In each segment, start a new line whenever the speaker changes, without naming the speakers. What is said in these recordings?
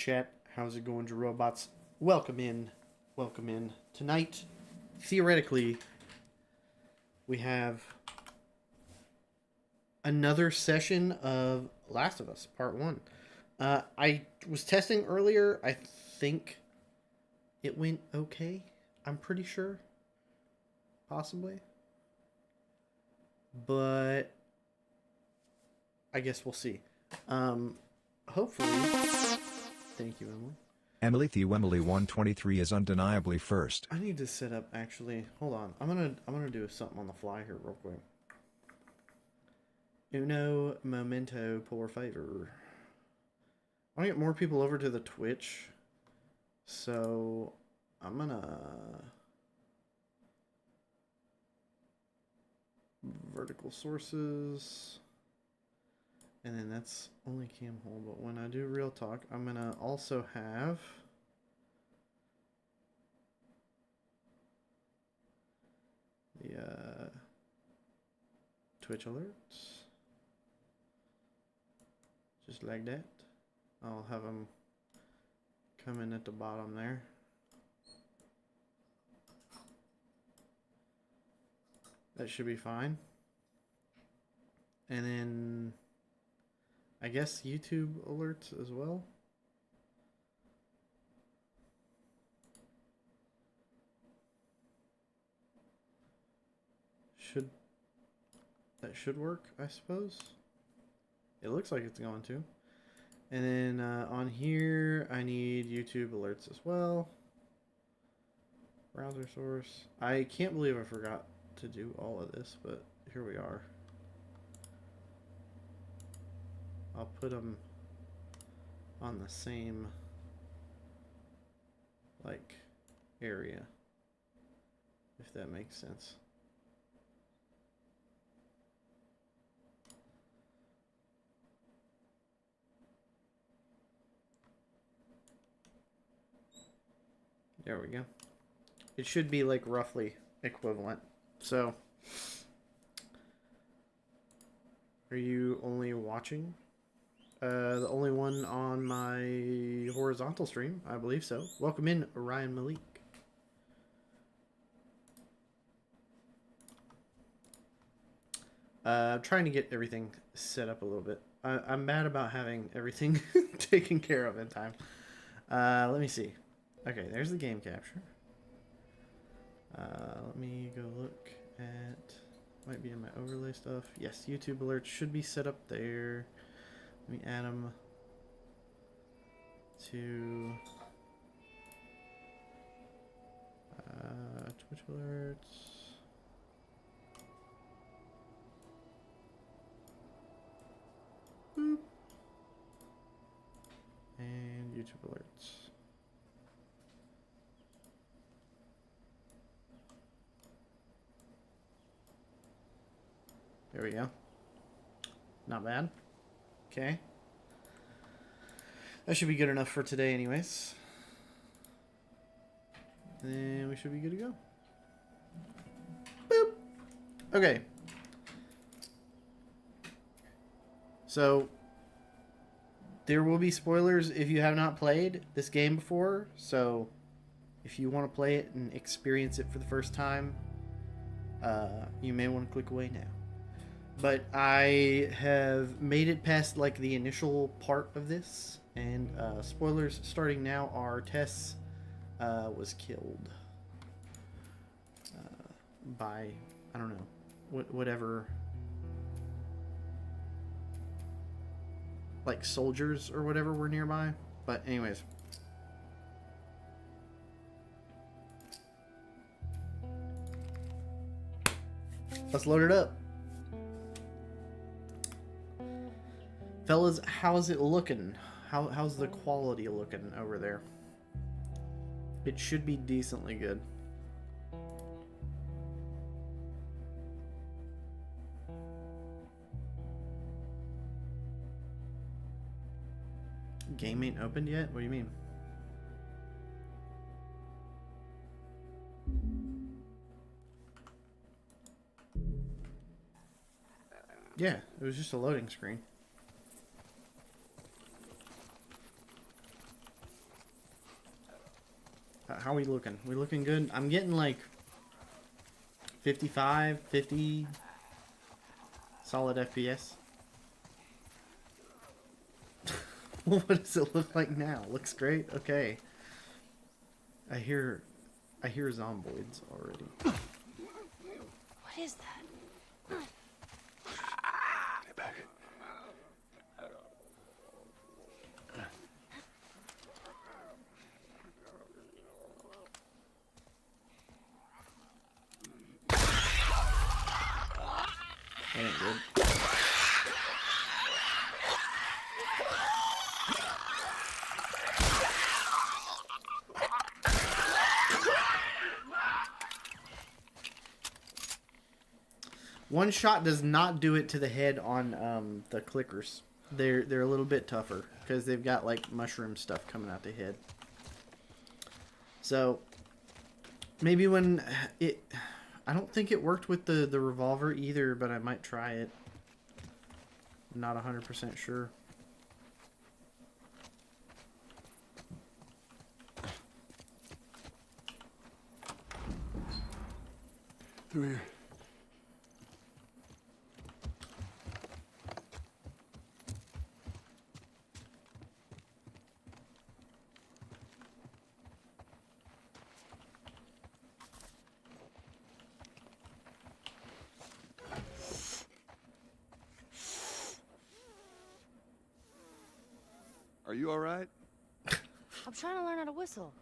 chat? How's it going, to robots? Welcome in. Welcome in. Tonight, theoretically, we have another session of Last of Us Part 1. I was testing earlier. I think it went okay. I'm pretty sure. Possibly. But I guess we'll see. Hopefully. Thank you, Emily.
Emily 123 is undeniably first.
I need to set up, actually. Hold on. I'm gonna do something on the fly here real quick. Uno momento por favor. I want to get more people over to the Twitch. So I'm gonna vertical sources. And then that's only cam hole, but when I do real talk, I'm gonna also have the Twitch alerts, just like that. I'll have them come in at the bottom there. That should be fine. And then I guess YouTube alerts as well. That should work, I suppose. It looks like it's going to. And then on here, I need YouTube alerts as well. Browser source. I can't believe I forgot to do all of this, but here we are. I'll put them on the same like area, if that makes sense. There we go. It should be like roughly equivalent. So, are you only watching? The only one on my horizontal stream, I believe so. Welcome in, Ryan Malik. I'm trying to get everything set up a little bit. I'm mad about having everything taken care of in time. Let me see. Okay, there's the game capture. Let me go look at... Might be in my overlay stuff. Yes, YouTube alerts should be set up there. Let me add them to Twitch alerts. Boop. And YouTube alerts. There we go. Not bad. Okay. That should be good enough for today anyways. And we should be good to go. Boop. Okay. So, there will be spoilers if you have not played this game before. So, if you want to play it and experience it for the first time, you may want to click away now. But I have made it past like the initial part of this, and spoilers starting now are Tess was killed by, I don't know, whatever, like soldiers or whatever were nearby. But anyways, let's load it up. Fellas, how's it looking? How's the quality looking over there? It should be decently good. Game ain't opened yet? What do you mean? Yeah, it was just a loading screen. how are we looking? We looking good? I'm getting like 55, 50 solid FPS. What does it look like now? Looks great. Okay. I hear zomboids already.
What is that?
Get back.
That ain't good. One shot does not do it to the head on the clickers. They're a little bit tougher because they've got like mushroom stuff coming out the head. So maybe when it, I don't think it worked with the revolver either, but I might try it. I'm not 100% sure.
Through here. Are you all right?
I'm trying to learn how to whistle.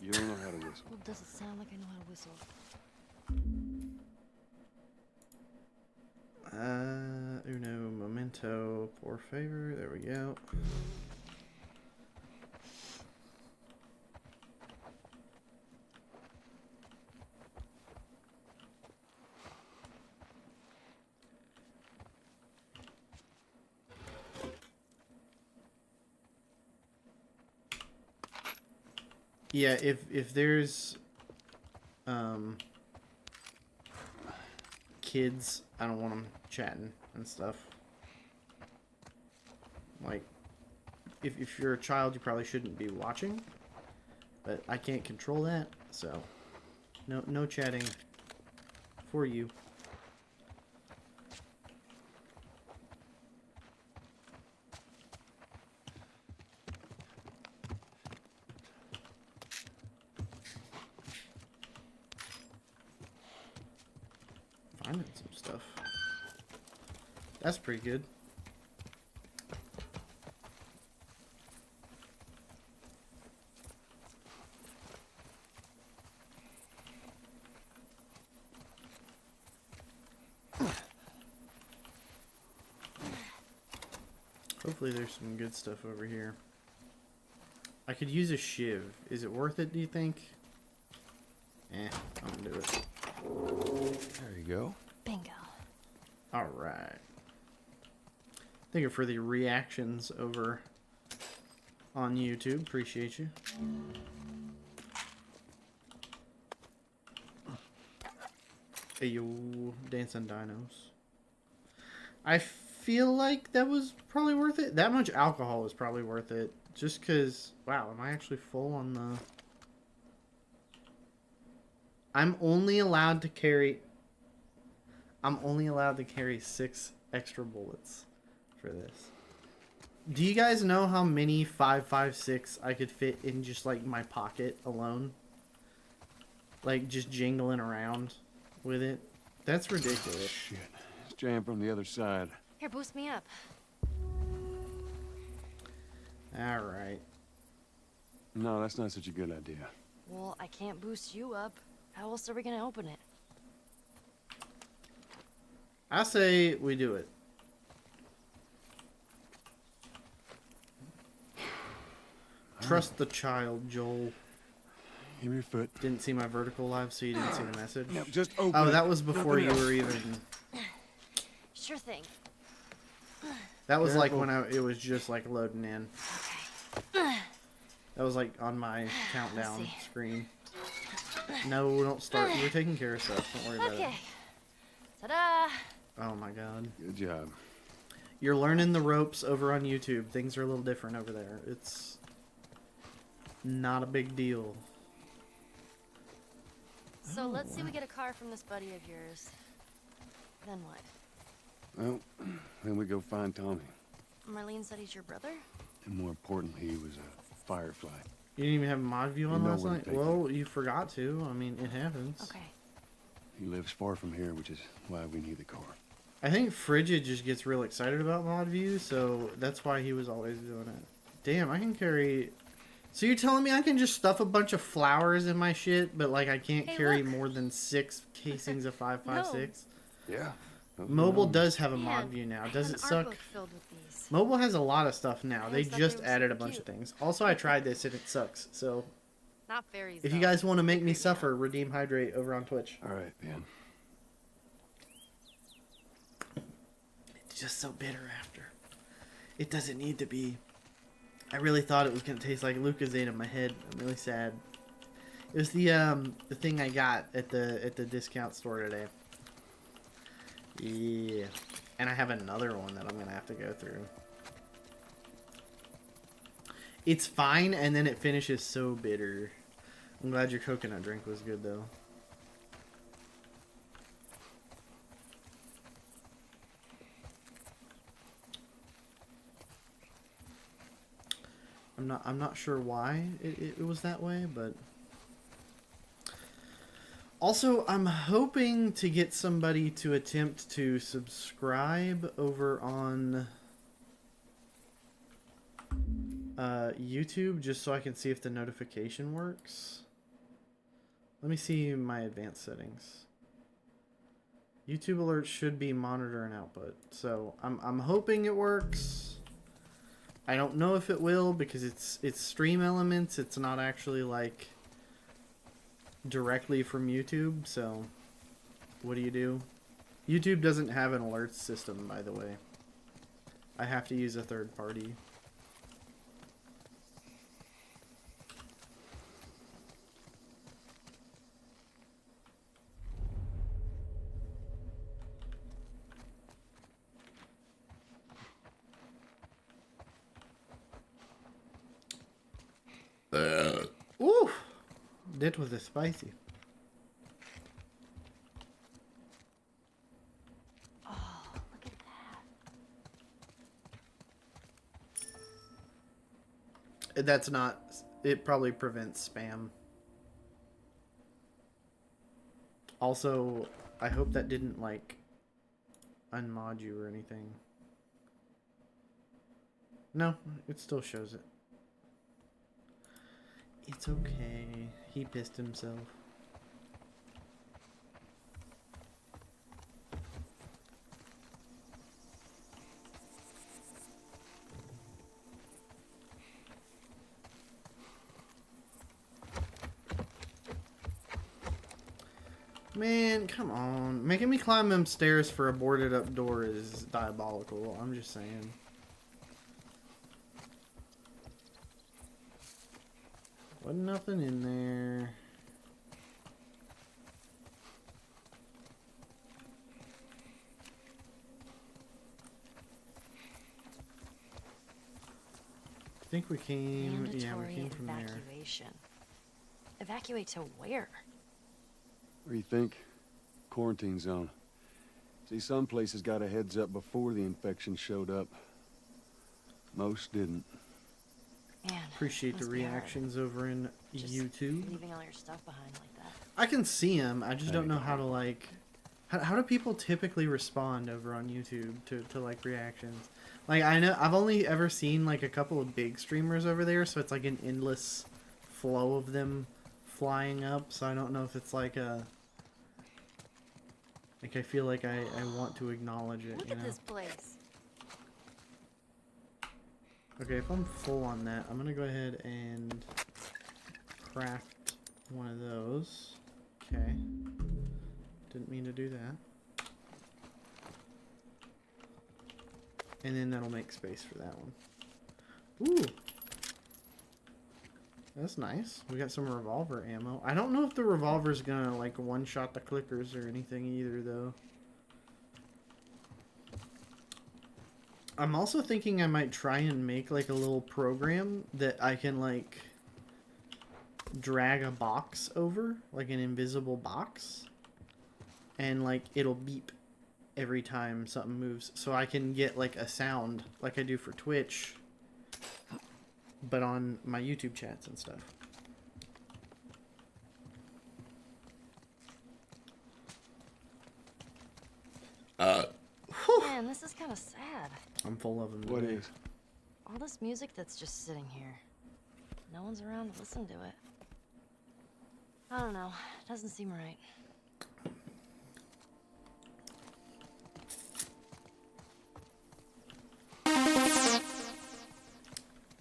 You don't know how to whistle.
Well, does it sound like I know how to whistle?
Uno momento por favor. There we go. Yeah, if there's kids, I don't want them chatting and stuff. Like, if you're a child, you probably shouldn't be watching, but I can't control that, so no chatting for you. Finding some stuff. That's pretty good. Hopefully there's some good stuff over here. I could use a shiv. Is it worth it, do you think? I'm gonna do it.
There you go.
Bingo.
Alright. Thank you for the reactions over on YouTube. Appreciate you. Hey yo, dancing dinos. I feel like that was probably worth it. That much alcohol was probably worth it. Just because, wow, am I actually full on the... I'm only allowed to carry 6 extra bullets for this. Do you guys know how many 5.56 I could fit in just like my pocket alone? Like just jingling around with it? That's ridiculous.
Shit. It's jammed from the other side.
Here, boost me up.
Alright.
No, that's not such a good idea.
Well, I can't boost you up. How else are we gonna open it?
I say we do it. Trust the child, Joel.
Give me your foot.
Didn't see my vertical live, so you didn't see the message.
Yep, just open
Oh,
it.
that was before
Nothing
you
else.
were even...
Sure thing.
That was like
Careful.
when it was just like loading in. That was like on my countdown
see.
screen. No, don't start. We're taking care of stuff. Don't worry about
Okay.
it.
Ta-da!
Oh my god.
Good job.
You're learning the ropes over on YouTube. Things are a little different over there. It's... Not a big deal.
So let's say we get a car from this buddy of yours. Then what?
Well, then we go find Tommy.
Marlene said he's your brother?
And more importantly, he was a firefly.
You didn't even have a mod view on
You know
last
where to
night?
take
Well, you forgot to. I mean, it happens.
Okay.
He lives far from here, which is why we need the car.
I think Frigid just gets real excited about mod view, so that's why he was always doing it. Damn, I can carry... So you're telling me I can just stuff a bunch of flowers in my shit, but like I can't
Hey,
carry
look.
more than 6 casings of 5.56?
Yeah.
Mobile does have a
Man,
mod view now. Does
an
it
art
suck?
book filled with these.
Mobile has a lot of stuff now.
I
They
always thought
just
they were
added
so
a bunch of
cute.
things. Also, I tried this and it sucks. So
Not fairies.
if you
though.
guys want to make me
Creepy.
suffer, redeem Hydrate over on Twitch.
All right, Ben.
It's just so bitter after. It doesn't need to be. I really thought it was gonna taste like Lucozade in my head. I'm really sad. It was the thing I got at the discount store today. Yeah, and I have another one that I'm gonna have to go through. It's fine, and then it finishes so bitter. I'm glad your coconut drink was good though. I'm not sure why it was that way, but also I'm hoping to get somebody to attempt to subscribe over on YouTube just so I can see if the notification works. Let me see my advanced settings. YouTube alerts should be monitor and output. So I'm hoping it works. I don't know if it will because it's stream elements. It's not actually like directly from YouTube. So what do? YouTube doesn't have an alerts system, by the way. I have to use a third party. Ooh, that was a spicy.
Oh, look at that.
That's not. It probably prevents spam. Also, I hope that didn't like unmod you or anything. No, it still shows it. It's okay. He pissed himself. Man, come on. Making me climb them stairs for a boarded up door is diabolical. I'm just saying. Wasn't nothing in there. I think we came. Yeah, we
Mandatory
came from there.
evacuation. Evacuate to where?
What do you think? Quarantine zone. See, some places got a heads up before the infection showed up. Most didn't.
Man,
Appreciate the
must be hard.
reactions over in
Just
YouTube.
leaving all your stuff behind like that.
I can see them. I just don't know how to like. How do people typically respond over on YouTube to like reactions? Like I know I've only ever seen like a couple of big streamers over there, so it's like an endless flow of them flying up. So I don't know if it's like a. Like I feel like I want to acknowledge it.
Look
You
at
know?
this place.
Okay, if I'm full on that, I'm gonna go ahead and craft one of those. Okay. Didn't mean to do that. And then that'll make space for that one. Ooh! That's nice. We got some revolver ammo. I don't know if the revolver's gonna, like, one-shot the clickers or anything either, though. I'm also thinking I might try and make, like, a little program that I can, like, drag a box over, like an invisible box, and like it'll beep every time something moves, so I can get like a sound like I do for Twitch, but on my YouTube chats and stuff.
Man, this is kind of sad.
I'm full of them.
What
today.
is?
All this music that's just sitting here. No one's around to listen to it. I don't know. It doesn't seem right.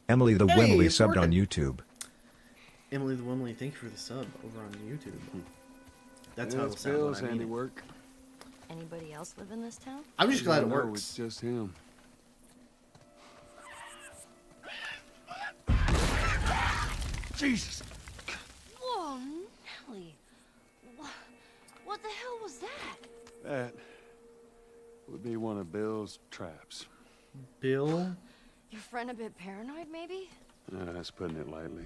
Emily the
Hey,
Wimley
it's
subbed on
working.
YouTube.
Emily the Wimley, thank you for the sub over on YouTube. That's
Yeah,
how
it's
it'll sound
Bill's
when I mean it.
handiwork.
Anybody else live in this town?
I'm just glad it
No,
works.
It's just him. Jesus!
Whoa, Nelly. What the hell was that?
That would be one of Bill's traps.
Bill,
Your friend a bit paranoid, maybe?
That's putting it lightly.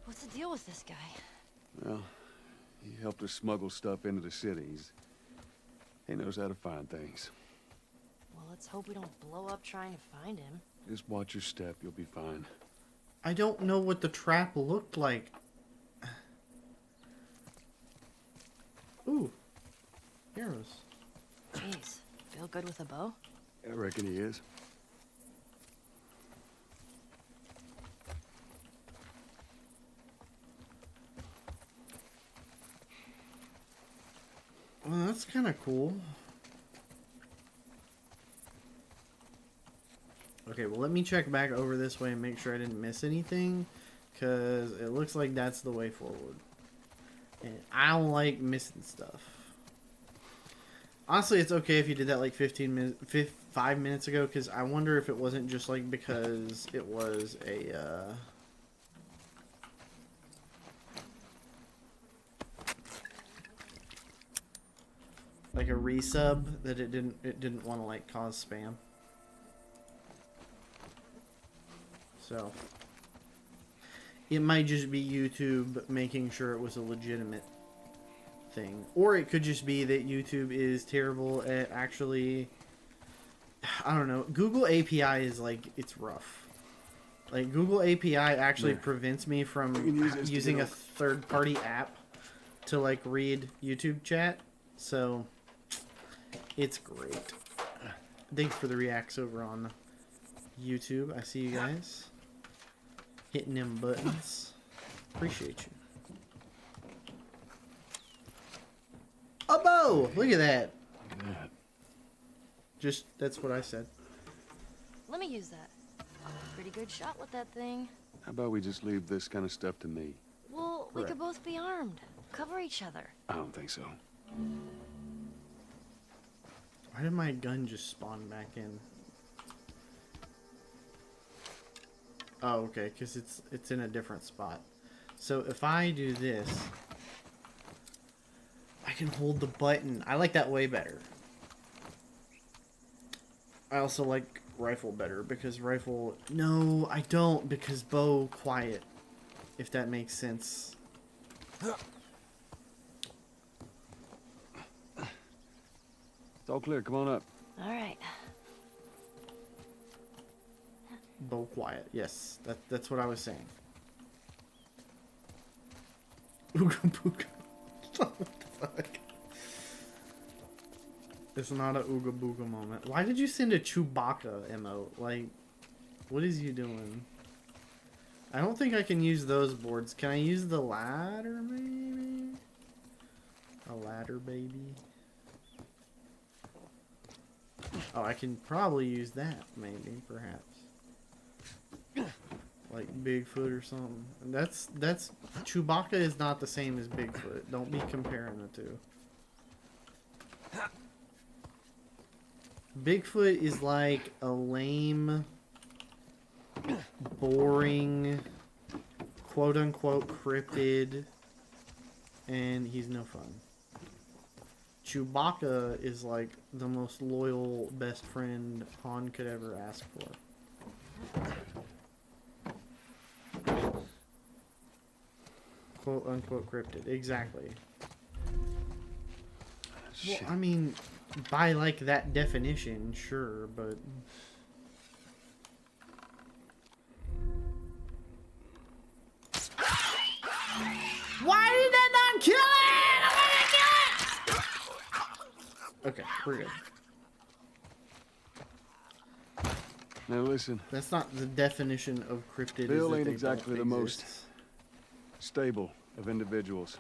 What's the deal with this guy?
Well, he helped us smuggle stuff into the cities. He knows how to find things.
Well, let's hope we don't blow up trying to find him.
Just watch your step, you'll be fine.
I don't know what the trap looked like. Ooh, arrows.
Jeez, feel good with a bow?
I reckon he is.
Well, that's kind of cool. Okay, well, let me check back over this way and make sure I didn't miss anything, because it looks like that's the way forward. And I don't like missing stuff. Honestly, it's okay if you did that like 5 minutes ago, because I wonder if it wasn't just like because it was a, like a resub that it didn't want to like cause spam. So it might just be YouTube making sure it was a legitimate thing, or it could just be that YouTube is terrible at actually, I don't know. Google API is like, it's rough. Like Google API actually
Yeah.
prevents me
We
from
can use this to
using
get
a
off.
third-party app to like read YouTube chat. So it's great. Thanks for the reacts over on YouTube. I see you guys hitting them buttons. Appreciate you. A bow! Look at that.
Yeah.
Just, that's what I said.
Let me use that. Pretty good shot with that thing.
How about we just leave this kind of stuff to me?
Well, we
Right.
could both be armed. Cover each other.
I don't think so.
Why did my gun just spawn back in? Oh, okay, because it's in a different spot. So if I do this, I can hold the button. I like that way better. I also like rifle better because rifle... No, I don't, because bow quiet. If that makes sense.
It's all clear. Come on up.
All right.
Bow quiet. Yes, that's what I was saying. Ooga booga. What the fuck? It's not a ooga booga moment. Why did you send a Chewbacca emote? Like, what is you doing? I don't think I can use those boards. Can I use the ladder, maybe? A ladder, baby. Oh, I can probably use that, maybe, perhaps. Like Bigfoot or something. That's Chewbacca is not the same as Bigfoot. Don't be comparing the two. Bigfoot is like a lame, boring, quote unquote cryptid, and he's no fun. Chewbacca is like the most loyal best friend Han could ever ask for. quote unquote cryptid. Exactly.
Shit.
Well, I mean, by like that definition, sure, but why did that not kill it? I want to kill it. Okay, we're good.
Now listen,
That's not the definition of cryptid.
Bill
is that
ain't
they
exactly
don't
the
exist.
most stable of individuals.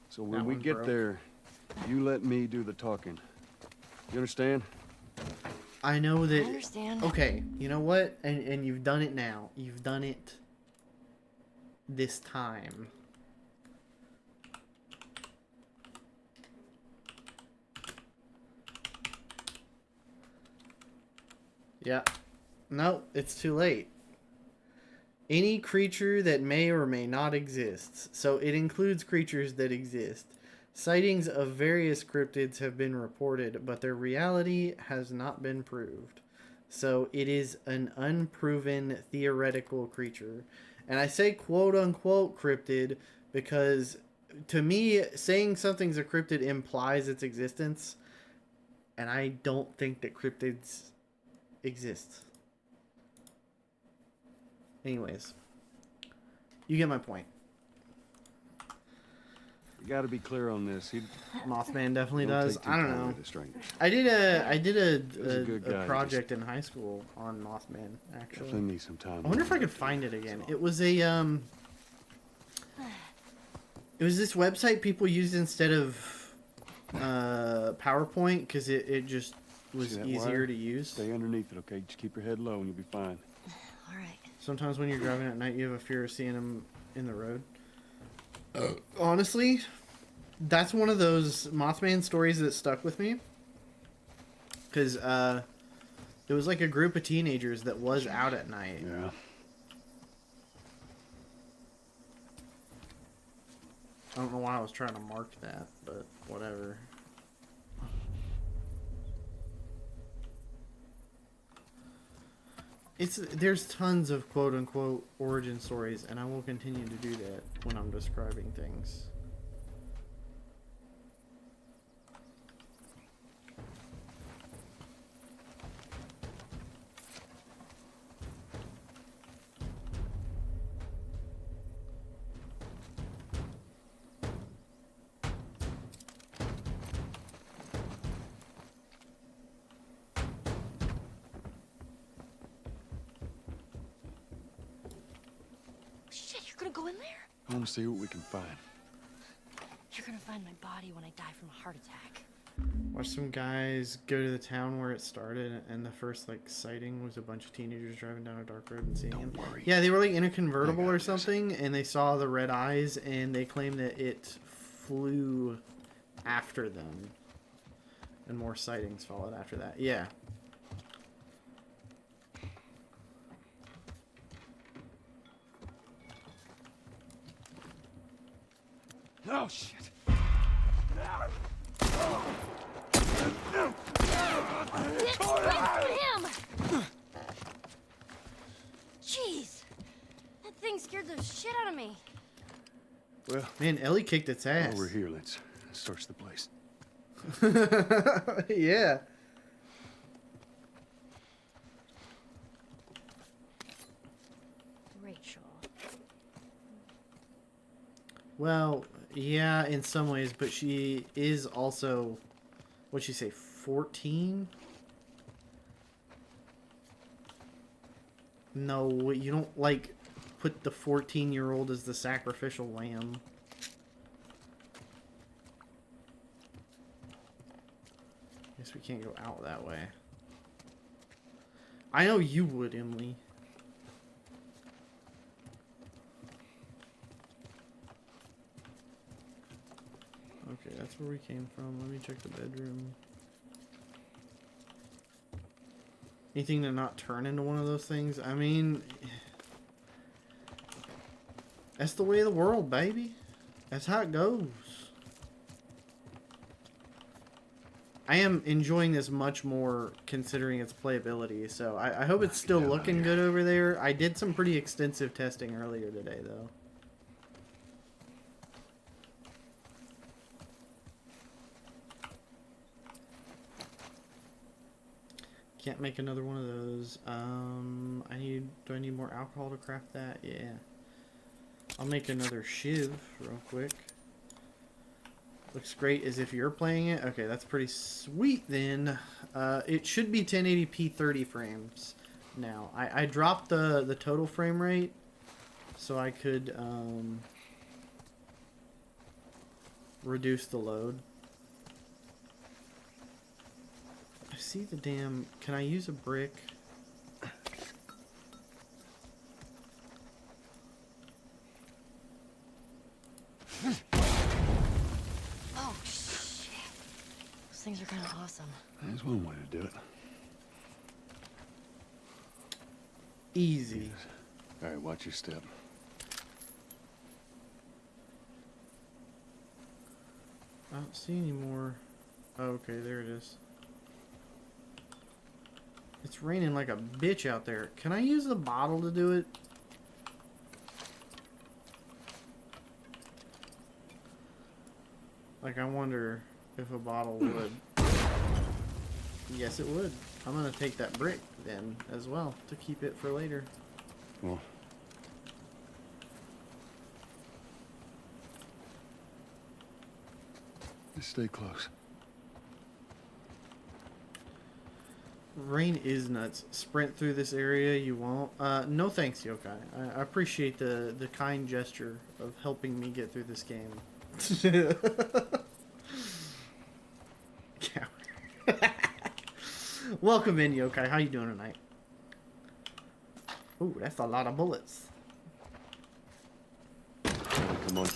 So when
That
we
one
get
broke.
there, you let me do the talking. You understand?
I know
I
that.
understand.
Okay, you know what? And you've done it now. You've done it this time. Yeah. No, it's too late. Any creature that may or may not exist. So it includes creatures that exist. Sightings of various cryptids have been reported, but their reality has not been proved. So it is an unproven theoretical creature. And I say quote unquote cryptid because to me, saying something's a cryptid implies its existence. And I don't think that cryptids exist. Anyways, you get my point.
You gotta be clear on this. He
Mothman definitely
don't
does.
take too
I don't
kindly
know.
to strangers.
I did
was a good guy,
a project in high school on Mothman. Actually,
Definitely need some time.
I wonder if I could find it again. It was a it was this website people used instead of PowerPoint because it just was
See that
easier
wire?
to use.
Stay underneath it, okay? Just keep your head low and you'll be fine.
All right.
Sometimes when you're driving at night, you have a fear of seeing them in the road. Honestly, that's one of those Mothman stories that stuck with me. Because there was like a group of teenagers that was out at night.
Yeah.
I don't know why I was trying to mark that, but whatever. There's tons of quote unquote origin stories, and I will continue to do that when I'm describing things.
Shit, you're gonna go in there?
I want to see what we can find.
You're gonna find my body when I die from a heart attack.
Watch some guys go to the town where it started, and the first like sighting was a bunch of teenagers driving down a dark road and seeing him.
Don't worry.
Yeah, they were like in a convertible
I got
or
this.
something, and they saw the red eyes, and they claimed that it flew after them, and more sightings followed after that. Yeah.
Oh shit!
It's him! Jeez! That thing scared the shit out of me.
Well,
Man, Ellie kicked its ass.
while we're here, let's search the place.
Yeah.
Rachel.
Well, yeah, in some ways, but she is also, what'd she say, 14? No, you don't, like, put the 14-year-old as the sacrificial lamb. Guess we can't go out that way. I know you would, Emily. Okay, that's where we came from. Let me check the bedroom. Anything to not turn into one of those things? I mean, that's the way of the world, baby. That's how it goes. I am enjoying this much more considering its playability, so I hope it's still
Get out of
looking
here.
good over there. I did some pretty extensive testing earlier today, though. can't make another one of those. Do I need more alcohol to craft that? Yeah. I'll make another shiv real quick. Looks great as if you're playing it. Okay, that's pretty sweet then. It should be 1080p 30 frames now. I dropped the total frame rate so I could reduce the load. I see the damn... Can I use a brick?
Oh, shit. Those things are kind of awesome.
That's one way to do it.
Easy.
All right, watch your step.
I don't see any more. Oh, okay, there it is. It's raining like a bitch out there. Can I use the bottle to do it? Like, I wonder if a bottle would. Yes, it would. I'm gonna take that brick then as well to keep it for later.
Well. Just stay close.
Rain is nuts. Sprint through this area, you won't. No thanks, Yokai. I appreciate the kind gesture of helping me get through this game. Welcome in, Yokai. How you doing tonight? Ooh, that's a lot of bullets.
Come on.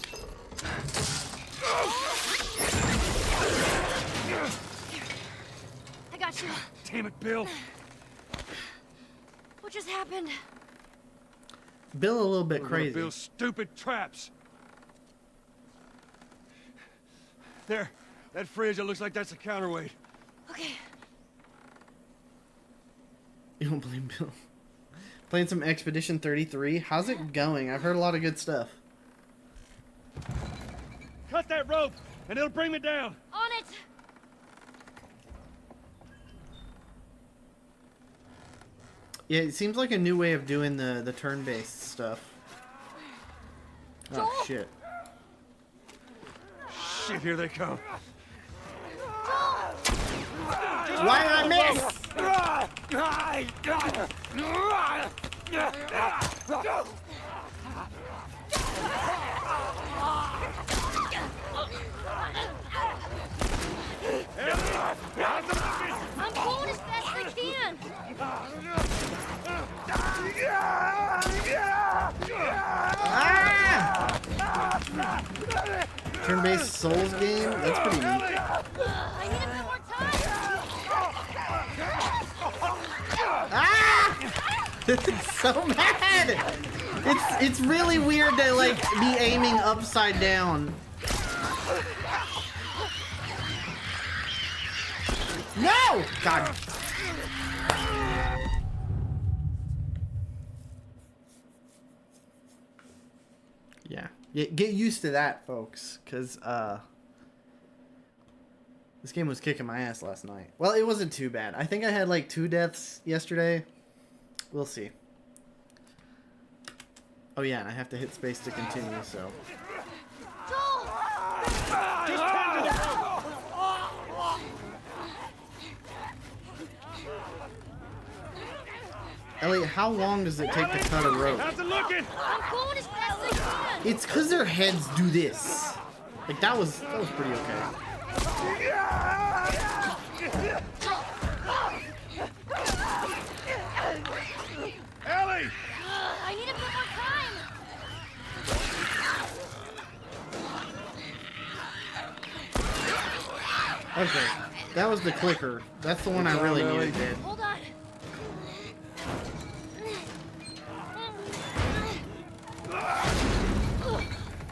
I got you.
Damn it, Bill.
What just happened?
Bill a little bit
We're gonna
crazy.
build stupid traps. There, that fridge, it looks like that's a counterweight.
Okay.
You don't blame Bill. Playing some Expedition 33. How's it going? I've heard a lot of good stuff.
Cut that rope, and it'll bring me down.
On it.
Yeah, it seems like a new way of doing the turn-based stuff. Oh,
Joel!
shit.
Shit, here they come.
Why did I miss?
I'm pulling as fast as I can.
Ah! Turn-based Souls game? That's pretty neat.
I need a bit more time.
Ah! It's so bad! It's really weird to, like, be aiming upside down. No! God. Yeah. Get used to that, folks, because, this game was kicking my ass last night. Well, it wasn't too bad. I think I had, like, 2 deaths yesterday. We'll see. Oh, yeah, and I have to hit space to continue, so... Elliot, how long does it take to cut a rope?
How's it looking?
I'm pulling as fast as I can.
It's because their heads do this. Like, that was pretty okay.
Ellie!
I need a bit more time.
Okay, that was the clicker. That's the one I really needed dead.
Hold on.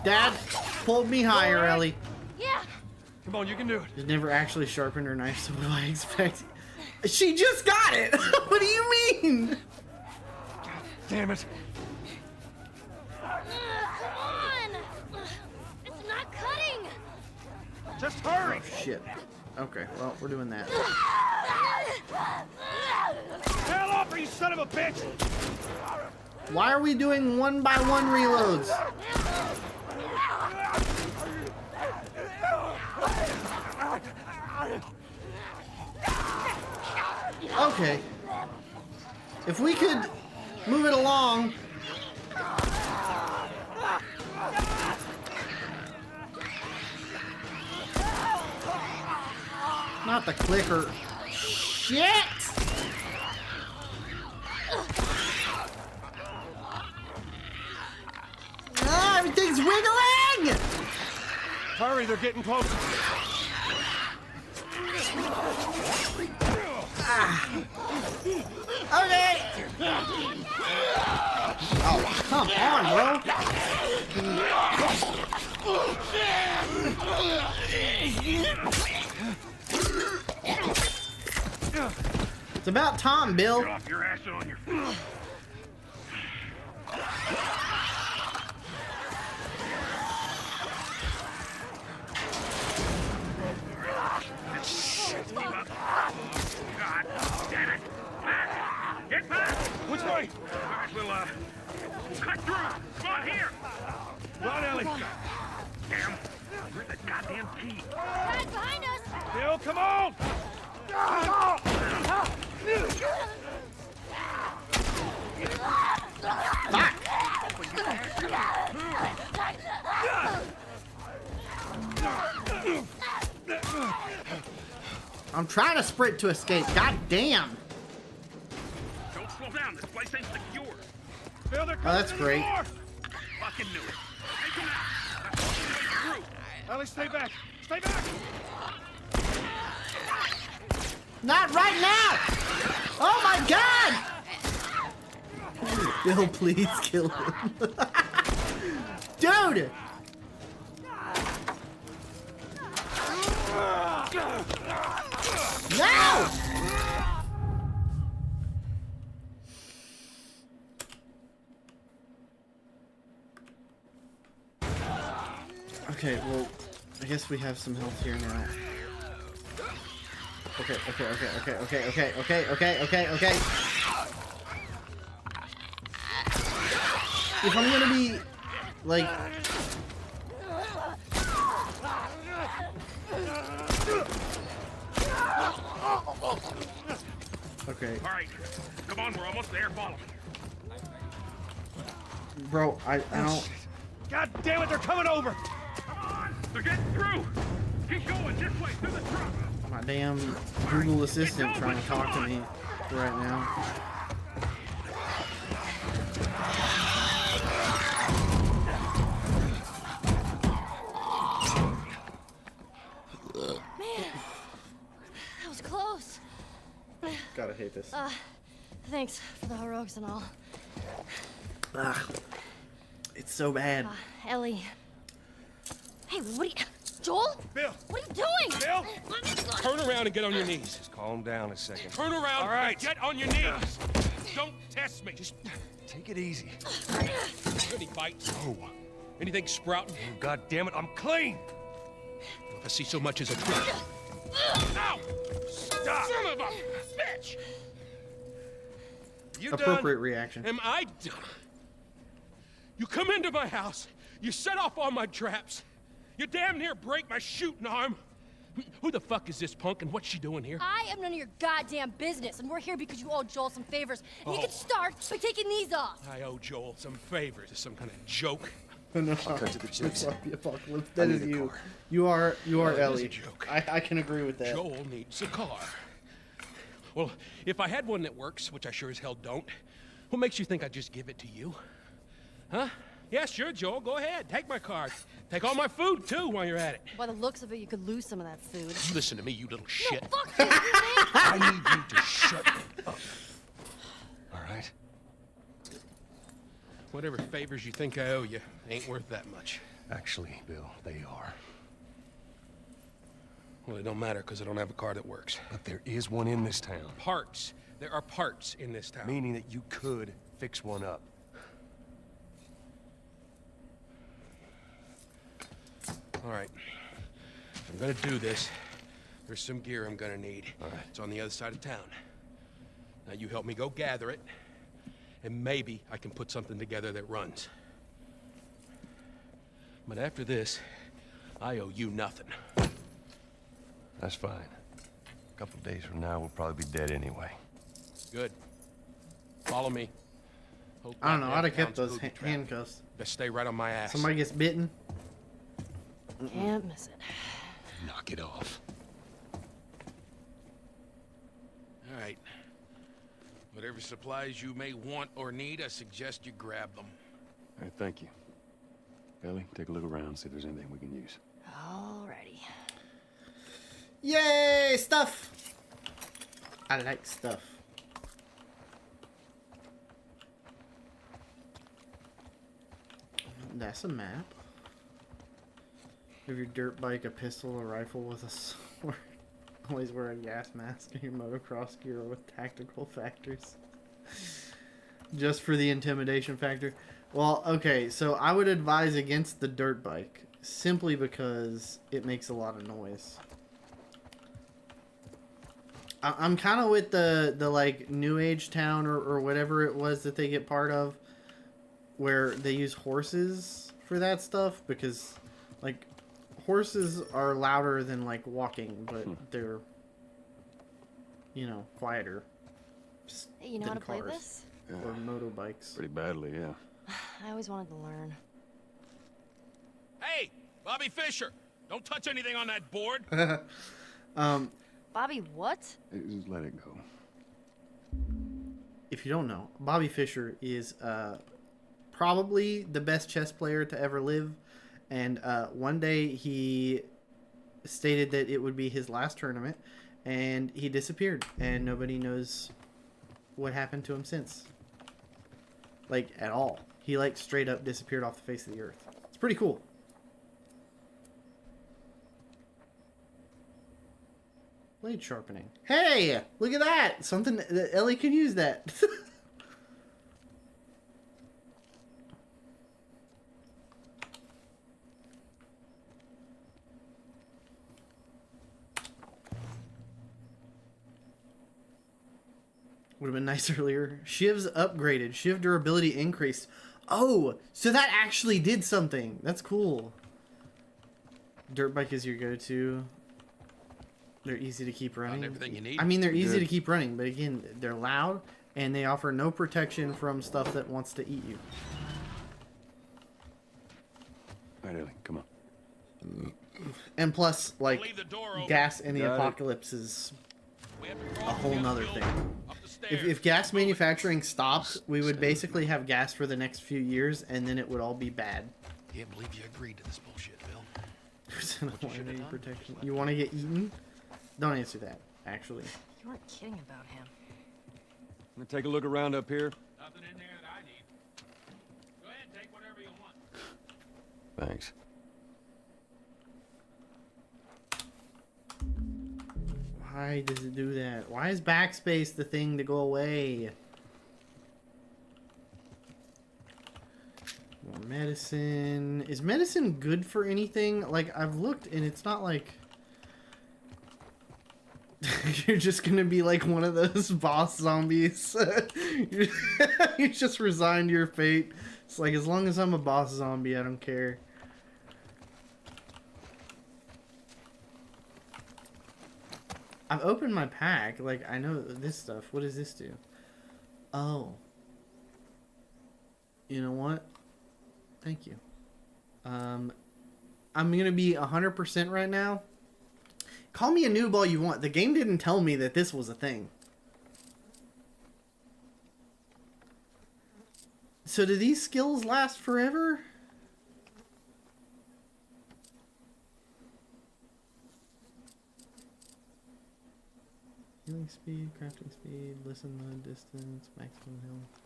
Dad pulled me higher, Ellie.
Yeah.
Come on, you can do it.
She's never actually sharpened her knife, so what do I expect? She just got it! What do you mean?
Damn it.
Come on. It's not cutting.
Just hurry.
Shit. Okay, well, we're doing that.
Hell off, you son of a bitch!
Why are we doing 1-by-1 reloads? Okay. If we could move it along. Not the clicker. Shit! Ah, everything's wiggling!
Hurry, they're getting closer.
Okay. Oh, come on, bro. It's about time, Bill.
Get off your ass and on your feet. God damn it! Back! Get back! Which way? Alright, we'll cut through. Come on here! Run, Ellie! Damn! Where's that goddamn key?
Guys, behind us!
Bill, come on!
I'm trying to sprint to escape. God damn.
Don't slow down. This place ain't secure. Bill, they're
Oh,
coming
that's
in the
great.
door. Fucking knew it. Take him out. That's the way through. Ellie, stay back. Stay back.
Not right now! Oh my god! Bill, please kill him. Dude! No! Okay, well, I guess we have some health here now. Okay. If I'm gonna be, like... Okay.
All right. Come on, we're almost there. Follow me.
Bro, I don't...
God damn it, they're coming over. Come on. They're getting through. Keep going this way, through the truck.
My damn Google Assistant trying to talk to me right now.
Man, that was close.
Gotta hate this.
Thanks for the heroics and all.
Ugh. It's so bad.
Ellie. Hey, what are you... Joel?
Bill.
What are you doing?
Bill. Turn around and get on your knees.
Just calm down a second.
Turn around. All right. Get on your knees. Don't test me. Just
Take it easy.
any bites. Oh. Anything sprouting?
Oh, God damn it, I'm clean!
If I see so much as a twitch. Ow! Stop! Son of a bitch!
You
Appropriate reaction.
Am I done? You come into my house, you set off all my traps, you damn near break my shooting arm. Who the fuck is this punk and what's she doing here?
I am none of your goddamn business, and we're here because you owe Joel some favors. And you can start by taking these off.
I owe Joel some favors. Is some kind of joke?
No.
Cut to the chase.
Fuck the apocalypse. That
I
is
need a
you.
car.
You are
it is a
Ellie.
joke.
I can agree with that.
Joel needs a car. Well, if I had one that works, which I sure as hell don't, what makes you think I'd just give it to you? Huh? Yeah, sure, Joel. Go ahead. Take my car. Take all my food, too, while you're at it.
By the looks of it, you could lose some of that food.
You listen to me, you little shit.
No, fuck you, man!
I need you to shut up. All right?
Whatever favors you think I owe you ain't worth that much.
Actually, Bill, they are.
Well, it don't matter, because I don't have a car that works.
But there is one in this town.
Parts. There are parts in this town.
Meaning that you could fix one up.
All right. If I'm gonna do this, There's some gear I'm gonna need.
All right.
It's on the other side of town. Now you help me go gather it, and maybe I can put something together that runs. But after this, I owe you nothing.
That's fine. A couple days from now, we'll probably be dead anyway.
Good. Follow me. Hope
I don't know.
goddamn
I'd have kept
town's
those
booby trapped.
handcuffs.
Best stay right on my ass.
Somebody gets bitten.
Can't miss it.
Knock it off.
All right. Whatever supplies you may want or need, I suggest you grab them.
All right, thank you. Ellie, take a look around, see if there's anything we can use.
Alrighty.
Yay! Stuff! I like stuff. That's a map. Have your dirt bike, a pistol, a rifle with a sword. Always wear a gas mask and your motocross gear with tactical factors. Just for the intimidation factor. Well, okay, so I would advise against the dirt bike. Simply because it makes a lot of noise. I'm kind of with the like New Age town or whatever it was that they get part of. Where they use horses for that stuff. Because, like, horses are louder than, like, walking. But they're, you know, quieter.
Hey, you know how
than
to play
cars.
this?
Or motorbikes.
Pretty badly, yeah.
I always wanted to learn.
Hey, Bobby Fischer! Don't touch anything on that board.
Bobby, what?
Just let it go.
If you don't know, Bobby Fischer is probably the best chess player to ever live. And one day he stated that it would be his last tournament. And he disappeared. And nobody knows what happened to him since. Like, at all. He, like, straight up disappeared off the face of the earth. It's pretty cool. Blade sharpening. Hey! Look at that! Something that Ellie can use that. Would have been nice earlier. Shiv's upgraded. Shiv durability increased. Oh, so that actually did something. That's cool. Dirt bike is your go-to. They're easy to keep running.
everything you need?
I mean, they're easy
Good.
to keep running, but again, they're loud and they offer no protection from stuff that wants to eat you.
All right, Ellie, come on.
And plus, like,
Leave the door open.
gas in the
Got it.
apocalypse is
We have to
a
cross
whole
the
nother
building,
thing.
up the stairs.
If gas manufacturing stopped, we would basically have gas for the next few years, and then it would all be bad.
Can't believe you agreed to this bullshit, Bill.
There's no
What you should've
any
done?
protection. You want to get eaten? Don't answer that, actually.
You weren't kidding about him.
I'm gonna take a look around up here.
Nothing in there that I need. Go ahead, take whatever you want.
Thanks.
Why does it do that? Why is backspace the thing to go away? More medicine. Is medicine good for anything? Like, I've looked and it's not like... You're just gonna be like one of those boss zombies. You just resigned to your fate. It's like, as long as I'm a boss zombie, I don't care. I've opened my pack. Like, I know this stuff. What does this do? Oh. You know what? Thank you. I'm gonna be 100% right now. Call me a noob all you want. The game didn't tell me that this was a thing. So do these skills last forever? Healing speed, crafting speed, listen mode, distance, maximum health.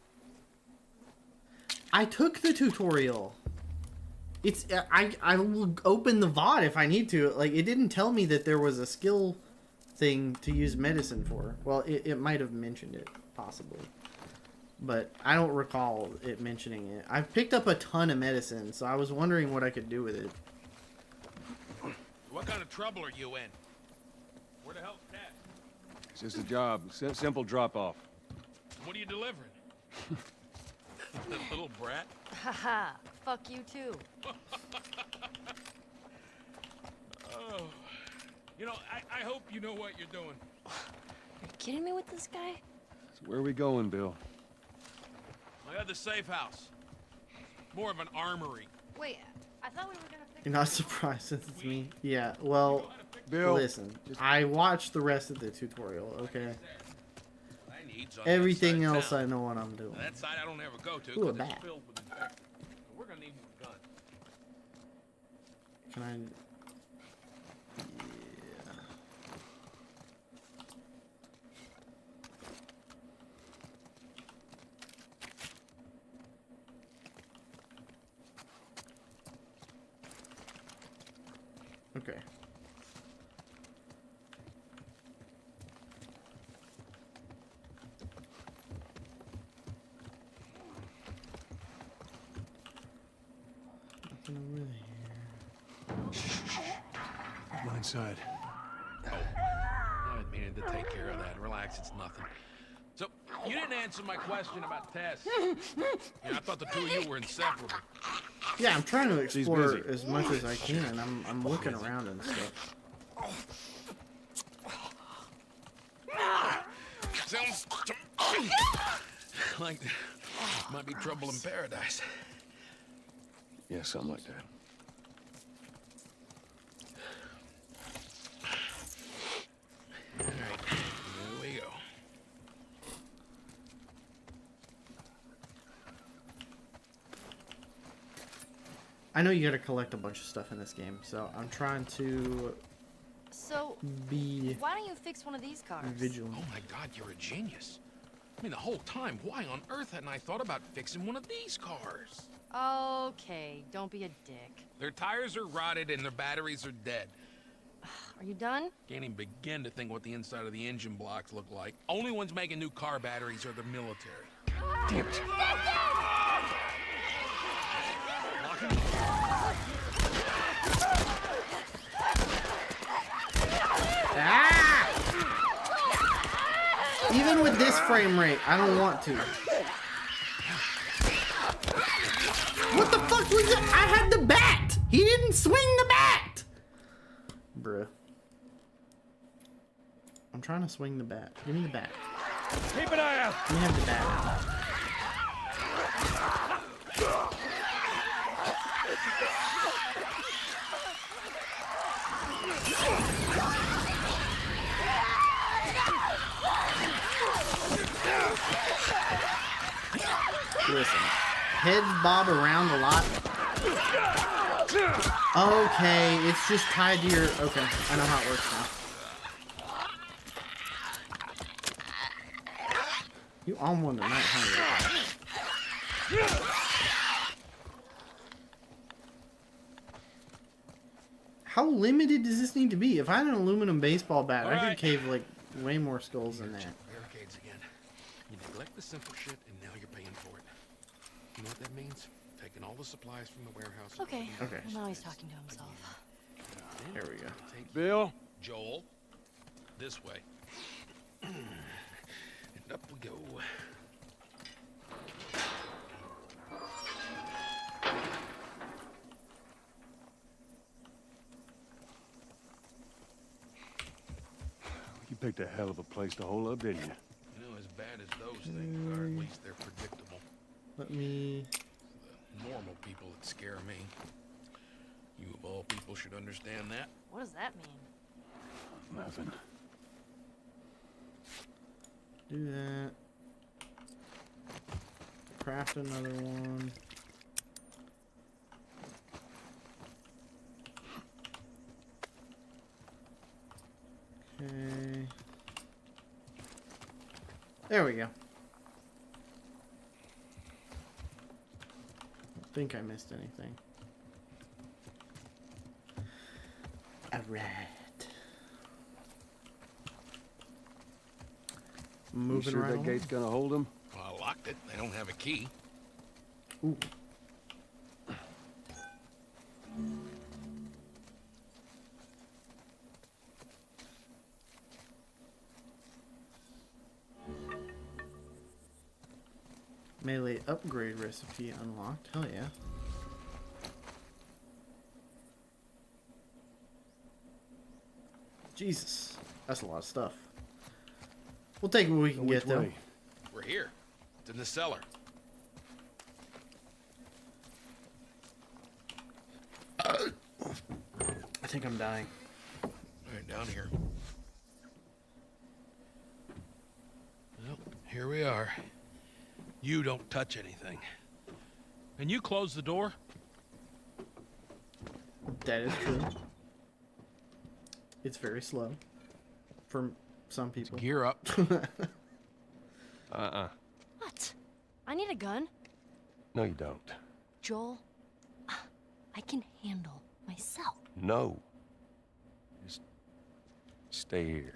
I took the tutorial. It's I will open the VOD if I need to. Like, it didn't tell me that there was a skill thing to use medicine for. Well, it might have mentioned it, possibly. But I don't recall it mentioning it. I've picked up a ton of medicine, so I was wondering what I could do with it.
What kind of trouble are you in? Where the hell's Tess?
It's just a job. Simple drop-off.
What are you delivering? That little brat?
Haha, fuck you too.
Oh. You know, I hope you know what you're doing.
Are you kidding me with this guy?
So where are we going, Bill?
I got the safe house. More of an armory.
Wait, I thought we were gonna fix.
You're not surprised since it's me. Yeah, well,
Bill.
listen. I watched the rest of the tutorial, okay?
I need's on that
Everything
side of
else
town.
I know what I'm doing.
That side I don't ever go to
Ooh, a
because it's
bat.
filled with infected. So we're gonna need more guns.
Can I... Yeah. Okay. Nothing over there.
Go inside.
I was meaning to take care of that. Relax, it's nothing. So, you didn't answer my question about Tess. I thought the two of you were inseparable.
Yeah, I'm trying to
She's
explore
busy.
as much as I can. I'm looking around and stuff.
Sounds like there might be trouble in paradise.
Yeah, something like that.
All right, here we go.
I know you gotta collect a bunch of stuff in this game, so I'm trying to
So,
be
why don't you fix one of these cars?
vigilant.
Oh my God, you're a genius. I mean, the whole time, why on earth hadn't I thought about fixing one of these cars?
Okay, don't be a dick.
Their tires are rotted and their batteries are dead.
Are you done?
Can't even begin to think what the inside of the engine blocks look like. Only ones making new car batteries are the military.
Damn it.
Ah! Even with this frame rate, I don't want to. What the fuck was it? I had the bat! He didn't swing the bat! Bruh. I'm trying to swing the bat. Give me the bat.
Keep an eye out!
Let me have the bat. Listen, heads bob around a lot. Okay, it's just tied to your... Okay, I know how it works now. You on one tonight, huh? How limited does this need to be? If I had an aluminum baseball bat, I could cave like way more skulls than that.
Barricades again. You neglect the simple shit, and now you're paying for it. You know what that means? Taking all the supplies from the warehouse.
Okay.
Okay.
Well, now he's talking to himself.
There we go.
Take
Bill?
Joel, this way. And up we go.
You picked a hell of a place to hole up, didn't you?
You know, as bad as those things are, at least they're predictable.
Let me...
The normal people that scare me. You of all people should understand that.
What does that mean?
Nothing.
do that. Craft another one. Okay. There we go. I think I missed anything. Alright.
You
Moving
sure
right
that
along.
gate's gonna hold him?
Well, I locked it. They don't have a key.
Ooh. Melee upgrade recipe unlocked. Hell yeah. Jesus, that's a lot of stuff. We'll take what we can
Which
get, though.
way?
We're here. It's in the cellar.
I think I'm dying.
All right, down here. Well, here we are. You don't touch anything. And you close the door?
That is true. It's very slow. For some people.
Gear up.
What? I need a gun.
No, you don't.
Joel, I can handle myself.
No. Just stay here.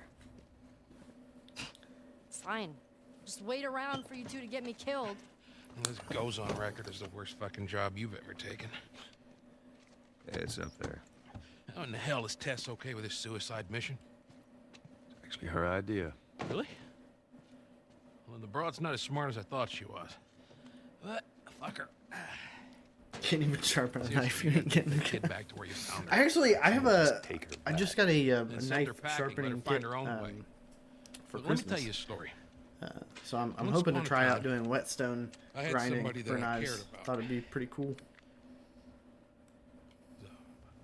It's fine. Just wait around for you two to get me killed.
This goes on record as the worst fucking job you've ever taken.
It's up there.
How in the hell is Tess okay with this suicide mission?
It's actually her idea.
Really? Well, the broad's not as smart as I thought she was. But, fuck her.
Can't even sharpen a
Seriously,
knife. You ain't getting the
get back to where you found her.
I have a.
Just take her
I
back.
just got a
Then send her
knife
packing,
sharpening
let her find
kit
her own way.
for
But let me
Christmas.
tell you a story.
So I'm
Once
hoping to
upon a
try out
time,
doing whetstone
I had
grinding
somebody
for
that I
knives.
cared about.
Thought it'd be pretty cool.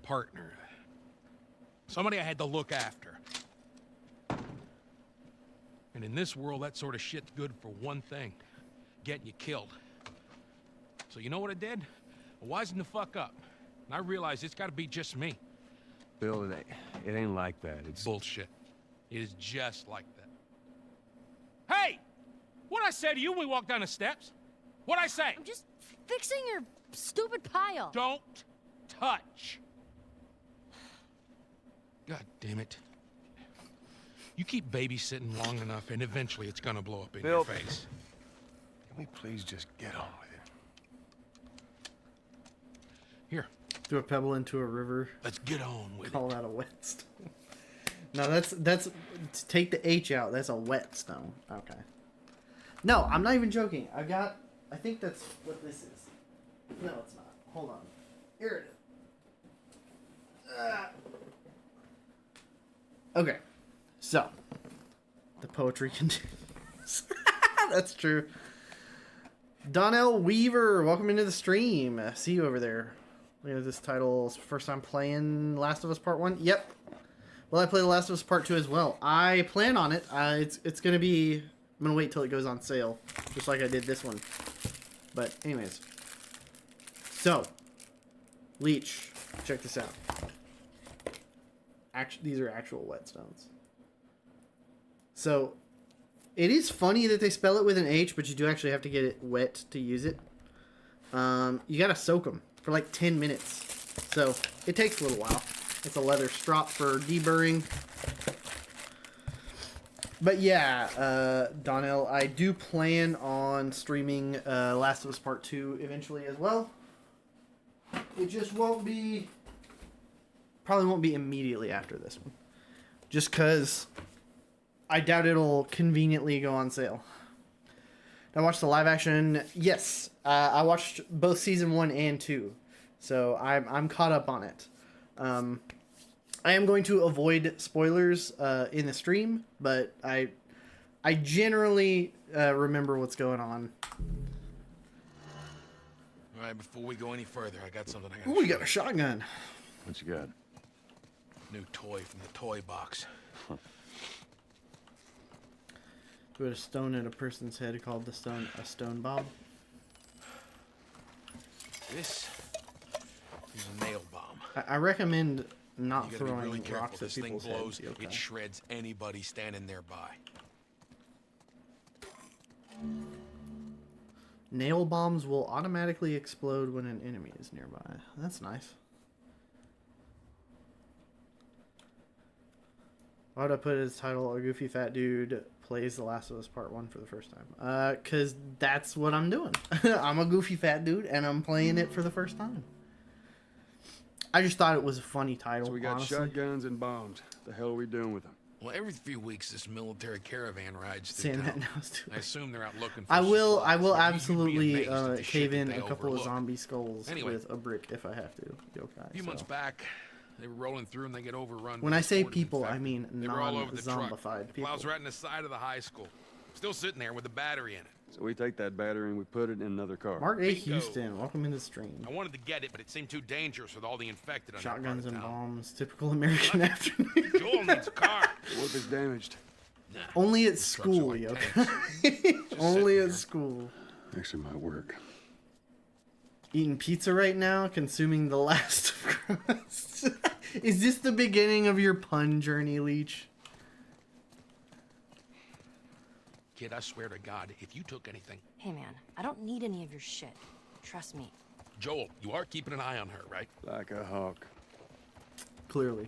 Partner. Somebody I had to look after. And in this world, that sort of shit's good for one thing. Getting you killed. So you know what I did? I wisened the fuck up. And I realized it's gotta be just me.
Bill, it ain't like that. It's
Bullshit. It is just like that. Hey! What'd I say to you when we walked down the steps? What'd I say?
I'm just fixing your stupid pile.
Don't touch. God damn it. You keep babysitting long enough, and eventually it's gonna blow up in your
Bill.
face.
Can we please just get on with it?
Here,
Threw a pebble into a river.
let's get on with
Call
it.
that a whetstone. No, that's take the H out. That's a whetstone. Okay. No, I'm not even joking. I think that's what this is. No, it's not. Hold on. Here it is. Okay. So, the poetry continues. That's true. Donnell Weaver, welcome into the stream. See you over there. Look at this title. First time playing Last of Us Part 1? Yep. Well, I play The Last of Us Part 2 as well. I plan on it. It's going to be... I'm going to wait till it goes on sale. Just like I did this one. But anyways. So. Leech. Check this out. These are actual whetstones. So, it is funny that they spell it with an H, but you do actually have to get it wet to use it. You gotta soak them for like 10 minutes. So, it takes a little while. It's a leather strop for deburring. But yeah, Donnell, I do plan on streaming Last of Us Part 2 eventually as well. It just won't be... Probably won't be immediately after this one. Just because I doubt it'll conveniently go on sale. I watched the live action. Yes, I watched both season 1 and 2. So I'm caught up on it. I am going to avoid spoilers in the stream, but I generally remember what's going on.
All right, before we go any further, I got something I
Ooh,
gotta
we got a shotgun.
What you got?
New toy from the toy box.
Put a stone in a person's head called a stone bomb.
This is a nail bomb.
I recommend not
You gotta be
throwing
really careful.
rocks at
This thing
people's
blows.
heads. Okay.
It shreds anybody standing nearby.
Nail bombs will automatically explode when an enemy is nearby. That's nice. Why would I put as title, A Goofy Fat Dude Plays The Last of Us Part 1 for the first time? Because that's what I'm doing. I'm a goofy fat dude, and I'm playing it for the first time. I just thought it was a funny title,
So we got
honestly.
shotguns and bombs. The hell are we doing with them?
Well, every few weeks this military caravan rides
Saying
through
that
town.
now is too
I
late.
assume they're out looking for
I will
supplies, but you'd be
absolutely
amazed at the shit
cave
that
in
they
a couple of
overlook.
zombie skulls
Anyway.
with a brick if I have to. Yokai.
A few months
so.
back, they were rolling through and they get overrun.
When
by
I say
swarms
people, I
infected.
mean
They were all over the truck.
non-zombified people.
Plows right in the side of the high school. Still sitting there with the battery in it.
So we take that battery and we put it in another car.
Mark A.
Bingo.
Houston, welcome into the stream.
I wanted to get it, but it seemed too dangerous with all the infected on that part
Shotguns
of
and
town.
bombs, typical American afternoon.
Joel needs a car.
What if it's damaged?
Nah.
Only at
Trucks are
school,
like
Yokai. Only
sitting
at
there.
school.
Actually, might work.
Eating pizza right now, consuming the last of crust. Is this the beginning of your pun journey, Leech?
Kid, I swear to God, if you took anything...
Hey, man, I don't need any of your shit. Trust me.
Joel, you are keeping an eye on her, right?
Like a hawk.
Clearly.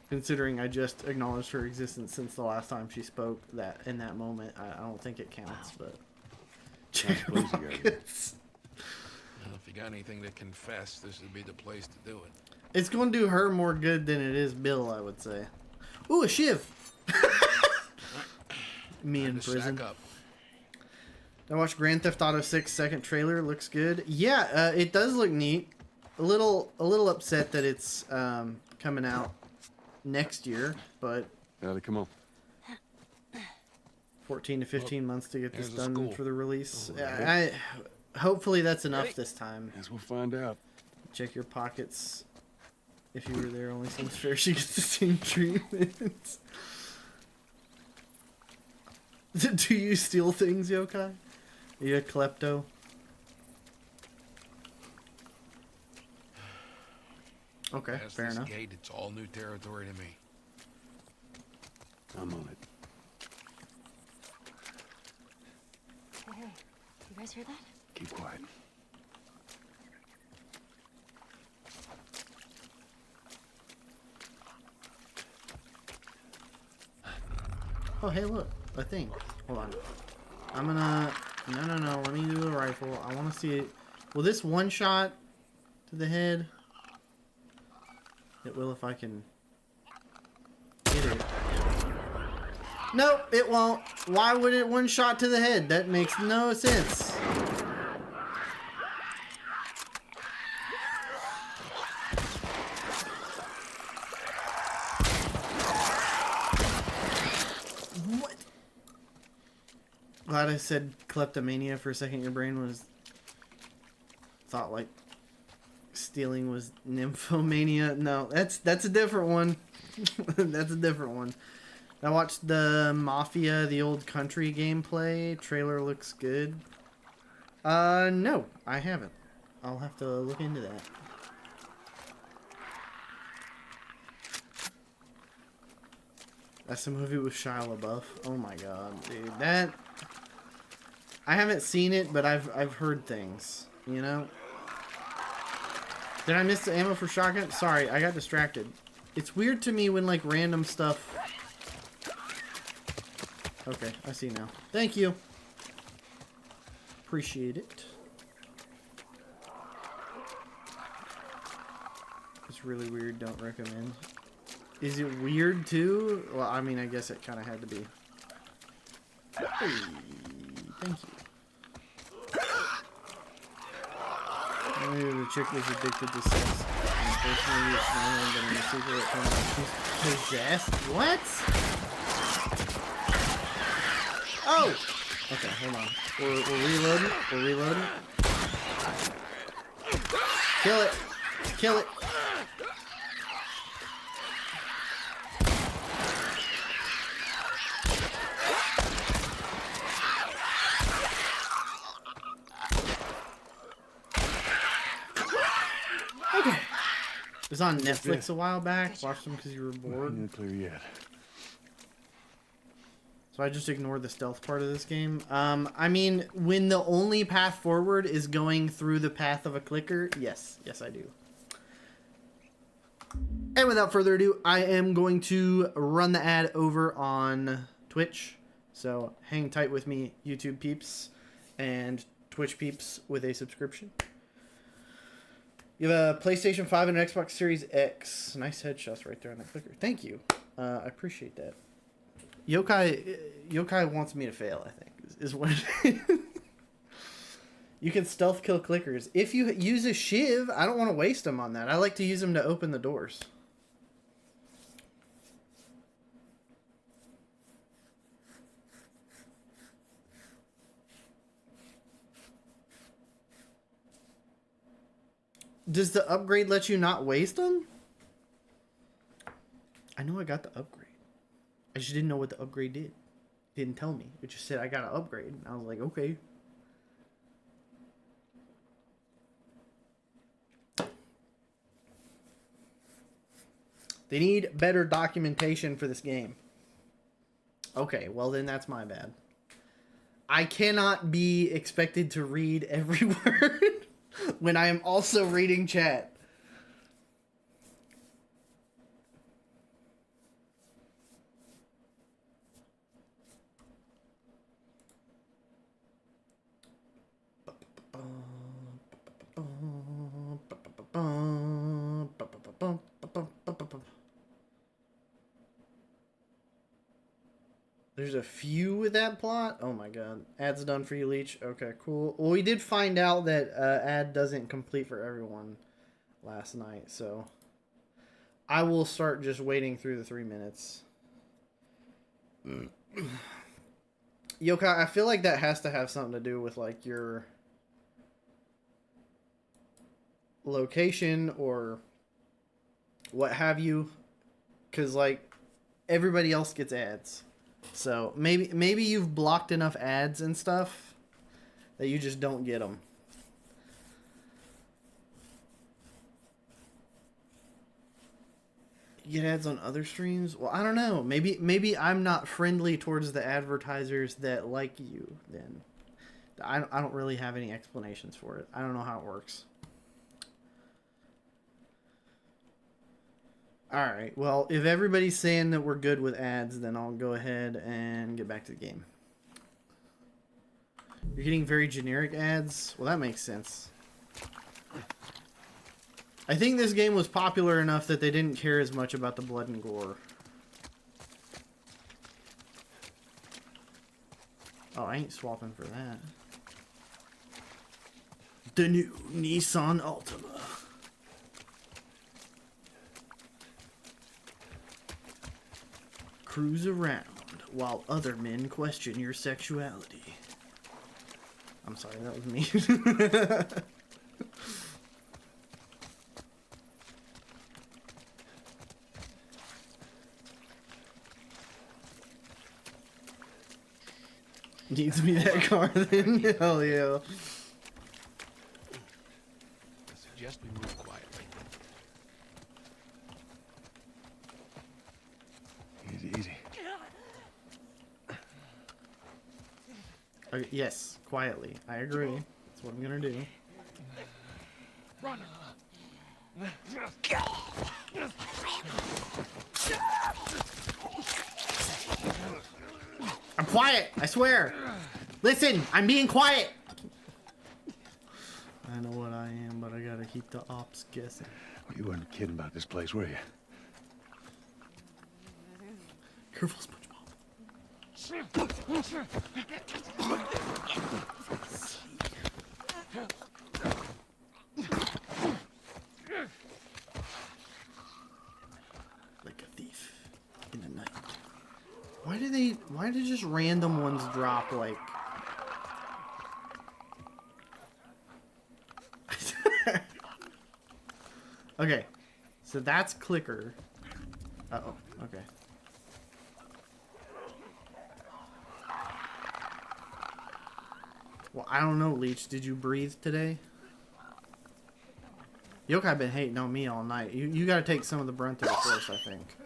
Considering I just acknowledged her existence since the last time she spoke, that in that moment, I don't think it counts, but... Check her
please, you guys.
pockets.
Well, if you got anything to confess, this would be the place to do it.
It's going to do her more good than it is Bill, I would say. Ooh, a shiv! Me in
Time to
prison.
sack up.
I watched Grand Theft Auto 6 second trailer. Looks good. Yeah, it does look neat. A little upset that it's coming out next year, but
Ellie, come on.
14 to 15 months to get this
there's a
done
school.
for the release.
Oh,
I hopefully that's enough
Ready?
this time.
Guess we'll find out.
Check your pockets. If you were there, only seems fair she gets the same treatment. Do you steal things, Yokai? Are you a klepto? Okay,
Past
fair
this
enough.
gate, it's all new territory to me.
I'm on it.
Hey, you guys hear that?
Keep quiet.
Oh, hey, look. A thing. Hold on. I'm gonna... No. Let me do the rifle. I want to see it. Will this one shot to the head? It will if I can get it. Nope, it won't. Why would it one shot to the head? That makes no sense. What? Glad I said kleptomania for a second. Your brain was thought like stealing was nymphomania. No, that's a different one. That's a different one. I watched the Mafia, the old country gameplay. Trailer looks good. No, I haven't. I'll have to look into that. That's the movie with Shia LaBeouf. Oh my god, dude, that... I haven't seen it, but I've heard things, you know? Did I miss the ammo for shotgun? Sorry, I got distracted. It's weird to me when, like, random stuff... Okay, I see now. Thank you. Appreciate it. It's really weird, don't recommend. Is it weird, too? Well, I mean, I guess it kind of had to be. Hey, thank you. I knew the chick was addicted to sex. Unfortunately, it's not but in the sequel it turns out she's possessed. What? Oh! Okay, hold on. We're reloading. We're reloading. Kill it. Kill it. Okay. It was on Netflix a while back. Watched them because you were bored.
Not clear yet.
So I just ignored the stealth part of this game. I mean, when the only path forward is going through the path of a clicker, yes. Yes, I do. And without further ado, I am going to run the ad over on Twitch. So hang tight with me, YouTube peeps and Twitch peeps with a subscription. You have a PlayStation 5 and an Xbox Series X. Nice headshots right there on that clicker. Thank you. I appreciate that. Yokai wants me to fail, I think, is what it is. You can stealth kill clickers. If you use a shiv, I don't want to waste them on that. I like to use them to open the doors. Does the upgrade let you not waste them? I know I got the upgrade. I just didn't know what the upgrade did. It didn't tell me. It just said I got an upgrade. And I was like, okay. They need better documentation for this game. Okay, well then that's my bad. I cannot be expected to read every word when I am also reading chat. There's a few with that plot. Oh my god. Ad's done for you, Leech. Okay, cool. Well, we did find out that ad doesn't complete for everyone last night, so I will start just waiting through the 3 minutes. Yokai, I feel like that has to have something to do with like your location or what have you, because like everybody else gets ads. So maybe you've blocked enough ads and stuff that you just don't get them. You get ads on other streams? Well, I don't know. Maybe I'm not friendly towards the advertisers that like you then. I don't really have any explanations for it. I don't know how it works. Alright, well, if everybody's saying that we're good with ads, then I'll go ahead and get back to the game. You're getting very generic ads? Well, that makes sense. I think this game was popular enough that they didn't care as much about the blood and gore. Oh, I ain't swapping for that. The new Nissan Altima. Cruise around while other men question your sexuality. I'm sorry, that was me. Needs to be that car then? Hell yeah.
I suggest we move quietly.
Easy, easy.
Yes, quietly. I agree. That's what I'm gonna do.
Run!
I'm quiet, I swear. Listen, I'm being quiet. I know what I am, but I gotta keep the ops guessing.
Well, you weren't kidding about this place, were you?
Careful, SpongeBob. Like a thief in the night. Why do just random ones drop like? Okay, so that's clicker. Uh-oh, okay. Well, I don't know, Leech. Did you breathe today? Yokai been hating on me all night. You gotta take some of the brunt of the force, I think.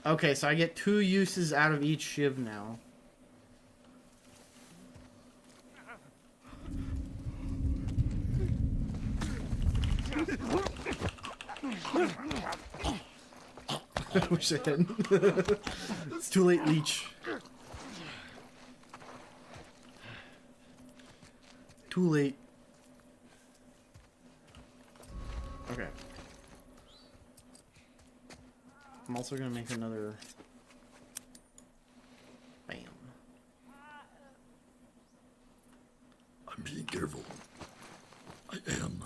Okay, so I get 2 uses out of each shiv now. I wish I hadn't. It's too late, Leech. Too late. Okay. I'm also gonna make another. Bam.
I'm being careful. I am.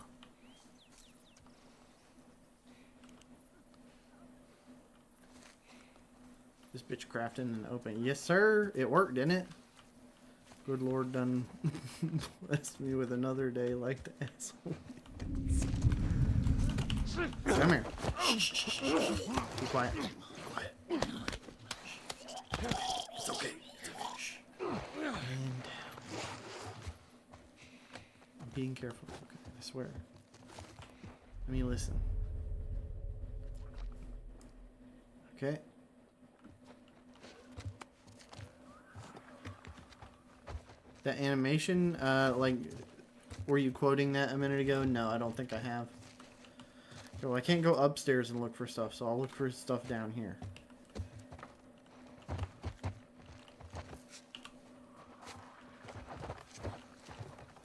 This bitch crafting and open. Yes, sir. It worked, didn't it? Good Lord, done blessed me with another day like the asshole. Come here. Be quiet.
Quiet. It's okay.
And I'm being careful. Okay, I swear. Let me listen. Okay. That animation, like, were you quoting that a minute ago? No, I don't think I have. So I can't go upstairs and look for stuff, so I'll look for stuff down here.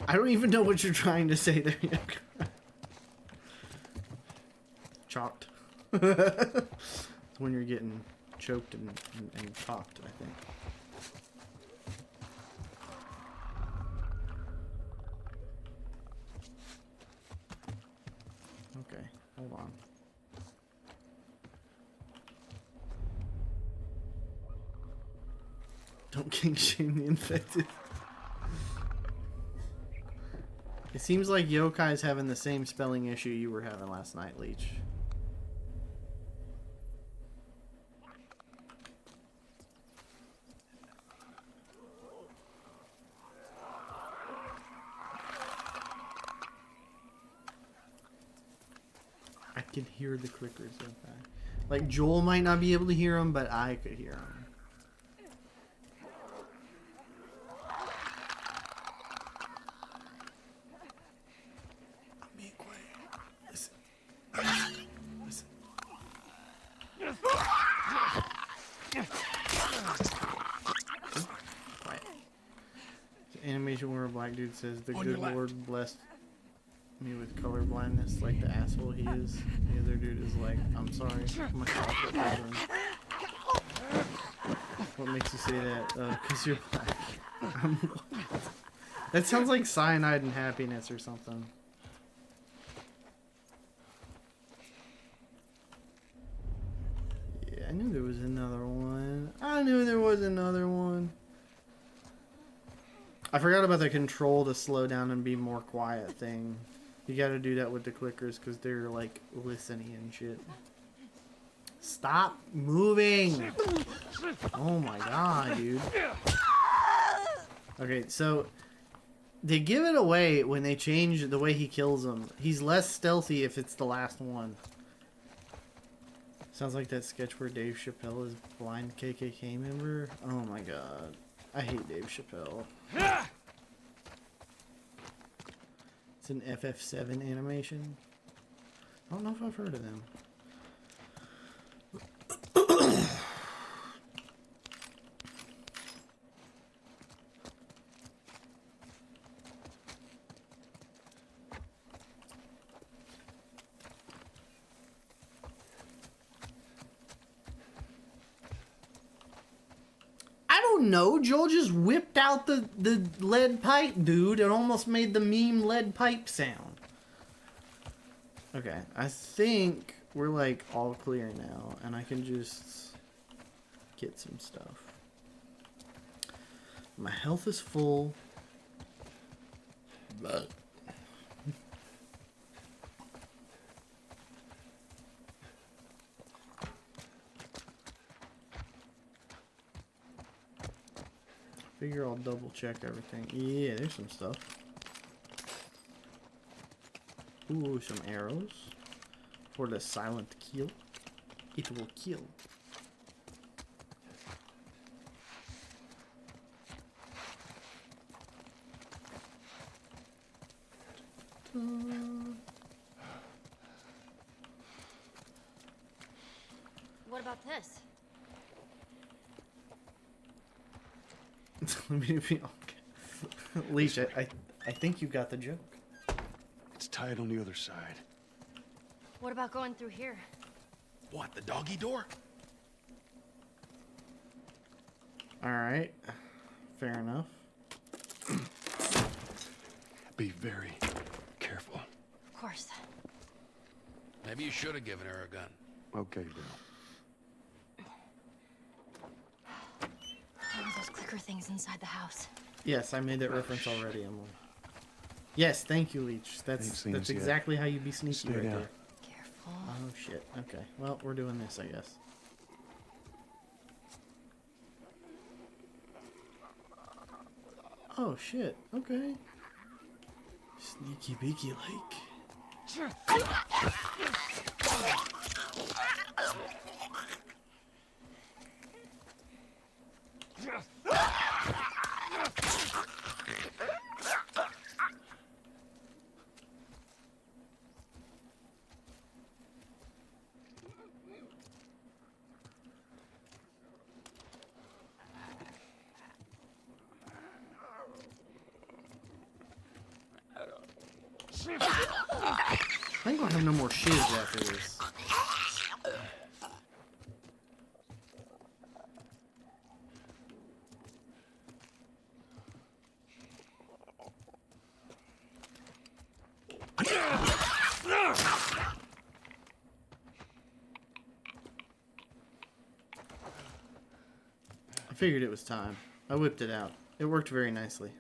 I don't even know what you're trying to say there. Chopped. It's when you're getting choked and chopped, I think. Okay, hold on. Don't king shame the infected. It seems like Yokai's having the same spelling issue you were having last night, Leech. I can hear the clickers, Yokai. Like, Joel might not be able to hear them, but I could hear them. Animation where a black dude says, "The good Lord blessed me with color blindness," like the asshole he is. The other dude is like, "I'm sorry, my chocolate children." What makes you say that? 'Cause you're black. That sounds like Cyanide and Happiness or something. Yeah, I knew there was another one. I knew there was another one. I forgot about the control to slow down and be more quiet thing. You gotta do that with the clickers because they're like listening and shit. Stop moving! Oh my god, dude. Okay, so they give it away when they change the way he kills him. He's less stealthy if it's the last one. Sounds like that sketch where Dave Chappelle is a blind KKK member. Oh my god. I hate Dave Chappelle. It's an FF7 animation. I don't know if I've heard of them. No, Joel just whipped out the lead pipe, dude. It almost made the meme lead pipe sound. Okay, I think we're like all clear now, and I can just get some stuff. My health is full. But figure I'll double check everything. Yeah, there's some stuff. Ooh, some arrows. For the silent kill. It will kill.
What about this?
Let me be okay. Leash, I think you got the joke.
It's tied on the other side.
What about going through here?
What, the doggy door?
Alright. Fair enough.
Be very careful.
Of course.
Maybe you should have given her a gun.
Okay, Bill.
One of those clicker things inside the house.
Yes, I made that reference already, Emily. Yes, thank you, Leech.
Ain't
That's
seen us yet.
exactly how you be sneaky
Stay
right
down.
there.
Careful.
Oh shit. Okay. Well, we're doing this, I guess. Oh shit. Okay. Sneaky beaky like. I ain't gonna have no more shiz after this. I figured it was time. I whipped it out. It worked very nicely.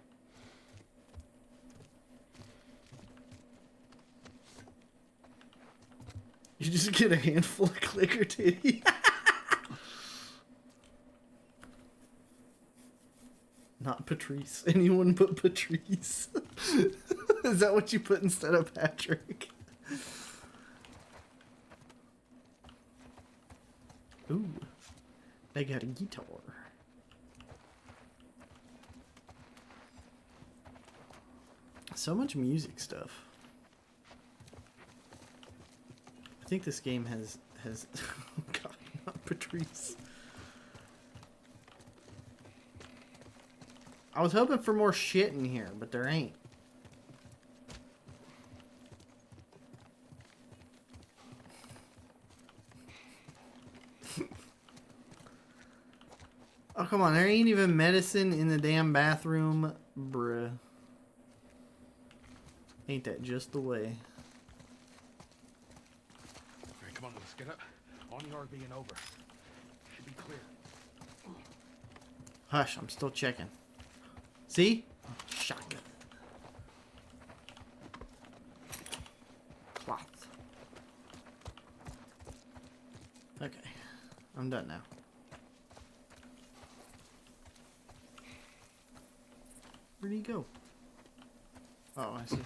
You just get a handful of clicker titty. Not Patrice. Anyone but Patrice. Is that what you put instead of Patrick? Ooh. They got a guitar. So much music stuff. I think this game has oh god, not Patrice. I was hoping for more shit in here, but there ain't. Oh come on, there ain't even medicine in the damn bathroom, bruh. Ain't that just the way?
All right, come on, let's get up. On the RV and over. Should be clear.
Hush, I'm still checking. See? Shotgun. Cloth. Okay. I'm done now. Where'd he go? Oh, I see.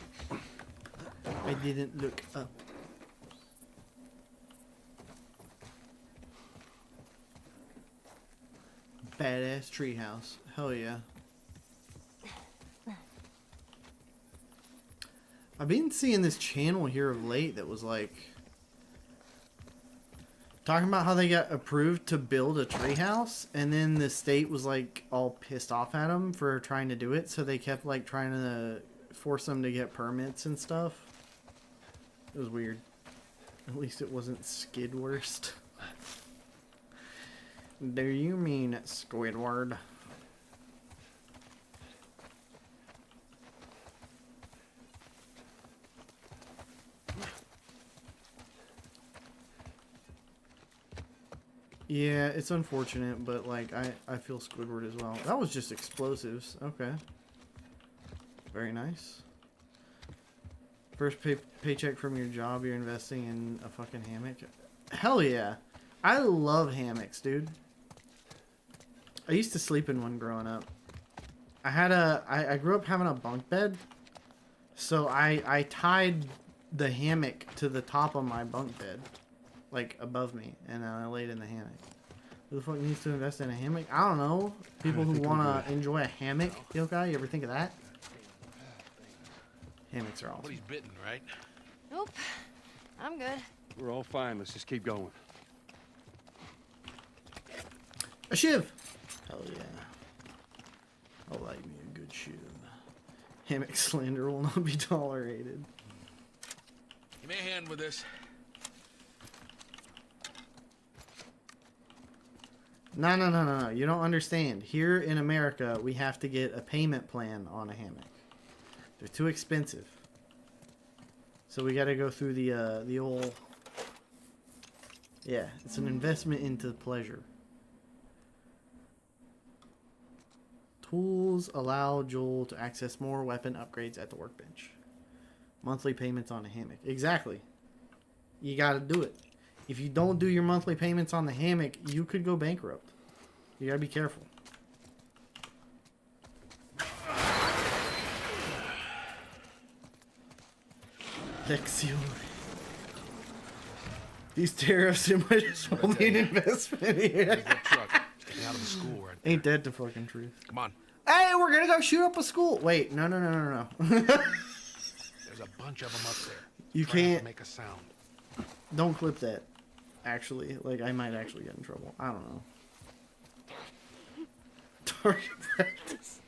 I didn't look up. Badass treehouse. Hell yeah. I've been seeing this channel here of late that was like talking about how they got approved to build a treehouse, and then the state was like all pissed off at them for trying to do it, so they kept like trying to force them to get permits and stuff. It was weird. At least it wasn't Skidworst. Do you mean Squidward? Yeah, it's unfortunate, but like I feel Squidward as well. That was just explosives. Okay. Very nice. First paycheck from your job, you're investing in a fucking hammock. Hell yeah. I love hammocks, dude. I used to sleep in one growing up. I grew up having a bunk bed. So I tied the hammock to the top of my bunk bed. Like above me, and I laid in the hammock. Who the fuck needs to invest in a hammock? I don't know. People who want to enjoy a hammock, Yokai, you ever think of that? Hammocks are awesome.
Nobody's bitten, right?
Nope. I'm good.
We're all fine. Let's just keep going.
A shiv! Hell yeah. I like me a good shiv. Hammock slander will not be tolerated.
Give me a hand with this.
No. You don't understand. Here in America, we have to get a payment plan on a hammock. They're too expensive. So we got to go through the old... Yeah, it's an investment into pleasure. Tools allow Joel to access more weapon upgrades at the workbench. Monthly payments on a hammock. Exactly. You got to do it. If you don't do your monthly payments on the hammock, you could go bankrupt. You got to be careful. Lexio. These tariffs might as well be an investment here.
There's that truck sticking out of the school right there.
Ain't that the fucking truth?
Come on.
Hey, we're gonna go shoot up a school. Wait, no.
There's a bunch of them up there.
You
Try not to
can't.
make a sound.
Don't clip that. Actually, like I might actually get in trouble. I don't know. Target practice.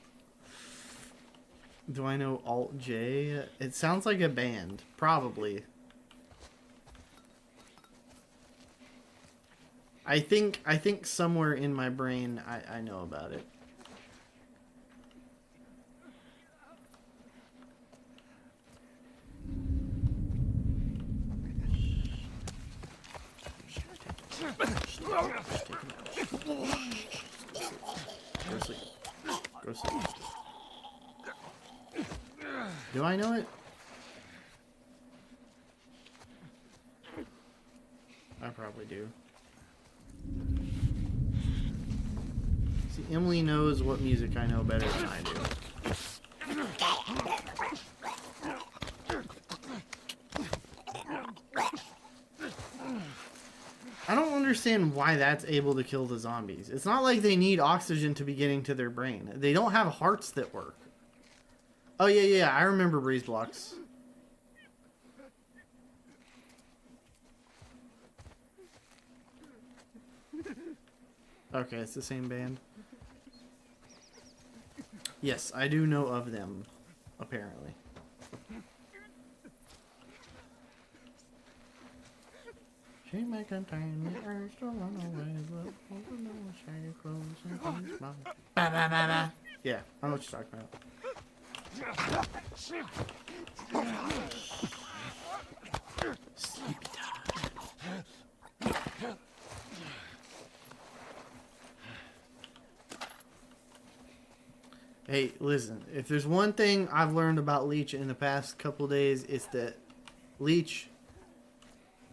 Do I know Alt J? It sounds like a band. Probably. I think somewhere in my brain I know about it. Go sleep. Go sleep. Do I know it? I probably do. See, Emily knows what music I know better than I do. I don't understand why that's able to kill the zombies. It's not like they need oxygen to be getting to their brain. They don't have hearts that work. Oh, yeah, I remember breeze blocks. Okay, it's the same band. Yes, I do know of them, apparently. She may contain the urge to run away, but over no shaggy clothes and things smile. Ba ba ba ba. Yeah, I know what you're talking about. Sleepy time. Hey, listen, if there's one thing I've learned about Leech in the past couple days, it's that Leech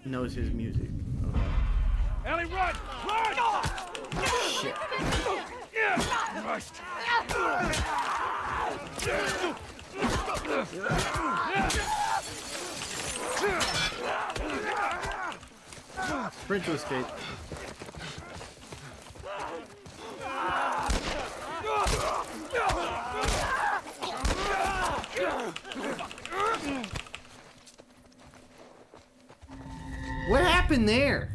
knows his music. Okay.
Ellie, run! Run!
Shit. Sprint to escape. What happened there?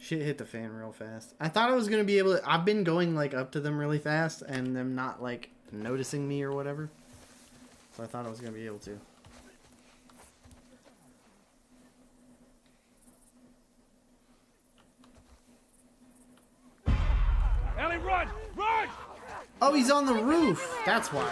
Shit hit the fan real fast. I thought I was gonna be able to. I've been going like up to them really fast and them not like noticing me or whatever. So I thought I was gonna be able to.
Ellie, run! Run!
Oh, he's on the roof. That's why.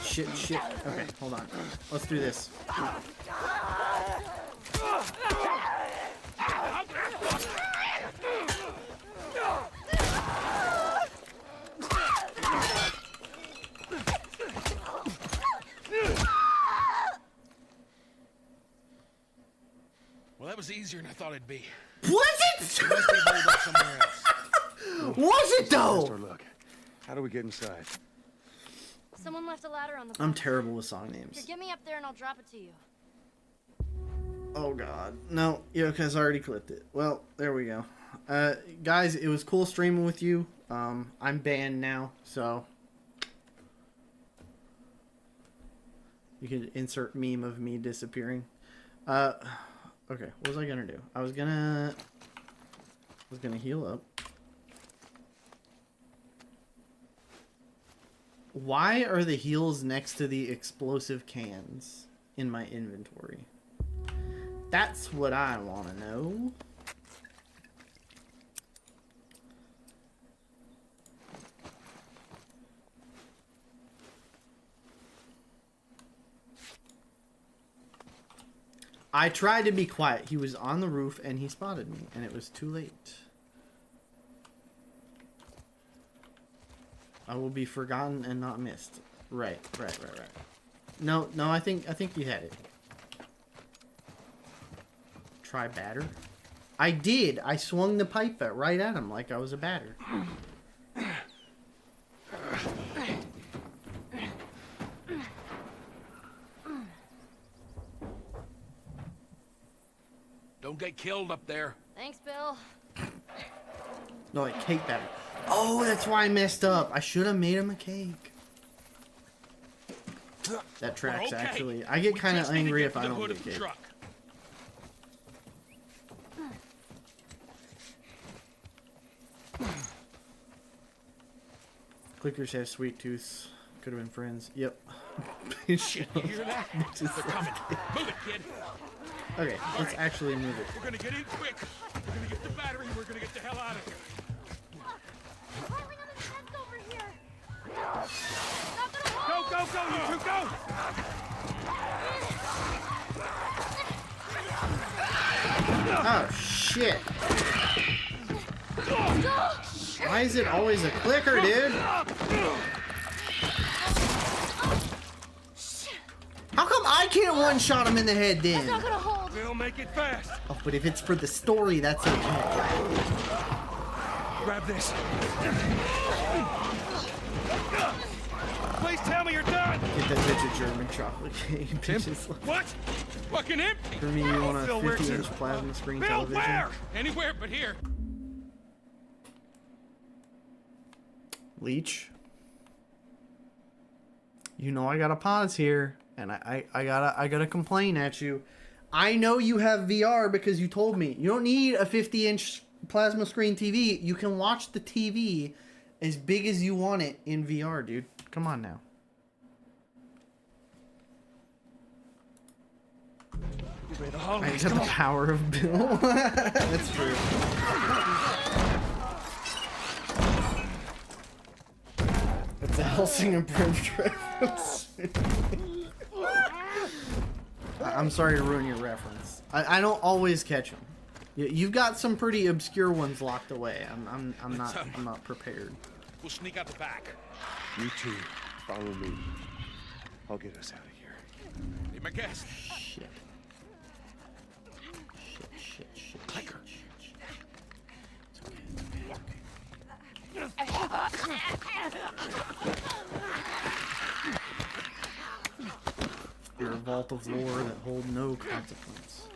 Shit. Okay, hold on. Let's do this.
Well, that was easier than I thought it'd be.
Was it?
Must be holed up somewhere else.
Was it though?
Let's look. How do we get inside?
Someone left a ladder on the
I'm
bus.
terrible with song
Here,
names.
get me up there and I'll drop it to you.
Oh god. No, Yoka's already clipped it. Well, there we go. Guys, it was cool streaming with you. I'm banned now, so you can insert meme of me disappearing. Okay, what was I gonna do? I was gonna heal up. Why are the heals next to the explosive cans in my inventory? That's what I want to know. I tried to be quiet. He was on the roof and he spotted me, and it was too late. I will be forgotten and not missed. Right. No, I think you had it. Try batter. I did. I swung the pipe right at him like I was a batter.
Don't get killed up there.
Thanks, Bill.
No, like cake batter. Oh, that's why I messed up. I should have made him a cake. That tracks,
Okay.
actually. I get kind of
Just need to
angry
get
if
to
I
the
don't
hood
get
of the
cake.
truck.
Clickers have sweet tooths. Could have been friends. Yep.
Shit, you hear that? They're coming. Move it, kid.
Okay, let's actually move it.
We're gonna get in quick. We're gonna get the battery. We're gonna get the hell out of here.
Climbing on the fence over here.
Go, you two, go!
Oh, shit. Why is it always a clicker, dude? How come I can't one-shot him in the head then?
Not gonna hold.
We'll make it fast.
Oh, but if it's for the story, that's okay.
Grab this. Please tell me you're done.
Get that bitch a German chocolate cake. Bitches like,
What? Fucking empty.
for me, you want a
Bill, where
50-inch
to?
plasma screen
Bill,
television?
where? Anywhere but here.
Leech, you know I gotta pause here, and I gotta complain at you. I know you have VR because you told me. You don't need a 50-inch plasma screen TV. You can watch the TV as big as you want it in VR, dude. Come on now. I got the power of Bill. That's true. That's a Helsing and Bridge reference. I'm sorry to ruin your reference. I don't always catch them. You've got some pretty obscure ones locked away. I'm not prepared.
We'll sneak out the back.
You two, follow me. I'll get us out of here.
Be my guest.
Shit. Clicker. You're a vault of lore that hold no consequence.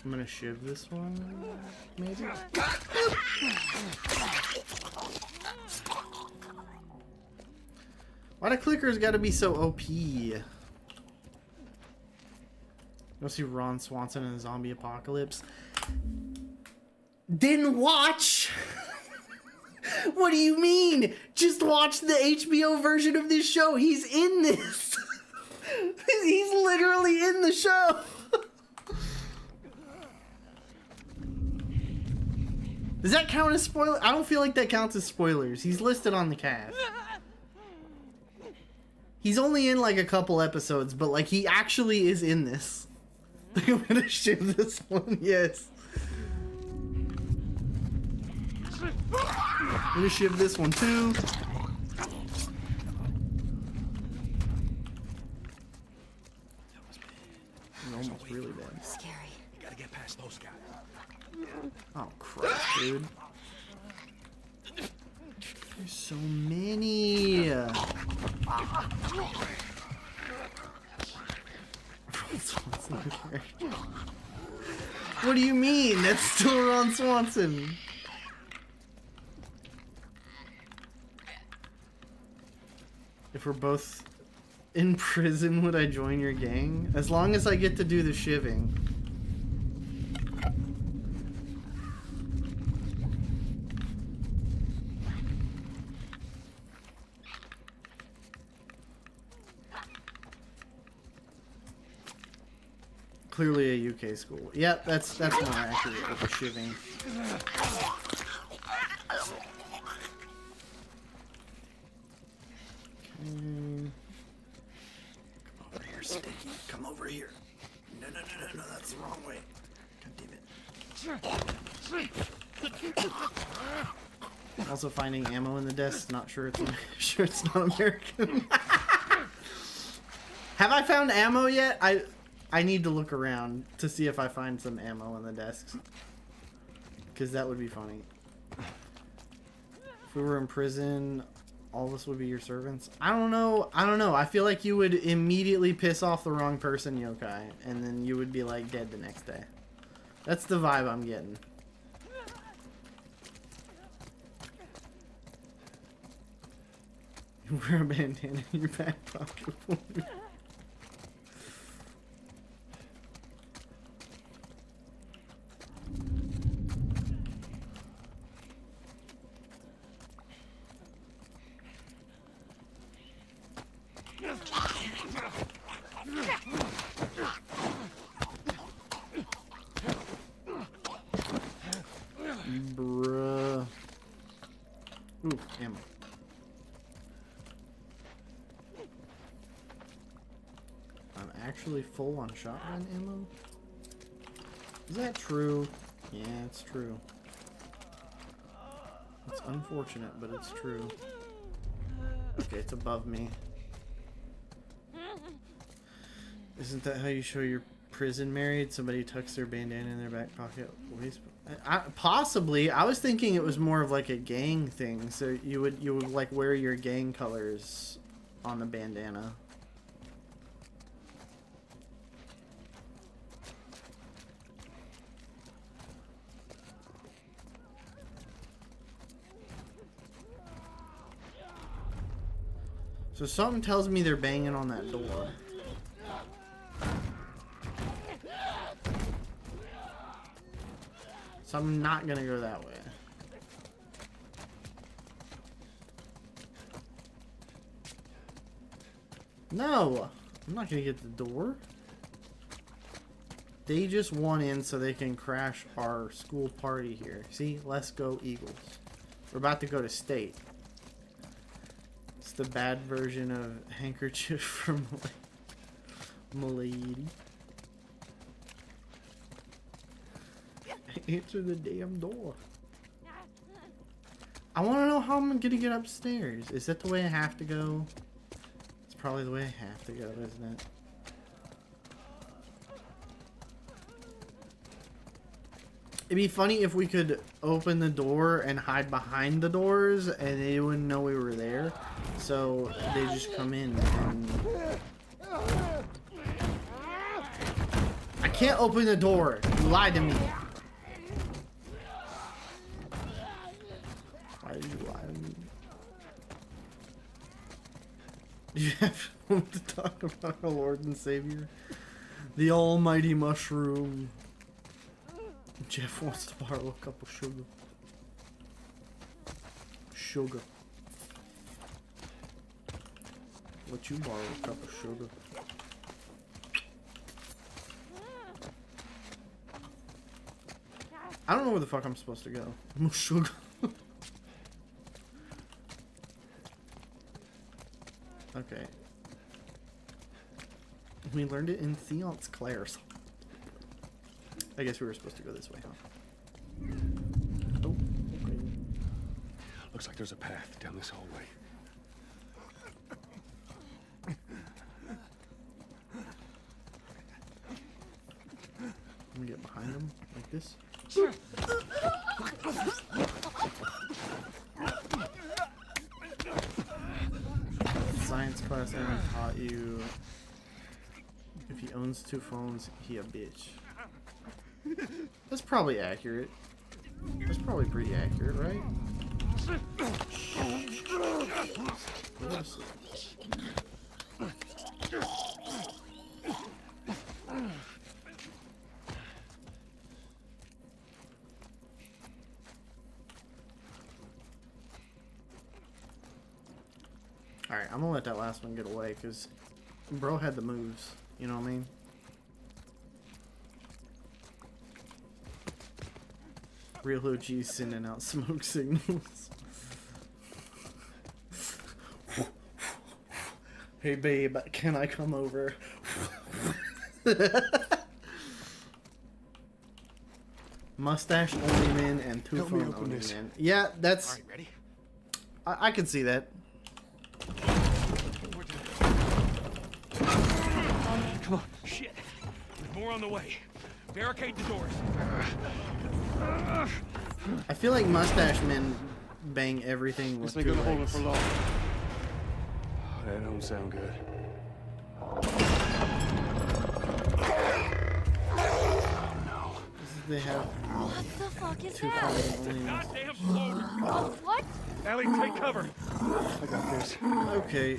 I'm gonna shiv this one, maybe? Why do clickers gotta be so OP? Go see Ron Swanson in a zombie apocalypse. Didn't watch! What do you mean? Just watch the HBO version of this show. He's in this. He's literally in the show. Does that count as spoiler? I don't feel like that counts as spoilers. He's listed on the cast. He's only in like a couple episodes, but like he actually is in this. I'm gonna shiv this one, yes. I'm gonna shiv this one too. That was almost really bad.
Scary.
You gotta get past those guys.
Oh Christ, dude. There's so many. wrong character. What do you mean? That's still Ron Swanson. If we're both in prison, would I join your gang? As long as I get to do the shivving. Clearly a UK school. Yep, that's more accurate with the shivving. Come over here, Sticky. Come over here. No, that's the wrong way. God damn it. Also finding ammo in the desk. Not sure it's not American. Have I found ammo yet? I need to look around to see if I find some ammo in the desks. Because that would be funny. If we were in prison, all of us would be your servants. I don't know. I feel like you would immediately piss off the wrong person, yokai. And then you would be like dead the next day. That's the vibe I'm getting. You wear a bandana in your back pocket. Bruh. Ooh, ammo. I'm actually full on shotgun ammo? Is that true? Yeah, it's true. It's unfortunate, but it's true. Okay, it's above me. Isn't that how you show your prison married? Somebody tucks their bandana in their back pocket. Possibly. I was thinking it was more of like a gang thing. So you would like wear your gang colors on the bandana. So something tells me they're banging on that door. So I'm not gonna go that way. No! I'm not gonna get the door. They just want in so they can crash our school party here. See? Let's go Eagles. We're about to go to state. It's the bad version of handkerchief from Milady. Answer the damn door. I want to know how I'm gonna get upstairs. Is that the way I have to go? It's probably the way I have to go, isn't it? It'd be funny if we could open the door and hide behind the doors and they wouldn't know we were there. So they just come in and... I can't open the door. You lied to me. Why did you lie to me? Do you have to talk about our Lord and Savior? The almighty mushroom. Jeff wants to borrow a cup of sugar. Sugar. Let you borrow a cup of sugar. I don't know where the fuck I'm supposed to go. Sugar. Okay. We learned it in Theon's Claire's. I guess we were supposed to go this way, huh? Oh, okay.
Looks like there's a path down this hallway.
I'm gonna get behind him like this. Science class I haven't taught you. If he owns 2 phones, he a bitch. That's probably accurate. That's probably pretty accurate, right? Yes. Alright, I'm gonna let that last one get away, because bro had the moves. You know what I mean? Real OG sending out smoke signals. Hey babe, can I come over? Mustache only men and 2 phone only men. Yeah, that's.
All right, ready?
I can see that.
Come on, shit. There's more on the way. Barricade the doors.
I feel like mustache men bang everything with 2 legs.
long. That don't sound good.
They have
What the fuck is
2
that?
phone only men.
Goddamn floater.
Oh, what?
Ellie, take cover.
I got this.
Okay.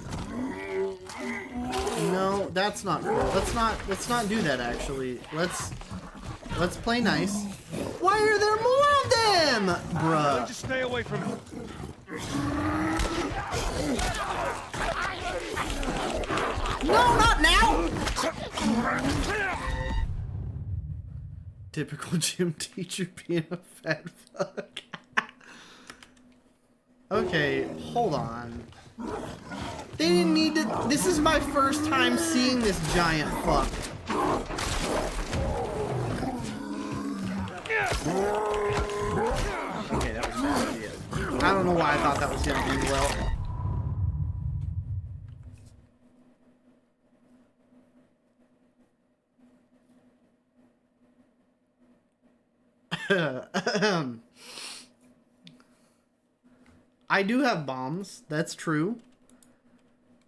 No, that's not cool. Let's not do that actually. Let's play nice. Why are there more of them? Bruh.
Just stay away from it.
No, not now! Typical gym teacher being a fat fuck. Okay, hold on. They didn't need to. This is my first time seeing this giant fuck. Okay, that was a bad idea. I don't know why I thought that was gonna end well. I do have bombs, that's true.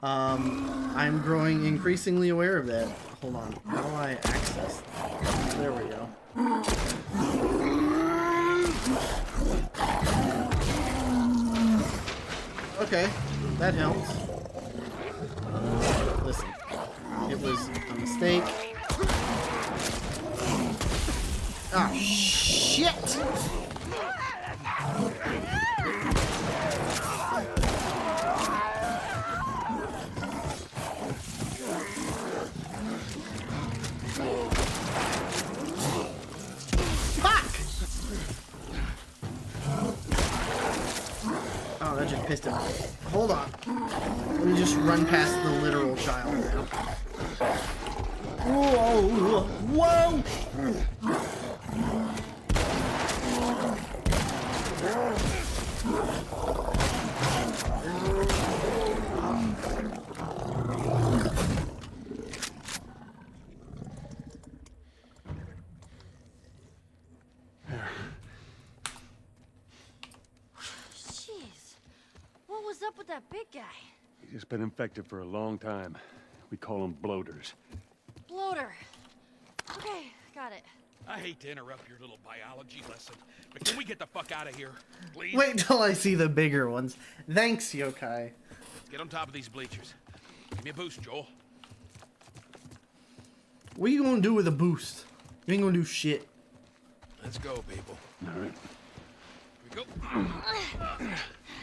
I'm growing increasingly aware of that. Hold on, how do I access? There we go. Okay, that helps. Listen, it was a mistake. Ah, shit! Oh, that just pissed him off. Hold on. Let me just run past the literal child now. Whoa! Whoa!
Jeez. What was up with that big guy?
He's just been infected for a long time. We call them bloaters.
Bloater. Okay, got it.
I hate to interrupt your little biology lesson, but can we get the fuck out of here, please?
Wait till I see the bigger ones. Thanks, Yokai.
Get on top of these bleachers. Give me a boost, Joel.
What are you gonna do with a boost? You ain't gonna do shit.
Let's go, people.
All right.
Here we go.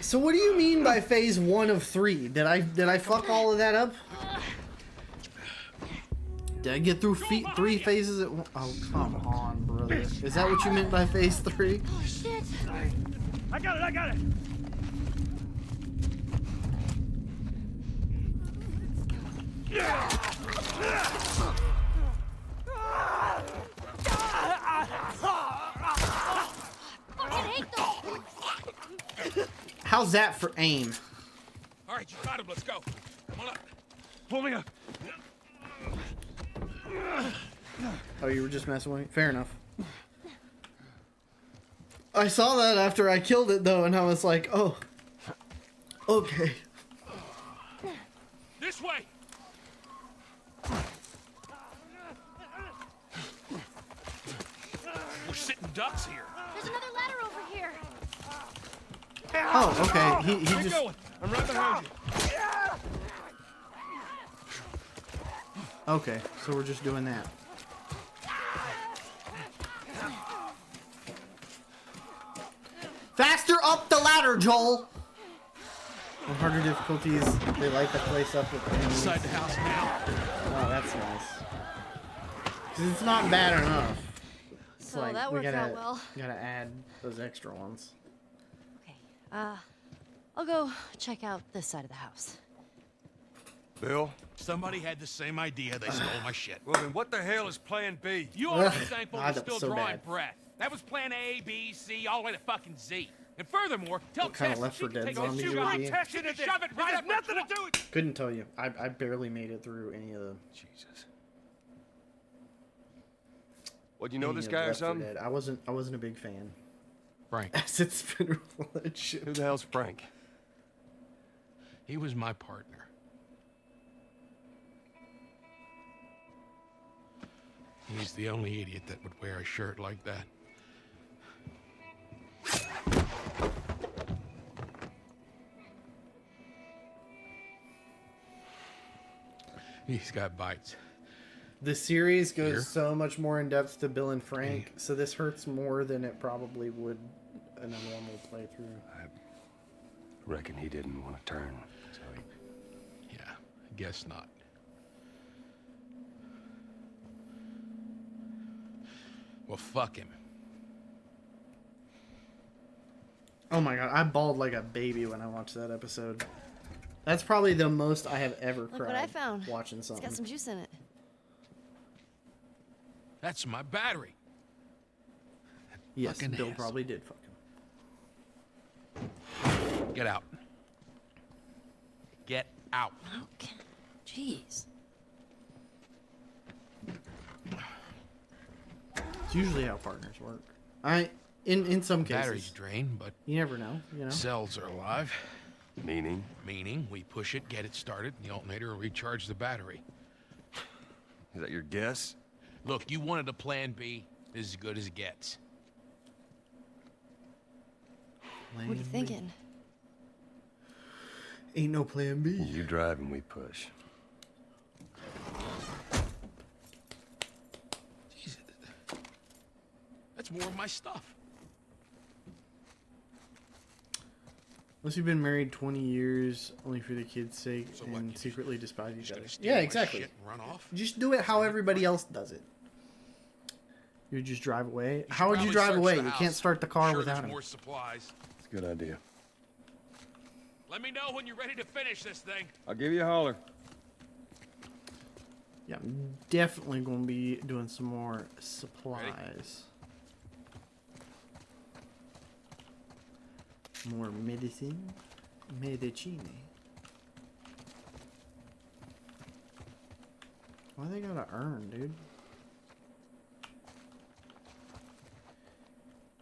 So what do you mean by phase 1 of 3? Did I fuck all of that up? Did I get through 3 phases at once? Oh, come on, brother. Is that what you meant by phase 3?
Oh, shit.
I got it!
Fucking hate those.
How's that for aim?
All right, you got him. Let's go. Come on up. Pull me up.
Oh, you were just messing with me? Fair enough. I saw that after I killed it, though, and I was like, oh. Okay.
This way. sitting ducks here.
There's another ladder over here.
Oh, okay. He
Keep
just.
going. I'm right behind you.
Okay, so we're just doing that. Faster up the ladder, Joel! On harder difficulties, they light the place up with enemies.
Inside the house now.
Oh, that's nice. 'Cause it's not bad enough. It's
So that
we
worked out well.
gotta add those extra ones.
Okay, I'll go check out this side of the house.
Bill?
Somebody had the same idea. They stole my shit.
Well, then what the hell is Plan B?
You ought to be thankful
Ah,
we're
that was
still
so
drawing
bad.
breath. That was plan A, B, C, all the way to fucking Z. And furthermore, tell
What kind of
Tess
Left
she
4
can
Dead
take a
zombies
shoot
it would
out
be?
Tess, she can shove it right up nothing to do with.
Couldn't tell you. I barely made it through any of the.
Jesus. What, you know
any
this
of
guy or
Left 4
something?
Dead. I wasn't a big fan.
Frank,
Acid spinner legend.
Who the hell's Frank?
he was my partner. He's the only idiot that would wear a shirt like that. He's got bites.
The series goes
Here?
so much more in depth to Bill and Frank, so this hurts more than it probably would in a normal playthrough.
Reckon he didn't want to turn, so he...
Yeah, I guess not. Well, fuck him.
Oh my god, I bawled like a baby when I watched that episode. That's probably the most I have ever
Look
cried
what I found.
watching
It's
something.
got some juice in it.
That's my battery.
Yes,
fucking
Bill
ass.
probably did fuck him.
Get out. Get out.
Okay. Jeez.
It's usually how partners work. In some cases,
Battery's drained, but
you never know. You know.
cells are alive.
Meaning?
Meaning, we push it, get it started, and the alternator will recharge the battery.
Is that your guess?
Look, you wanted a plan B. This is as good as it gets.
What are you thinking?
Ain't no plan B.
You drive and we push.
Jeez, that's more of my stuff.
Unless you've been married 20 years, only for the kids' sake,
So what,
and
you just-
secretly despise each
Just
other.
gonna steal
Yeah,
my
exactly.
shit and run off?
Just do it how everybody else does it. You would just drive away. How would you
Probably
drive
search
away?
the
You
house.
can't start the car
Sure,
without
there's
him.
more supplies.
It's a good idea.
Let me know when you're ready to finish this thing.
I'll give you a holler.
Yeah, I'm definitely going to be doing some more supplies. More medicine. Medicine. Why they gotta earn, dude?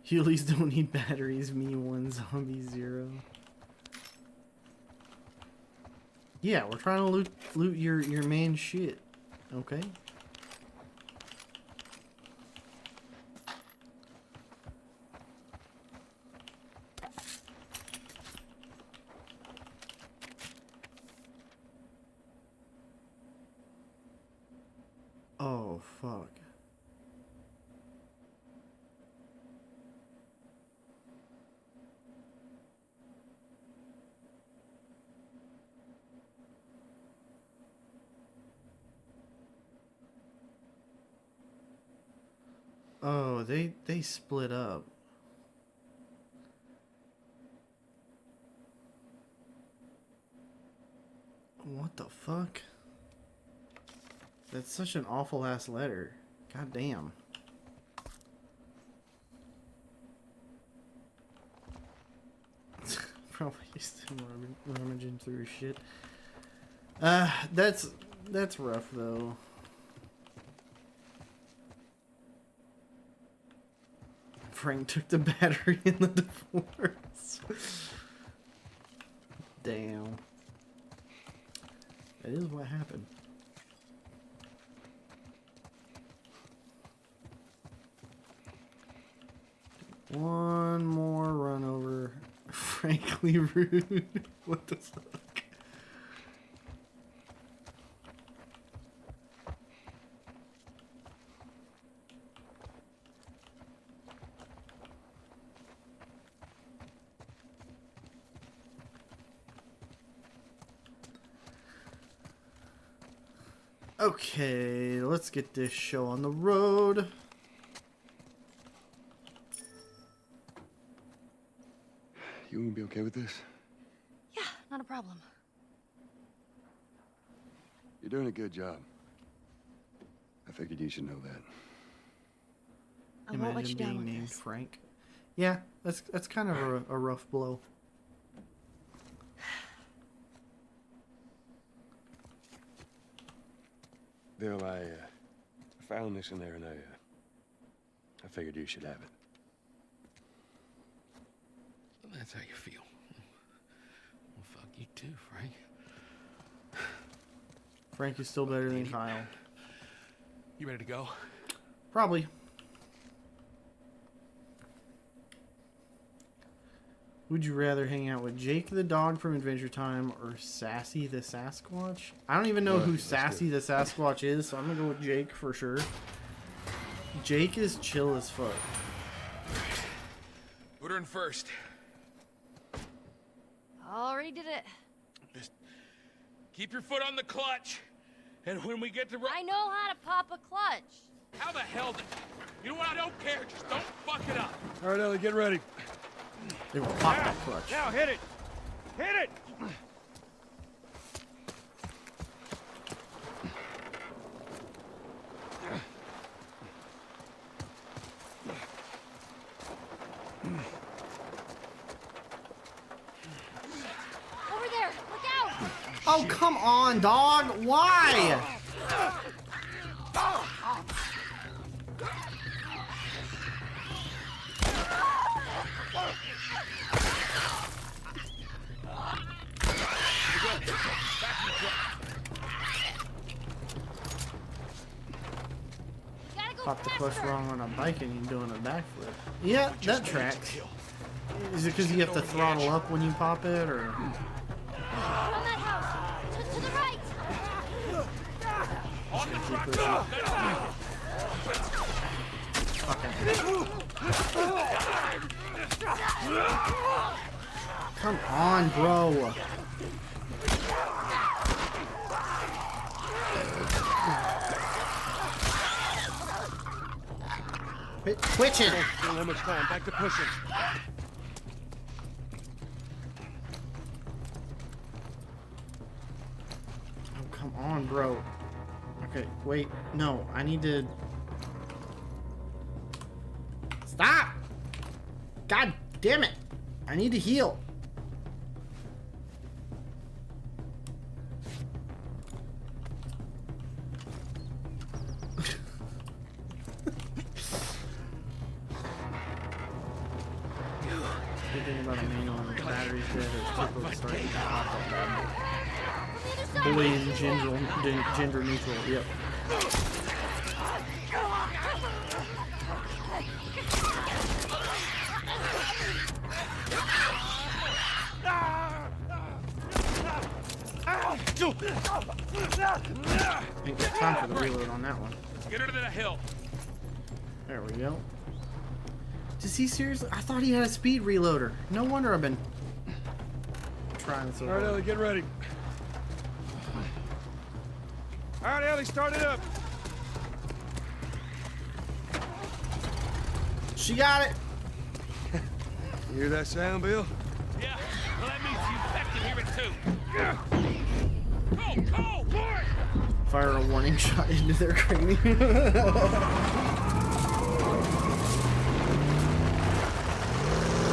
Heelys don't need batteries. Me one, zombie zero. Yeah, we're trying to loot your main shit. Okay. Oh, fuck. Oh, they split up. What the fuck? That's such an awful ass letter. God damn. Probably still rummaging through shit. That's rough though. Frank took the battery in the divorce. Damn. That is what happened. One more run over. Frankly rude. What the fuck? Okay, let's get this show on the road.
You gonna be okay with this?
Yeah, not a problem.
You're doing a good job. I figured you should know that.
I won't let you down with
named
this.
Frank. Yeah, that's kind of a rough blow.
Bill, I found this in there, and I figured you should have it.
That's how you feel. Well, fuck you too, Frank.
Frank is still better than Kyle.
You ready to go?
Probably. Would you rather hang out with Jake the dog from Adventure Time or Sassy the Sasquatch? I don't even know who Sassy the Sasquatch is, so I'm gonna go with Jake for sure. Jake is chill as fuck.
Put her in first.
Already did it.
Just keep your foot on the clutch. And when we get to...
I know how to pop a clutch.
How the hell did... You know what? I don't care. Just don't fuck it up.
All right, Ellie, get ready.
They will pop that clutch.
Now hit it! Hit it!
Over there, look out!
Oh, come on, dog! Why?
Gotta go
Pop the
faster.
clutch wrong on a bike and you're doing a backflip. Yeah, that tracks. Is it because you have to throttle up when you pop it, or?
From that house. To the right.
On the truck!
Come on, bro. Quit twitching.
Don't have much time. Back to pushing.
Oh, come on, bro. Okay, wait. No, I need to... Stop! God damn it! I need to heal. Good thing about a manual when the battery's dead or quickly starting to pop up. Boy and gender neutral, yep. Ain't got time for the reload on that one.
Get her to the hill.
There we go. Does he seriously? I thought he had a speed reloader. No wonder I've been trying so
All right,
hard.
Ellie, get ready. All right, Ellie, start it up.
She got it.
You hear that sound, Bill?
Yeah, well, that means you have to hear it too. Go, boy!
Fire a warning shot into their cranium.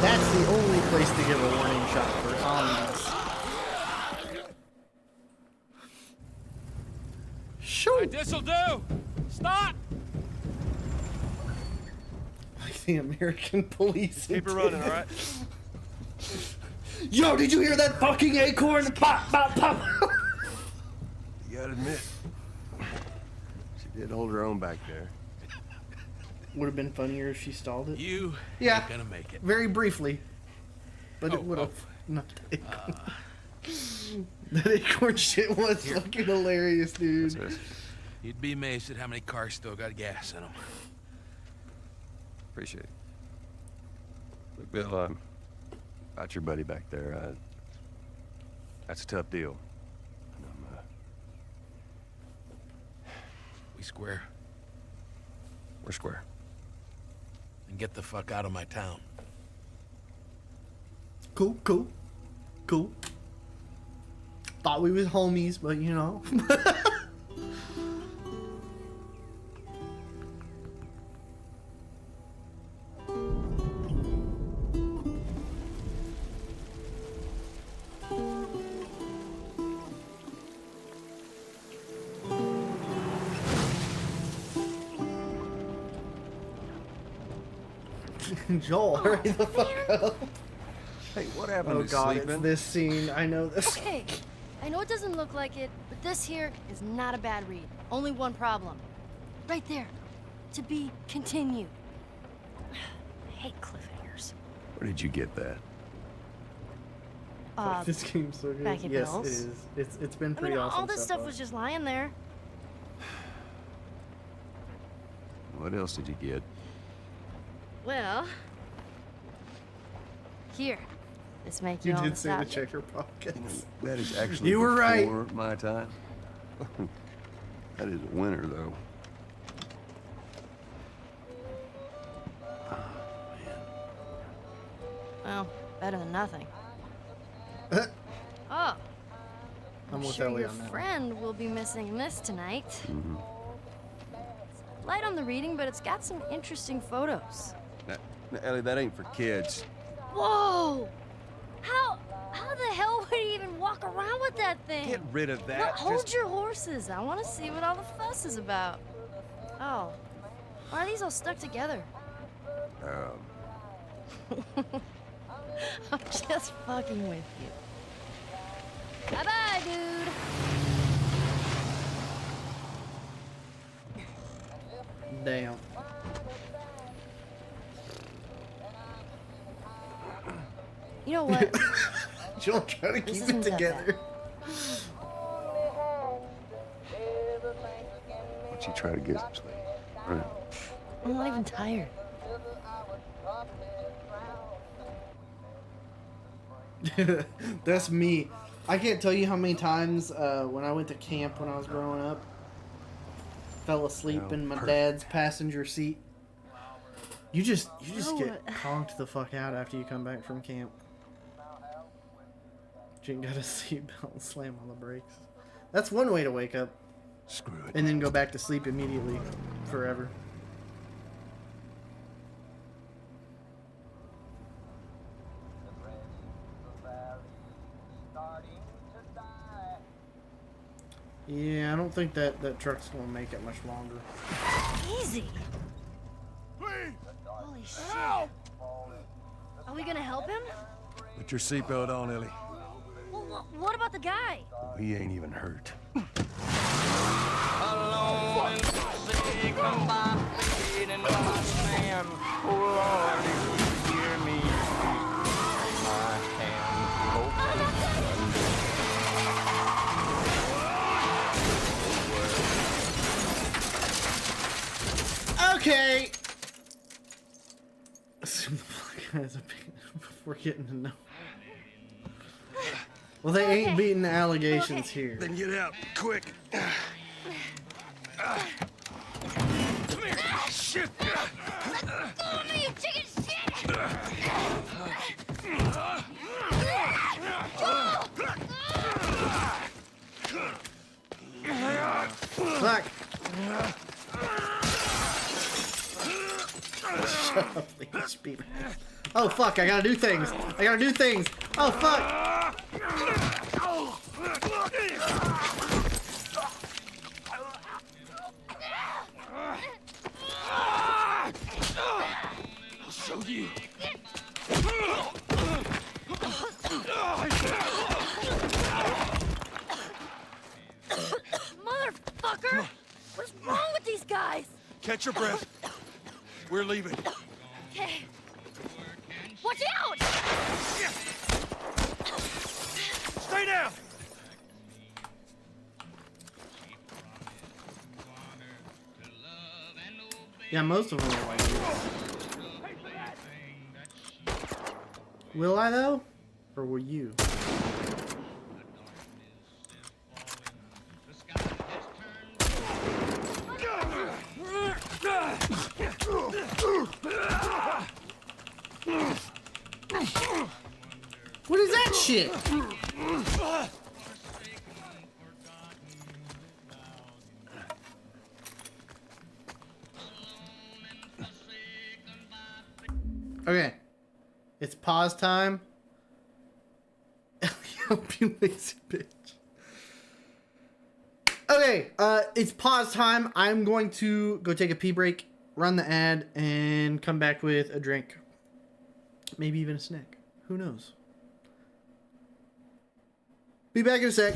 That's the only place to give a warning shot for zombies. Shoot!
This'll do! Stop!
Like the American police.
Keep it running, all right?
Yo, did you hear that fucking acorn? Pop, pop, pop.
You gotta admit, she did hold her own back there.
Would have been funnier if she stalled it.
You
Yeah.
ain't gonna make it.
Very briefly. But it
Oh,
would have not. That acorn shit was fucking hilarious, dude.
You'd be amazed at how many cars still got gas in them.
Appreciate it. Look, Bill, about your buddy back there, that's a tough deal. And
We square.
we're square.
And get the fuck out of my town.
Cool, cool, cool. Thought we was homies, but you know. Joel, hurry the fuck up.
Hey, what happened
Oh
to
god,
sleeping?
it's this scene. I know this.
Okay, I know it doesn't look like it, but this here is not a bad read. Only one problem. Right there. To be continued. I hate cliffhangers.
Where did you get that?
This game's so good.
back in
Yes,
Bill's.
it is. It's been
I
pretty
mean,
awesome.
all this
so
stuff
far.
was just lying there.
What else did you get?
Well, here. This make you
You
all
did say to
nostalgic?
check your pockets.
That is actually
You were right.
before my time. That is a winner, though.
Well, better than nothing.
I'm
Oh, I'm
with
sure
Ellie
your
on that one.
friend will be missing this tonight.
Mm-hmm.
Light on the reading, but it's got some interesting photos.
Now, Ellie, that ain't for kids.
Whoa! How the hell would he even walk around with that thing?
Get rid of that.
Well, hold
Just-
your horses. I want to see what all the fuss is about. Oh, why are these all stuck together? I'm just fucking with you. Bye-bye, dude.
Damn.
You know what?
Joel trying to keep it
isn't that
together.
Why don't you try to get some sleep? Right.
I'm not even tired.
That's me. I can't tell you how many times when I went to camp when I was growing up, fell asleep
Oh,
in my
perfect.
dad's passenger seat. You just
No.
get conked the fuck out after you come back from camp. You ain't got a seatbelt and slam on the brakes. That's one way to wake up
Screw it.
and then go back to sleep immediately, forever. Yeah, I don't think that truck's gonna make it much longer.
Easy. Holy shit. Are we gonna help him?
Put your seatbelt on, Ellie.
Well, what about the guy?
He ain't even hurt.
Okay. Assume the black guy's a pig before getting to know. Well, they ain't
Okay.
beating the allegations
Okay.
here.
Then get out, quick. Shit!
Oh, me, you chicken shit!
Fuck. Shut up, please, Peter. Oh fuck! I gotta do things. I gotta do things. Oh fuck!
I'll show you.
Motherfucker! What's wrong with these guys?
Catch your breath.
We're leaving.
Okay. Watch out!
Stay down!
Yeah, most of them are like this. Will I though? Or will you? What is that shit? Okay. It's pause time. You lazy bitch. Okay, it's pause time. I'm going to go take a pee break, run the ad, and come back with a drink. Maybe even a snack. Who knows? Be back in a sec.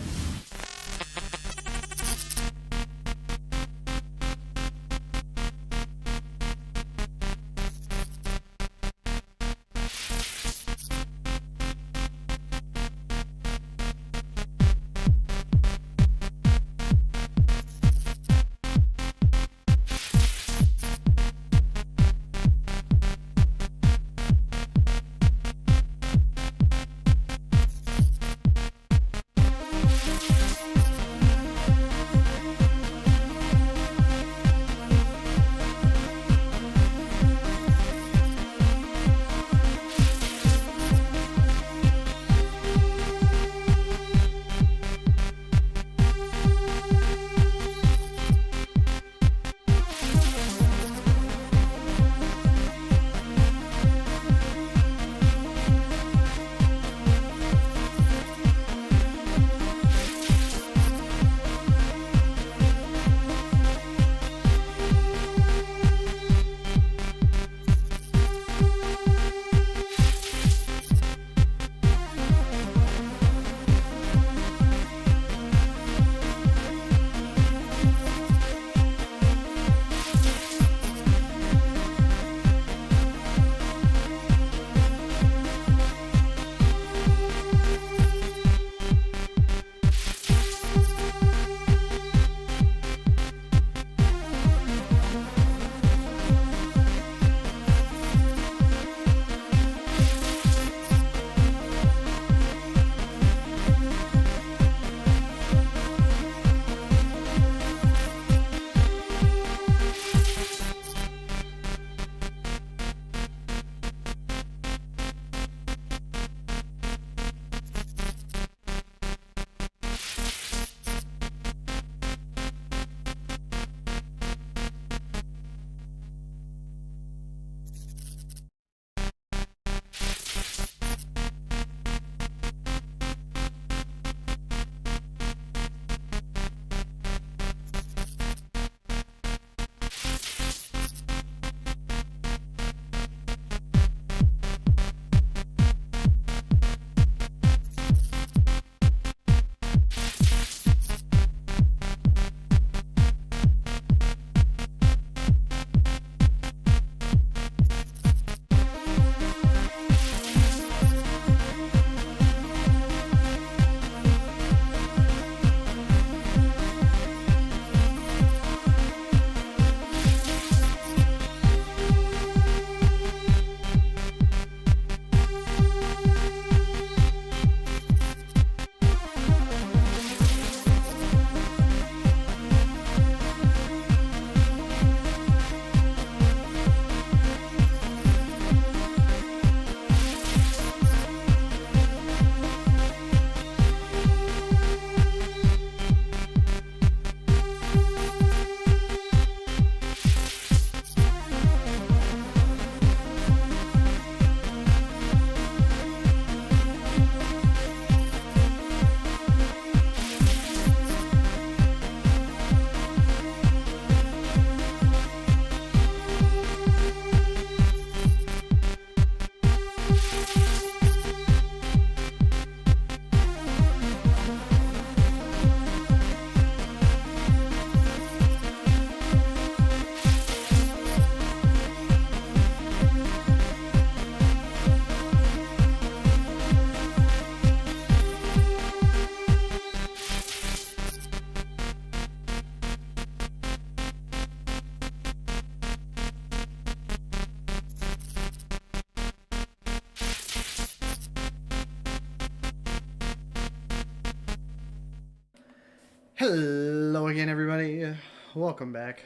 Hello again, everybody. Welcome back.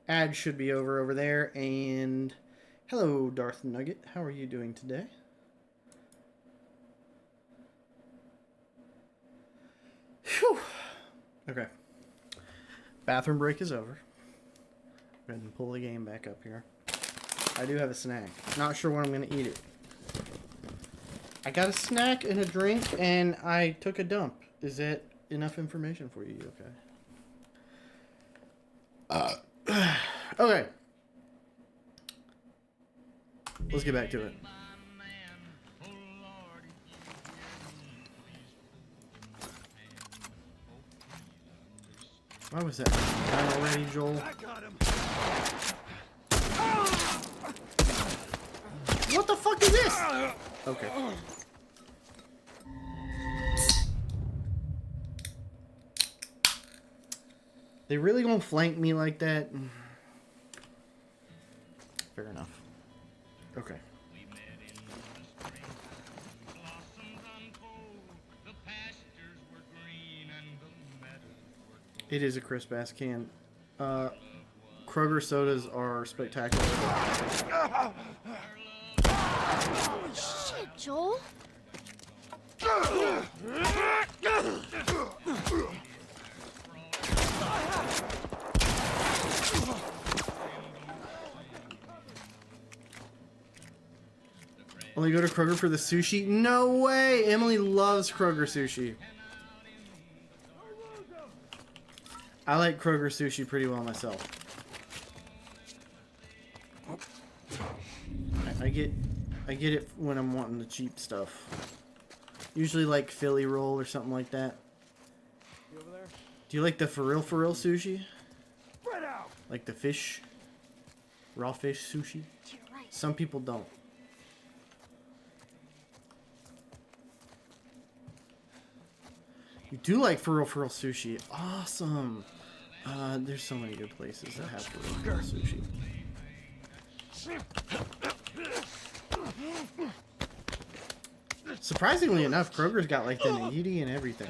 Ad should be over there, and hello, Darth Nugget. How are you doing today? Whew. Okay. Bathroom break is over. Go ahead and pull the game back up here. I do have a snack. Not sure when I'm going to eat it. I got a snack and a drink, and I took a dump. Is that enough information for you? Okay. Okay. Let's get back to it. Why was that done already, Joel? What the fuck is this? Okay. They really gonna flank me like that? Fair enough. Okay. It is a crisp ass can. Kroger sodas are spectacular.
Shit, Joel.
Only go to Kroger for the sushi? No way! Emily loves Kroger sushi. I like Kroger sushi pretty well myself. I get it when I'm wanting the cheap stuff. Usually like Philly roll or something like that. Do you like the for real sushi? Like the fish? Raw fish sushi?
You're right.
Some people don't. You do like for real sushi. Awesome. There's so many good places that have for real sushi. Surprisingly enough, Kroger's got like the nigiri and everything.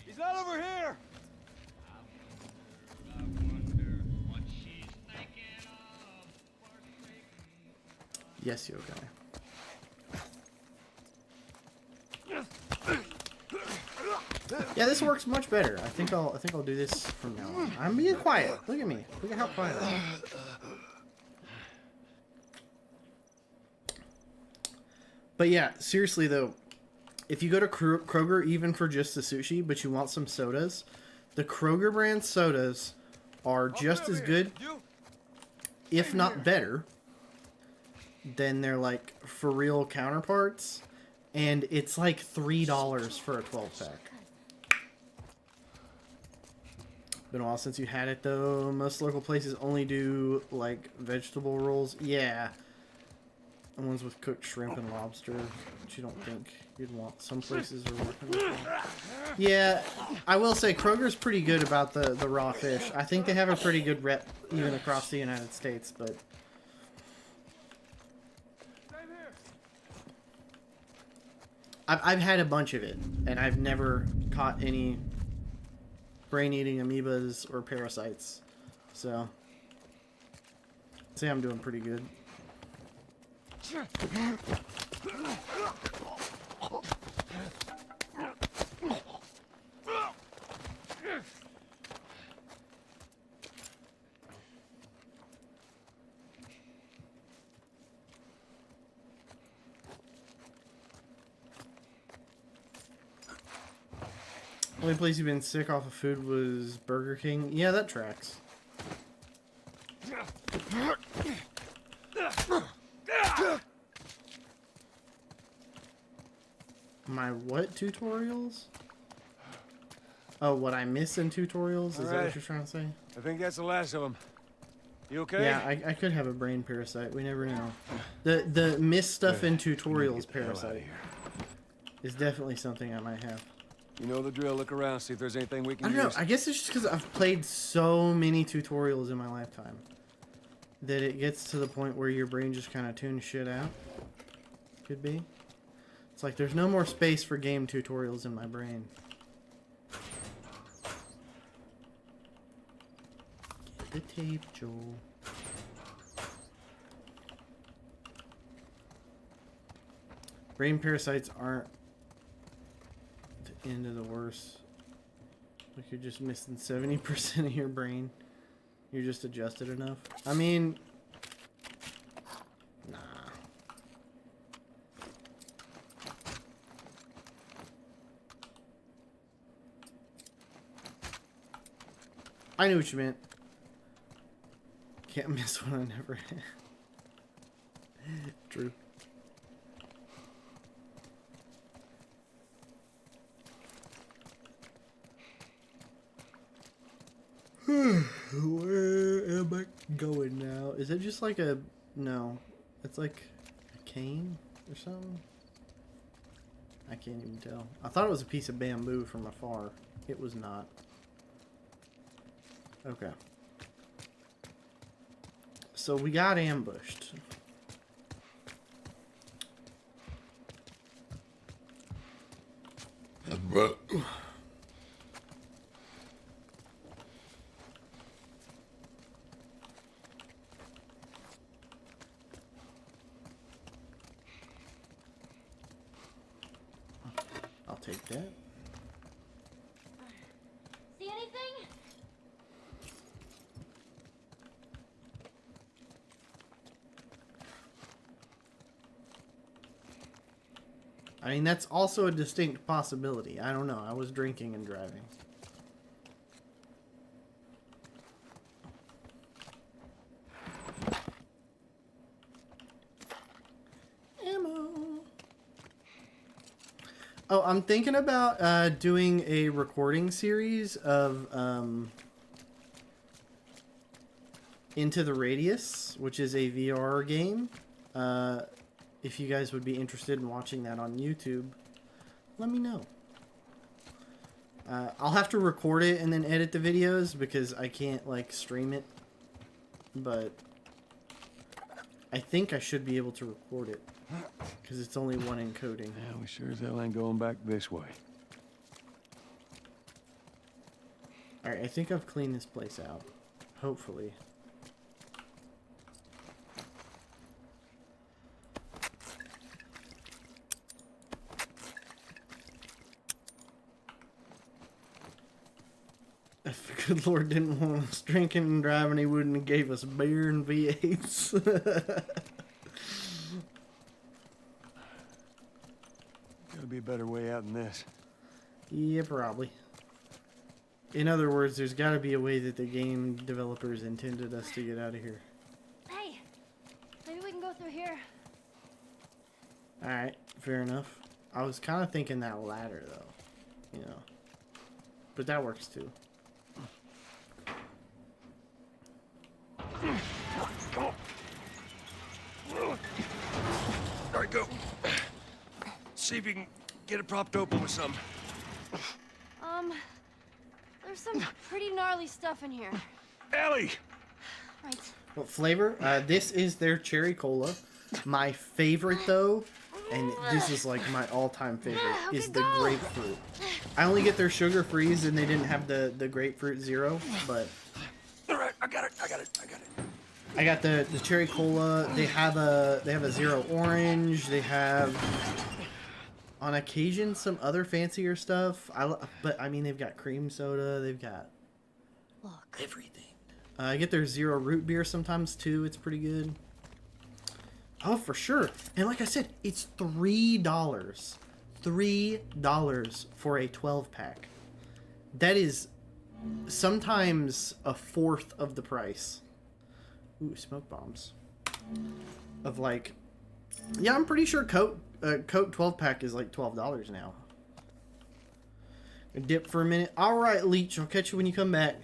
He's not over here!
Yes, you okay? Yeah, this works much better. I think I'll do this from now on. I'm being quiet. Look at me. Look at how quiet I am. But yeah, seriously though, if you go to Kroger even for just the sushi, but you want some sodas, the Kroger brand sodas are just as good, if not better, than their like for real counterparts, and it's like $3 for a 12-pack. Been a while since you had it though. Most local places only do like vegetable rolls. Yeah. The ones with cooked shrimp and lobster, which you don't think you'd want. Some places are working with that. Yeah, I will say Kroger's pretty good about the raw fish. I think they have a pretty good rep even across the United States, but I've had a bunch of it, and I've never caught any brain-eating amoebas or parasites. So, I'd say I'm doing pretty good. Only place you've been sick off of food was Burger King. Yeah, that tracks. My what tutorials? Oh, what I miss in tutorials? Is that what you're trying to say?
I think that's the last of them. You okay?
Yeah, I could have a brain parasite. We never know. The miss stuff in tutorials parasite is definitely something I might have.
You know the drill. Look around, see if there's anything we
I
can
don't know.
use.
I guess it's just because I've played so many tutorials in my lifetime that it gets to the point where your brain just kind of tunes shit out. Could be. It's like there's no more space for game tutorials in my brain. Get the tape, Joel. Brain parasites aren't the end of the worst. Like you're just missing 70% of your brain. You're just adjusted enough. I mean, nah. I knew what you meant. Can't miss one I never had. True. Where am I going now? Is it just like a... No. It's like a cane or something? I can't even tell. I thought it was a piece of bamboo from afar. It was not. Okay. So we got ambushed.
But
I'll take that.
See anything?
I mean, that's also a distinct possibility. I don't know. I was drinking and driving. Ammo. Oh, I'm thinking about doing a recording series of Into the Radius, which is a VR game. If you guys would be interested in watching that on YouTube, let me know. I'll have to record it and then edit the videos because I can't like stream it, but I think I should be able to record it because it's only one encoding.
Yeah, we sure as hell ain't going back this way.
Alright, I think I've cleaned this place out. Hopefully. If the good Lord didn't want us drinking and driving, he wouldn't have gave us beer and V8s.
Gotta be a better way out than this.
Yeah, probably. In other words, there's got to be a way that the game developers intended us to get out of here.
Hey, maybe we can go through here.
Alright, fair enough. I was kind of thinking that ladder, though. You know. But that works, too.
All right, go. See if you can get it propped open with some.
There's some pretty gnarly stuff in here.
Ellie!
Right.
What flavor? This is their cherry cola. My favorite, though, and this is like my all-time favorite, is the grapefruit. I only get their sugar freeze, and they didn't have the grapefruit zero, but
All right, I got it.
I got the cherry cola. They have a zero orange. They have on occasion some other fancier stuff. But I mean they've got cream soda. They've got
Look.
everything. I get their zero root beer sometimes too. It's pretty good. Oh, for sure. And like I said, it's $3. $3 for a 12-pack. That is sometimes a fourth of the price. Ooh, smoke bombs. Of like, yeah, I'm pretty sure Coke 12-pack is like $12 now. Dip for a minute. All right, Leech, I'll catch you when you come back.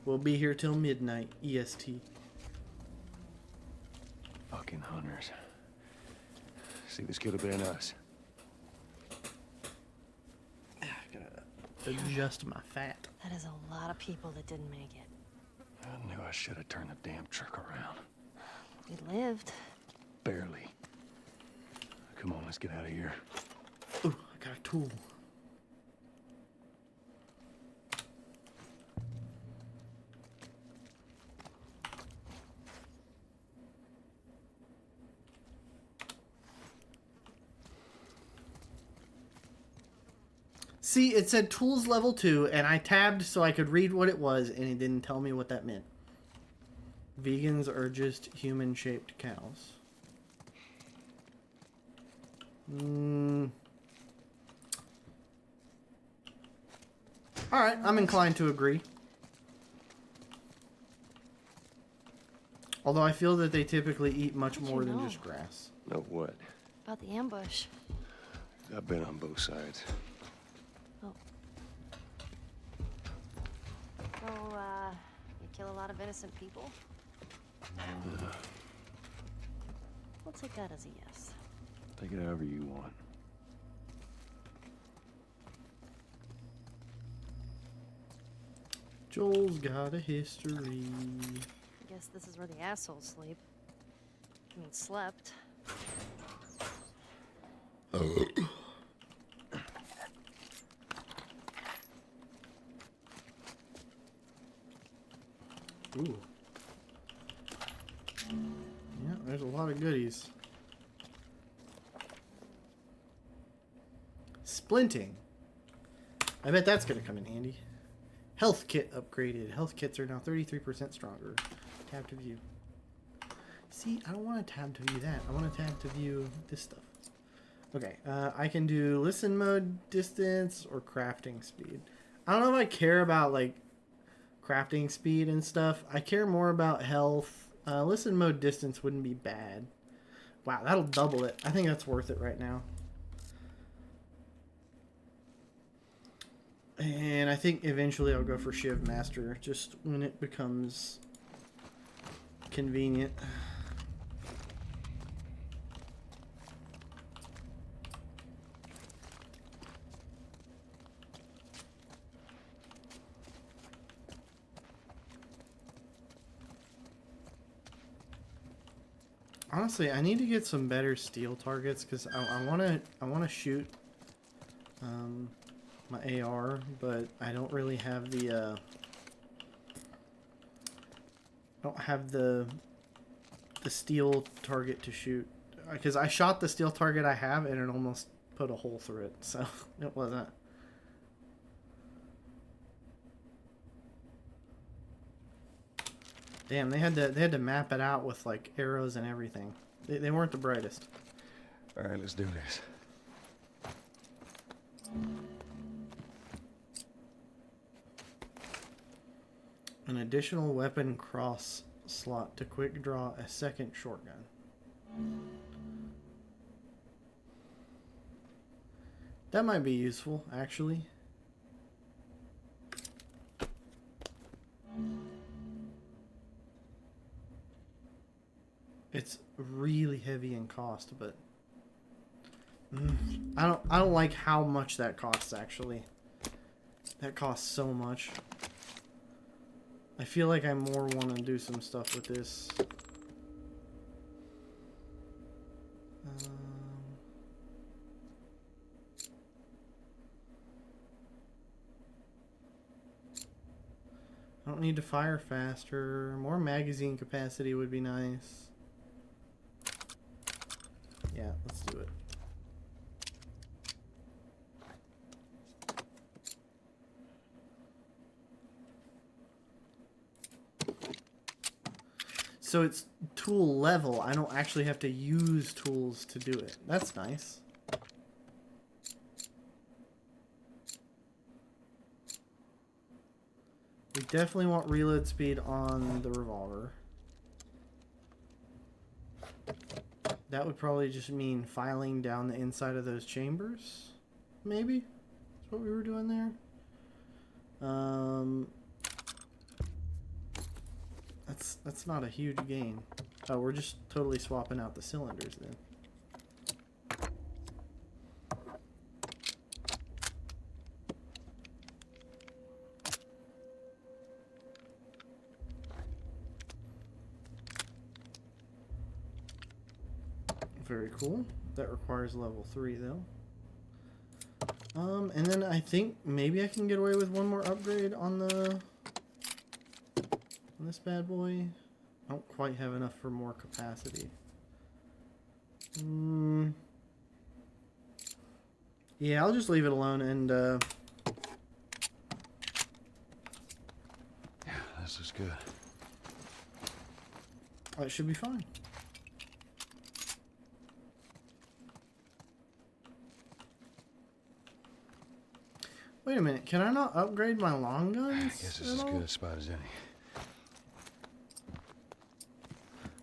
We'll be here till midnight EST.
Fucking hunters. See, this could have been us.
I gotta adjust my fat.
That is a lot of people that didn't make it.
I knew I should have turned the damn truck around.
We lived.
Barely. Come Come on, let's get out of here.
Ooh, I got a tool. See, it said tools level 2, and I tabbed so I could read what it was, and it didn't tell me what that meant. Vegans are just human-shaped cows. Alright, I'm inclined to agree. Although I feel that they typically eat much
How'd you
more than
know?
just grass.
No, what?
About the ambush.
I've been on both sides.
Oh. So, you kill a lot of innocent people? We'll take that as a yes.
Take it however you want.
Joel's got a history.
Guess this is where the assholes sleep. I mean, slept.
Ooh. Yeah, there's a lot of goodies. Splinting. I bet that's gonna come in handy. Health kit upgraded. Health kits are now 33% stronger. Tab to view. See, I don't want to tab to view that. I want to tab to view this stuff. Okay, I can do listen mode, distance, or crafting speed. I don't know if I care about, like, crafting speed and stuff. I care more about health. Listen mode distance wouldn't be bad. Wow, that'll double it. I think that's worth it right now. And I think eventually I'll go for Shiv Master, just when it becomes convenient. Honestly, I need to get some better steel targets because I wanna shoot my AR, but I don't really have the I don't have the steel target to shoot, because I shot the steel target I have and it almost put a hole through it, so it wasn't. Damn, they had to map it out with like arrows and everything. They weren't the brightest.
All right, let's do this.
An additional weapon cross slot to quick draw a second shotgun. That might be useful, actually. It's really heavy in cost, but I don't like how much that costs, actually. That costs so much. I feel like I more want to do some stuff with this. I don't need to fire faster. More magazine capacity would be nice. Yeah, let's do it. So it's tool level. I don't actually have to use tools to do it. That's nice. We definitely want reload speed on the revolver. That would probably just mean filing down the inside of those chambers. Maybe? That's what we were doing there. That's not a huge gain. Oh, we're just totally swapping out the cylinders then. Very cool. That requires level 3 though. And then I think maybe I can get away with one more upgrade on this bad boy. I don't quite have enough for more capacity. Yeah, I'll just leave it alone and
Yeah, this is good.
it should be fine. Wait a minute, can I not upgrade my long guns?
I guess this is as good a spot as any.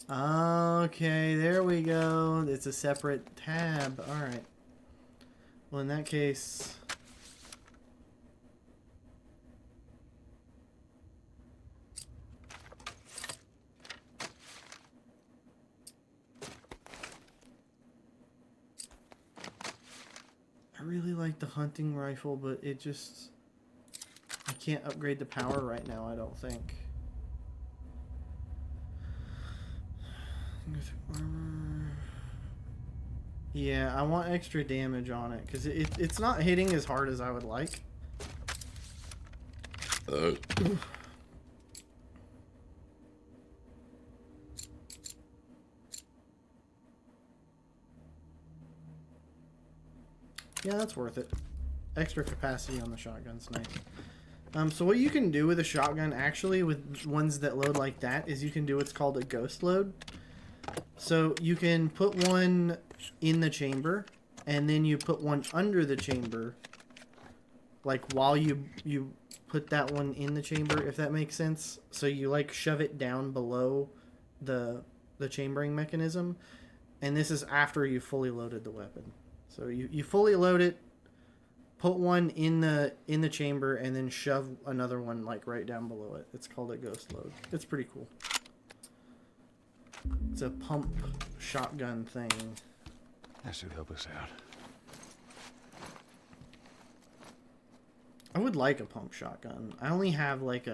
Okay, there we go. It's a separate tab. Alright. Well, in that case... I really like the hunting rifle, but it just... I can't upgrade the power right now, I don't think. Yeah, I want extra damage on it, because it's not hitting as hard as I would like. Yeah, that's worth it. Extra capacity on the shotgun's nice. So what you can do with a shotgun, actually, with ones that load like that, is you can do what's called a ghost load. So you can put one in the chamber, and then you put one under the chamber, like while you put that one in the chamber, if that makes sense. So you like shove it down below the chambering mechanism, and this is after you fully loaded the weapon. So you fully load it, put one in the chamber, and then shove another one like right down below it. It's called a ghost load. It's pretty cool. It's a pump shotgun thing.
That should help us out.
I would like a pump shotgun. I only have like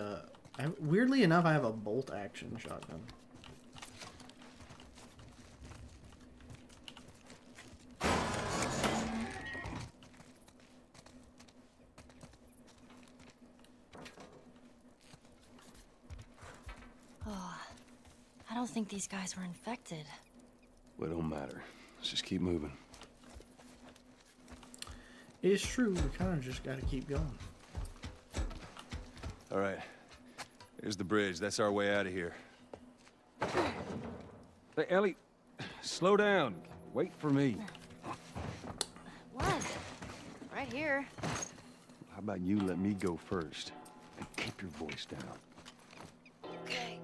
weirdly enough, I have a bolt action shotgun.
I don't think these guys were infected.
Well, it don't matter. Let's just keep moving.
It's true, we kind of just gotta keep going.
All right. Here's the bridge. That's our way out of here. Hey, Ellie, slow down. Wait for me.
What? Right here.
How about you let me go first? And keep your voice down.
Okay.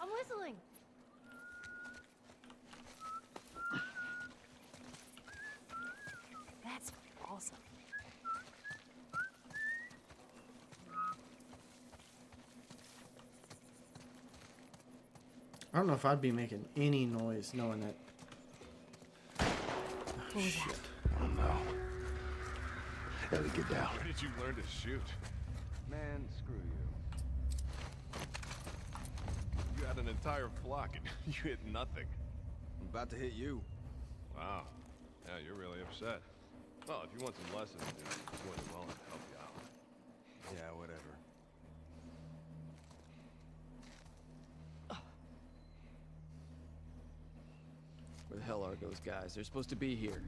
I'm whistling. That's awesome.
I don't know if I'd be making any noise knowing that. Oh, shit.
Oh, no. Ellie, get down.
Where did you learn to shoot?
Man, screw you.
You had an entire flock and you hit nothing.
I'm about to hit you.
Wow. Yeah, you're really upset. Well, if you want some lessons, I'm more than willing to help you out.
Yeah, whatever. Where the hell are those guys? They're supposed to be here.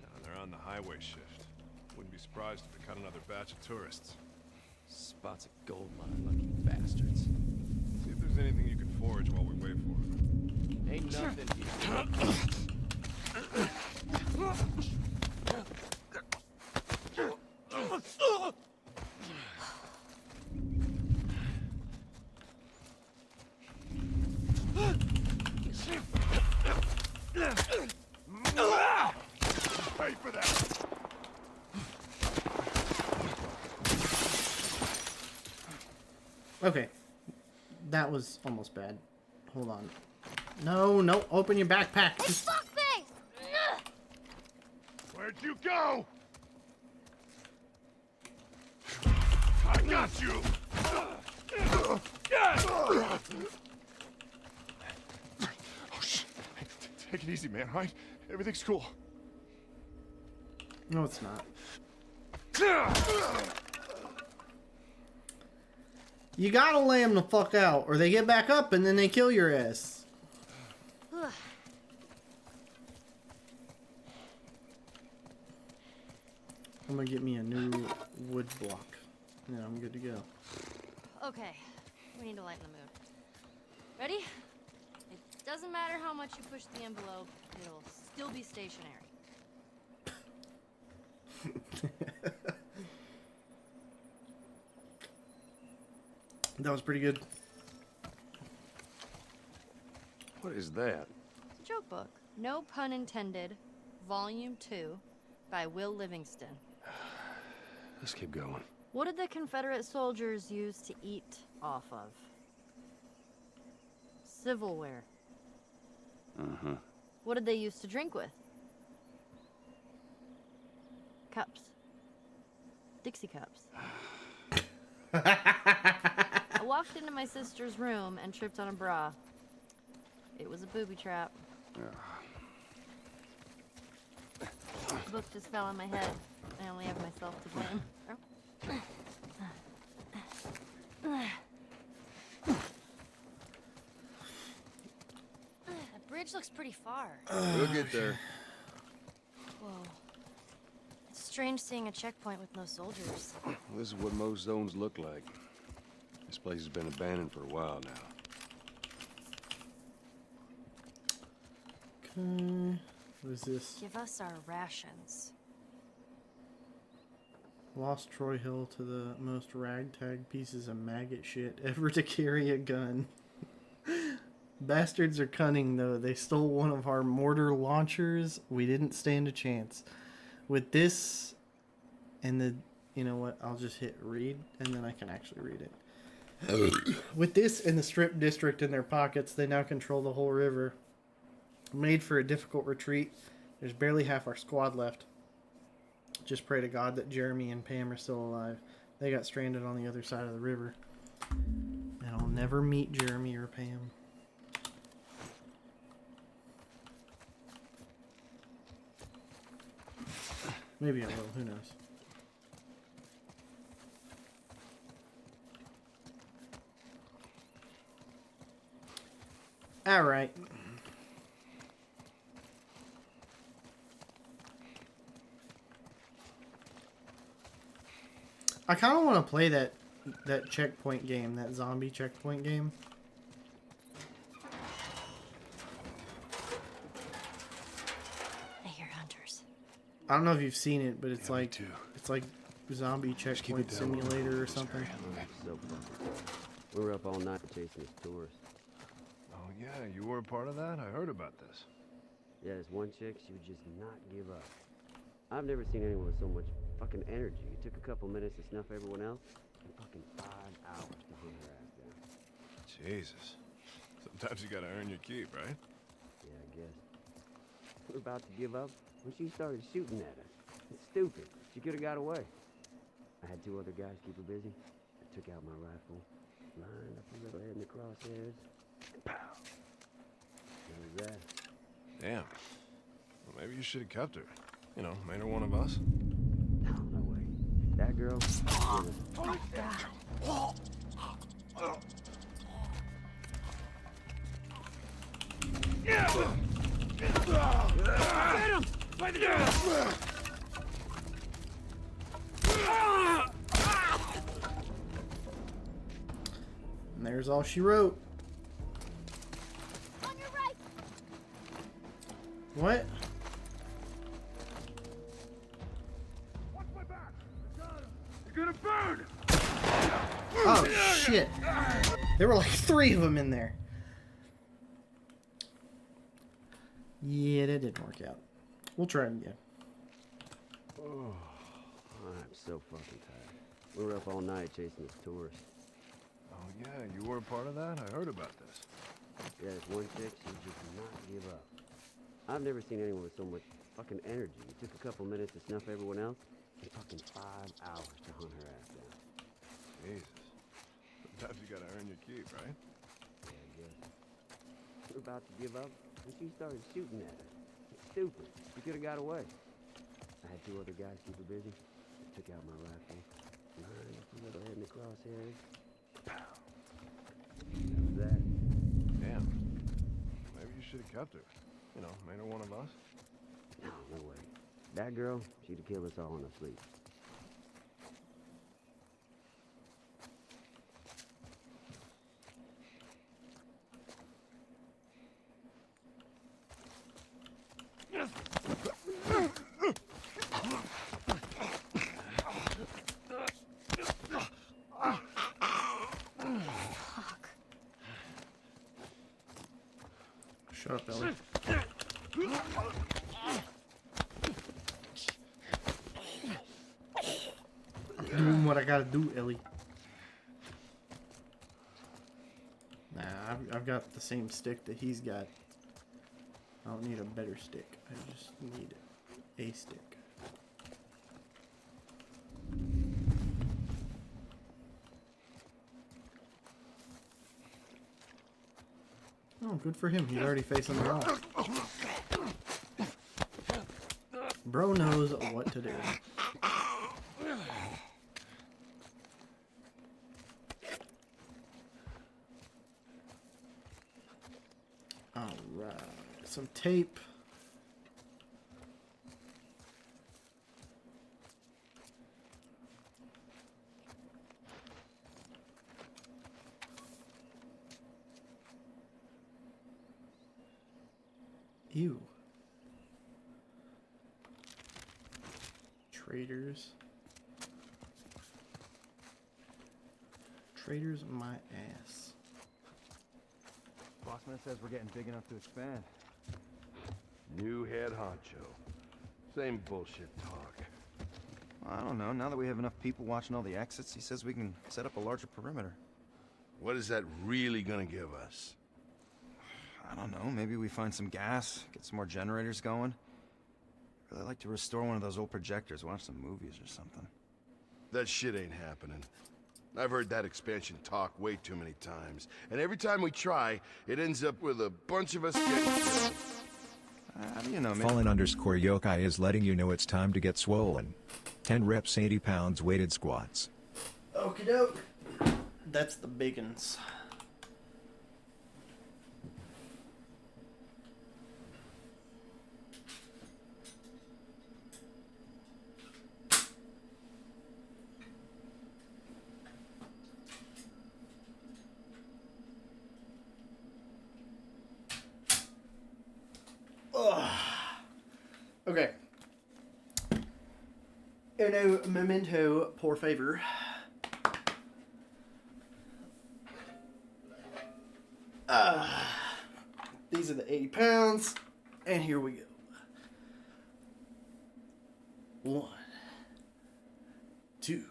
No, they're on the highway shift. Wouldn't be surprised if they caught another batch of tourists.
Spots a gold mine, lucky bastards.
See if there's anything you can forage while we wait for them.
Ain't nothing here.
Pay for that!
Okay. That was almost bad. Hold on. No, no, open your backpack.
Hey, fuckface! Ugh.
Where'd you go? I got you! Oh, shit. Take it easy, man, all right? Everything's cool.
No, it's not. You gotta lay them the fuck out, or they get back up and then they kill your ass.
Ugh.
I'm gonna get me a new wood block. Yeah, I'm good to go.
Okay, we need to lighten the mood. Ready? It doesn't matter how much you push the envelope, it'll still be stationary.
That was pretty good.
What is that?
It's a joke book. No pun intended. Volume 2 by Will Livingston.
Let's keep going.
What did the Confederate soldiers use to eat off of? Civilware.
Uh-huh.
What did they use to drink with? Cups. Dixie cups. I walked into my sister's room and tripped on a bra. It was a booby trap. The book just fell on my head. I only have myself to blame. That bridge looks pretty far.
We'll get there.
Whoa. It's strange seeing a checkpoint with no soldiers.
Well, this is what most zones look like. This place has been abandoned for a while now.
Okay. What is this?
Give us our rations.
Lost Troy Hill to the most ragtag pieces of maggot shit ever to carry a gun. Bastards are cunning, though. They stole one of our mortar launchers. We didn't stand a chance. With this and the... You know what? I'll just hit read, and then I can actually read it. With this and the strip district in their pockets, they now control the whole river. Made for a difficult retreat. There's barely half our squad left. Just pray to God that Jeremy and Pam are still alive. They got stranded on the other side of the river. And I'll never meet Jeremy or Pam. Maybe I will, who knows. Alright. I kind of want to play that checkpoint game, that zombie checkpoint game.
I hear hunters.
I don't know if you've seen it, but it's
Yeah, me
like
too.
it's like zombie checkpoint simulator or something.
So fun. We were up all night chasing this tourist.
Oh, yeah, you were a part of that? I heard about this.
Yeah, this one chick, she would just not give up. I've never seen anyone with so much fucking energy. It took a couple minutes to snuff everyone else, and fucking 5 hours to hunt her ass down.
Jesus. Sometimes you gotta earn your keep, right?
Yeah, I guess. We were about to give up when she started shooting at us. It's stupid. She could have got away. I had 2 other guys keep her busy. I took out my rifle, lined up her little head in the crosshairs, and pow! That was that.
Damn. Well, maybe you should have kept her. You know, made her one of us.
No, no way. That girl.
Get him! By the door!
And there's all she wrote.
On your right!
What?
Watch my back! You're gonna burn!
Oh shit! There were like 3 of them in there. Yeah, that didn't work out. We'll try it again.
Oh, I'm so fucking tired. We were up all night chasing this tourist.
Oh, yeah, you were a part of that? I heard about this.
Yeah, this one chick, she just not give up. I've never seen anyone with so much fucking energy. It took a couple minutes to snuff everyone else, and fucking 5 hours to hunt her ass down.
Jesus. Sometimes you gotta earn your keep, right?
Yeah, I guess. We were about to give up when she started shooting at us. It's stupid. She could have got away. I had 2 other guys keep her busy. I took out my rifle. Lined up a little head in the crosshairs. Pow. That was that.
Damn. Maybe you should have kept her. You know, made her one of us.
No, no way. That girl, she'd have killed us all in her sleep.
Shut up, Ellie. Doing what I gotta do, Ellie. Nah, I've got the same stick that he's got. I don't need a better stick. I just need a stick. Oh, good for him. He's already facing the wall. Bro knows what to do. Alright, some tape. Ew. Traders. Traders my ass.
Bossman says we're getting big enough to expand.
New head honcho. Same bullshit talk.
I don't know. Now that we have enough people watching all the exits, he says we can set up a larger perimeter.
What is that really gonna give us?
I don't know. Maybe we find some gas, get some more generators going. I'd really like to restore one of those old projectors, watch some movies or something.
That shit ain't happening. I've heard that expansion talk way too many times. And every time we try, it ends up with a bunch of us getting killed.
How do you know, man?
Fallen_yokai is letting you know it's time to get swollen. 10 reps, 80 pounds weighted squats.
Okie doke. That's the biggins. Okay. Uno momento, por favor. These are the 80 pounds, and here we go. 1, 2,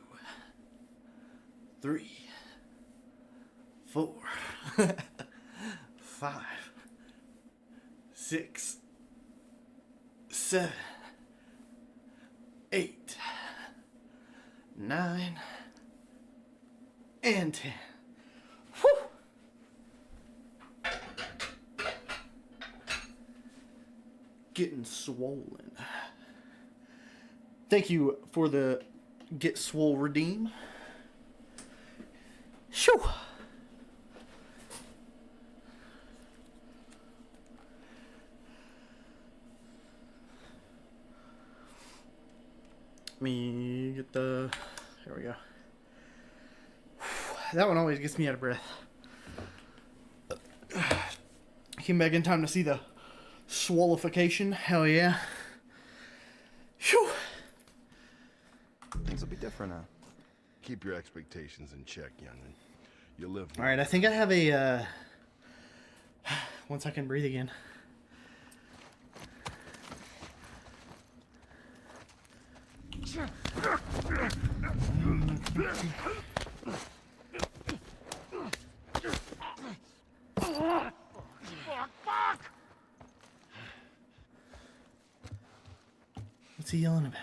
3, 4, 5, 6, 7, 8, 9, and 10. Whew. Getting swollen. Thank you for the Get Swole redeem. Shoo. Let me get the... There we go. That one always gets me out of breath. Came back in time to see the swollification. Hell yeah. Phew.
Things will be different now.
Keep your expectations in check, young'un. You'll live.
Alright, I think I have a, once I can breathe again. What's he yelling about?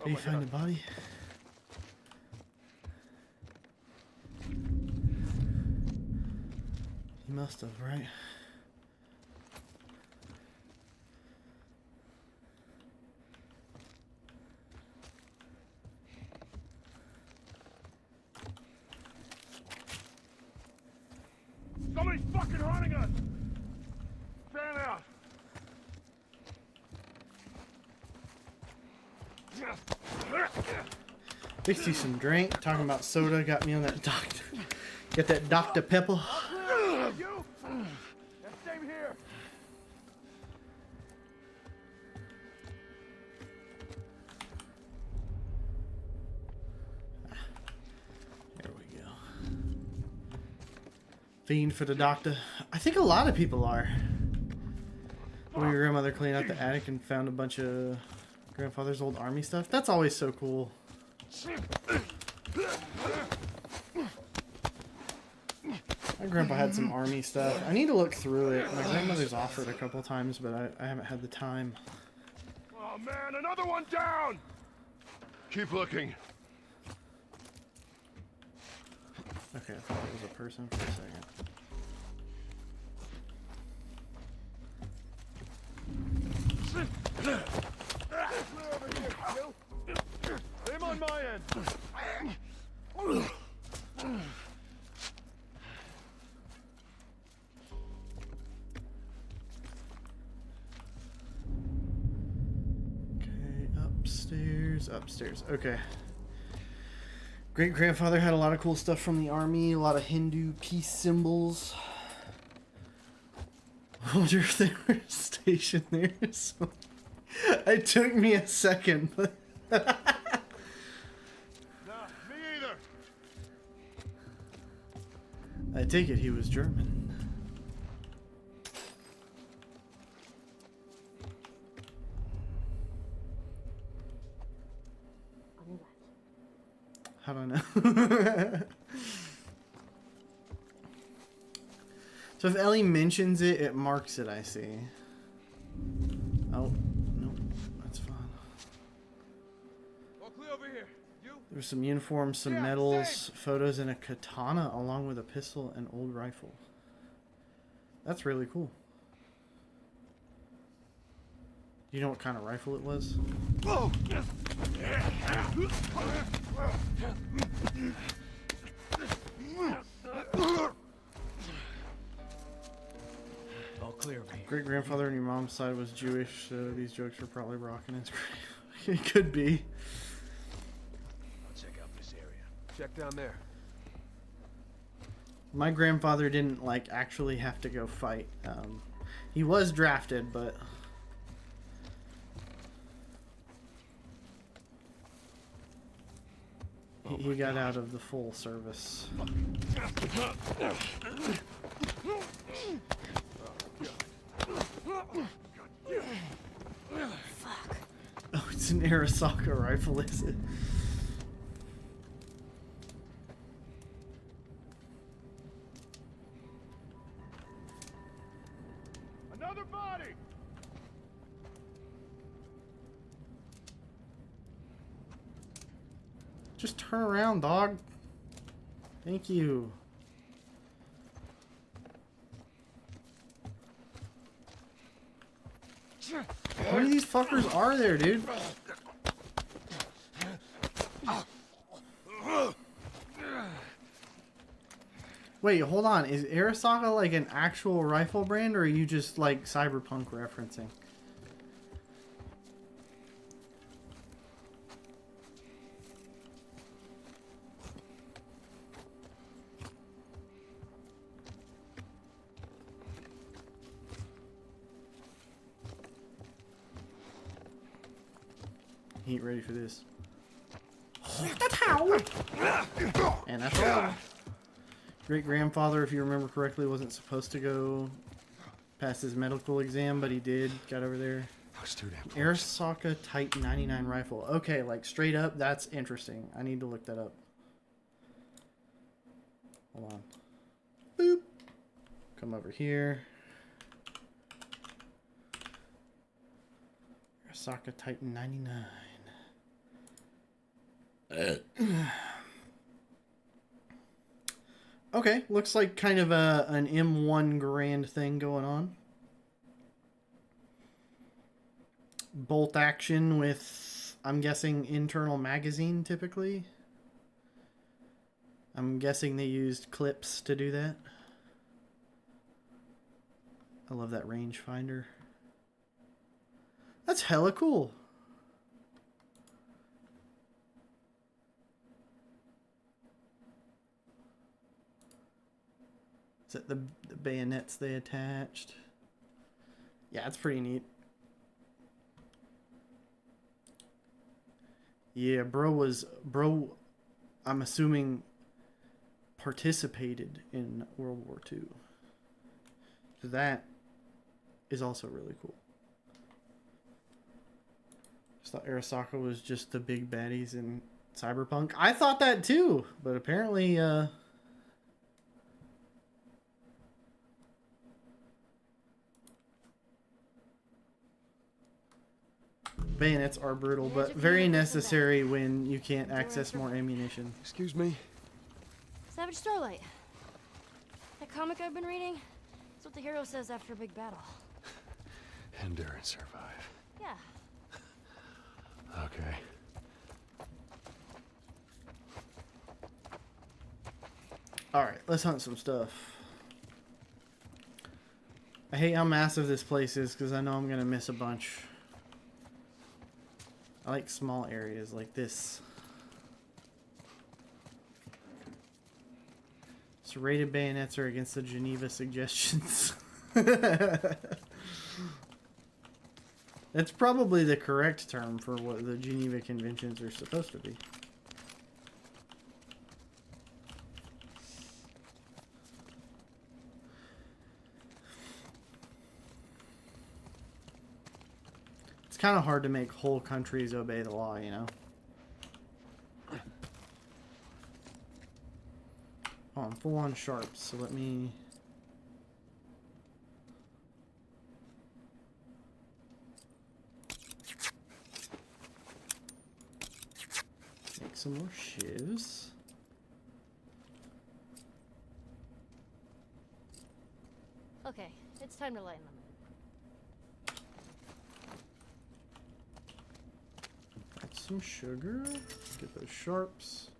Did he find a body? He must have, right?
Somebody's fucking hunting us! Fan out!
Fixed you some drink. Talking about soda got me on that doctor. Get that Dr. Pepper.
You? Same here.
There we go. Fiend for the doctor. I think a lot of people are. When your grandmother cleaned out the attic and found a bunch of grandfather's old army stuff. That's always so cool. My grandpa had some army stuff. I need to look through it. My grandmother's offered a couple times, but I haven't had the time.
Oh man, another one down! Keep looking.
Okay, I thought it was a person for a second.
Same on my end.
Okay, upstairs. Okay. Great grandfather had a lot of cool stuff from the army, a lot of Hindu peace symbols. I wonder if they were stationed there. So it took me a second, but
Nah, me either.
I take it he was German. How do I know? So if Ellie mentions it, it marks it, I see. Oh, no, that's fine.
All clear over here. You?
There's some uniforms, some medals, photos, and a katana along with a pistol and old rifle. That's really cool. You know what kind of rifle it was?
Whoa!
All clear, V.
Great grandfather on your mom's side was Jewish, so these jokes were probably rocking his grave. It could be.
I'll check out this area.
Check down there.
My grandfather didn't like actually have to go fight. He was drafted, but he got out of the full service.
Fuck.
Oh, it's an Arasaka rifle, is it?
Another body!
Just turn around, dog. Thank you. How many of these fuckers are there, dude? Wait, hold on. Is Arasaka like an actual rifle brand, or are you just like cyberpunk referencing? He ain't ready for this. And that's all. Great grandfather, if you remember correctly, wasn't supposed to go past his medical exam, but he did. Got over there. Arasaka Type 99 rifle. Okay, like straight up, that's interesting. I need to look that up. Hold on. Boop. Come over here. Arasaka Titan 99. Okay, looks like kind of an M1 grand thing going on. Bolt action with, I'm guessing, internal magazine typically. I'm guessing they used clips to do that. I love that rangefinder. That's hella cool. Is that the bayonets they attached? Yeah, it's pretty neat. Yeah, bro, I'm assuming participated in World War II. So that is also really cool. Just thought Arasaka was just the big baddies in Cyberpunk. I thought that too, but apparently bayonets are brutal, but very necessary when you can't access more ammunition.
Excuse me?
Savage Starlight. That comic I've been reading? It's what the hero says after a big battle.
Endure and survive.
Yeah.
Okay.
Alright, let's hunt some stuff. I hate how massive this place is because I know I'm going to miss a bunch. I like small areas like this. Serrated bayonets are against the Geneva suggestions. That's probably the correct term for what the Geneva Conventions are supposed to be. It's kind of hard to make whole countries obey the law, you know? Oh, I'm full on sharps, so let me... make some more shivs.
Okay, it's time to lighten them.
Got some sugar. Get those sharps.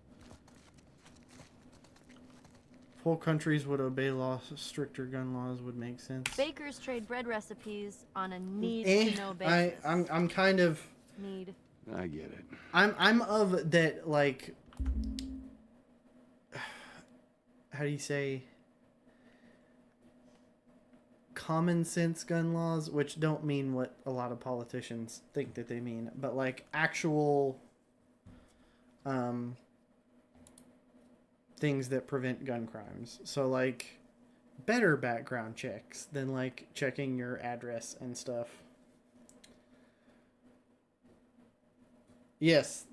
Whole countries would obey laws, stricter gun laws would make sense.
Bakers trade bread recipes on a need-to-know basis.
I'm kind of...
Need.
I get it.
I'm of that, like... How do you say... common sense gun laws, which don't mean what a lot of politicians think that they mean, but like actual things that prevent gun crimes. So like better background checks than like checking your address and stuff. Yes,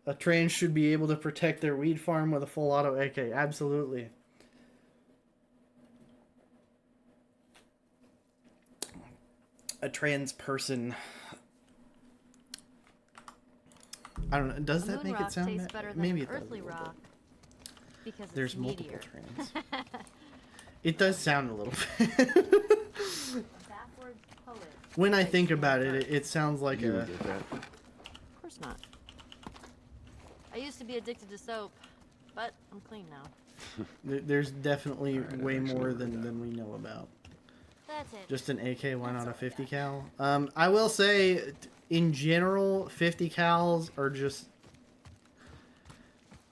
a trans should be able to protect their weed farm with a full auto AK. Absolutely. A trans person. I don't know. Does that make it sound
tastes better than
maybe
an
it does
earthly
a little
rock
bit.
because
There's
it's
multiple
meteor.
trans. It does sound a little bit.
Backwards poet.
When I think about it, it sounds like
You
a...
get that.
Of course not. I used to be addicted to soap, but I'm clean now.
There's definitely way more than we know about.
That's it.
Just an AK, why not a 50 cal? I will say, in general, 50 cals are just...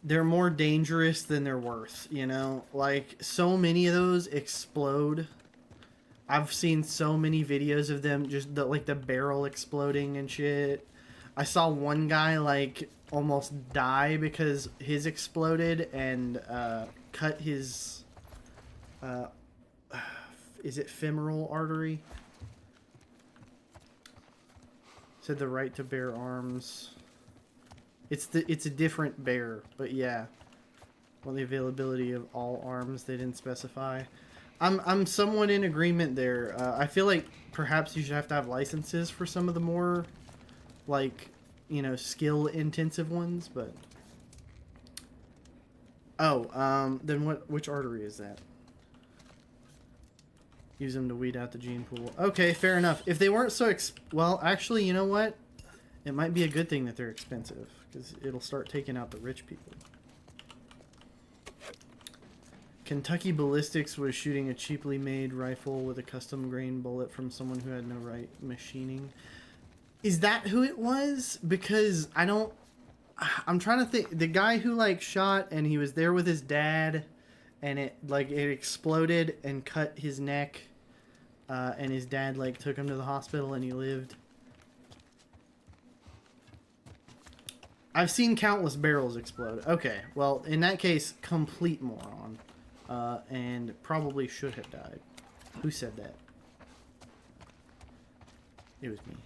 they're more dangerous than they're worth, you know? Like, so many of those explode. I've seen so many videos of them, just like the barrel exploding and shit. I saw one guy, like, almost die because his exploded and cut his... is it femoral artery? Said the right to bear arms. It's a different bear, but yeah. Well, the availability of all arms they didn't specify. I'm somewhat in agreement there. I feel like perhaps you should have to have licenses for some of the more like, you know, skill intensive ones, but then which artery is that? Use them to weed out the gene pool. Okay, fair enough. If they weren't so well, actually, you know what? It might be a good thing that they're expensive, because it'll start taking out the rich people. Kentucky Ballistics was shooting a cheaply made rifle with a custom grain bullet from someone who had no right machining. Is that who it was? Because I'm trying to think. The guy who like shot and he was there with his dad and it exploded and cut his neck, and his dad like took him to the hospital and he lived. I've seen countless barrels explode. Okay, well, in that case, complete moron. And probably should have died. Who said that? It was me.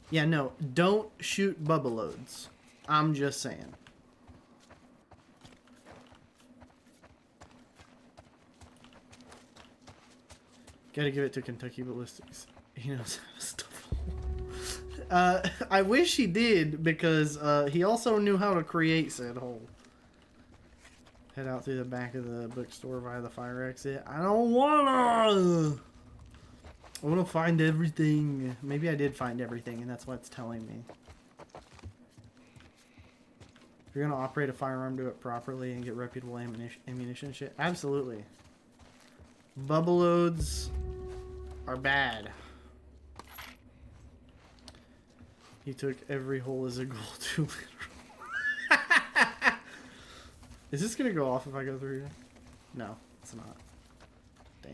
Yeah, no, don't shoot bubble loads. I'm just saying. Gotta give it to Kentucky Ballistics. He knows how to stuff. I wish he did, because he also knew how to create said hole. Head out through the back of the bookstore via the fire exit. I don't wanna! I wanna find everything. Maybe I did find everything, and that's what it's telling me. If you're gonna operate a firearm, do it properly and get reputable ammunition shit. Absolutely. Bubble loads are bad. He took every hole as a goal, too literal. Is this gonna go off if I go through here? No, it's not. Damn.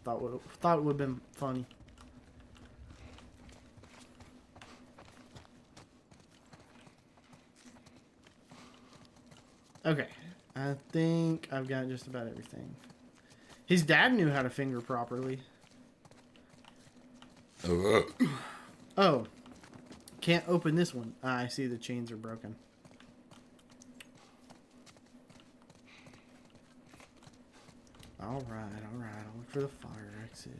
Thought it would have been funny. Okay. I think I've got just about everything. His dad knew how to finger properly. Oh. Can't open this one. Ah, I see the chains are broken. Alright. I'll look for the fire exit.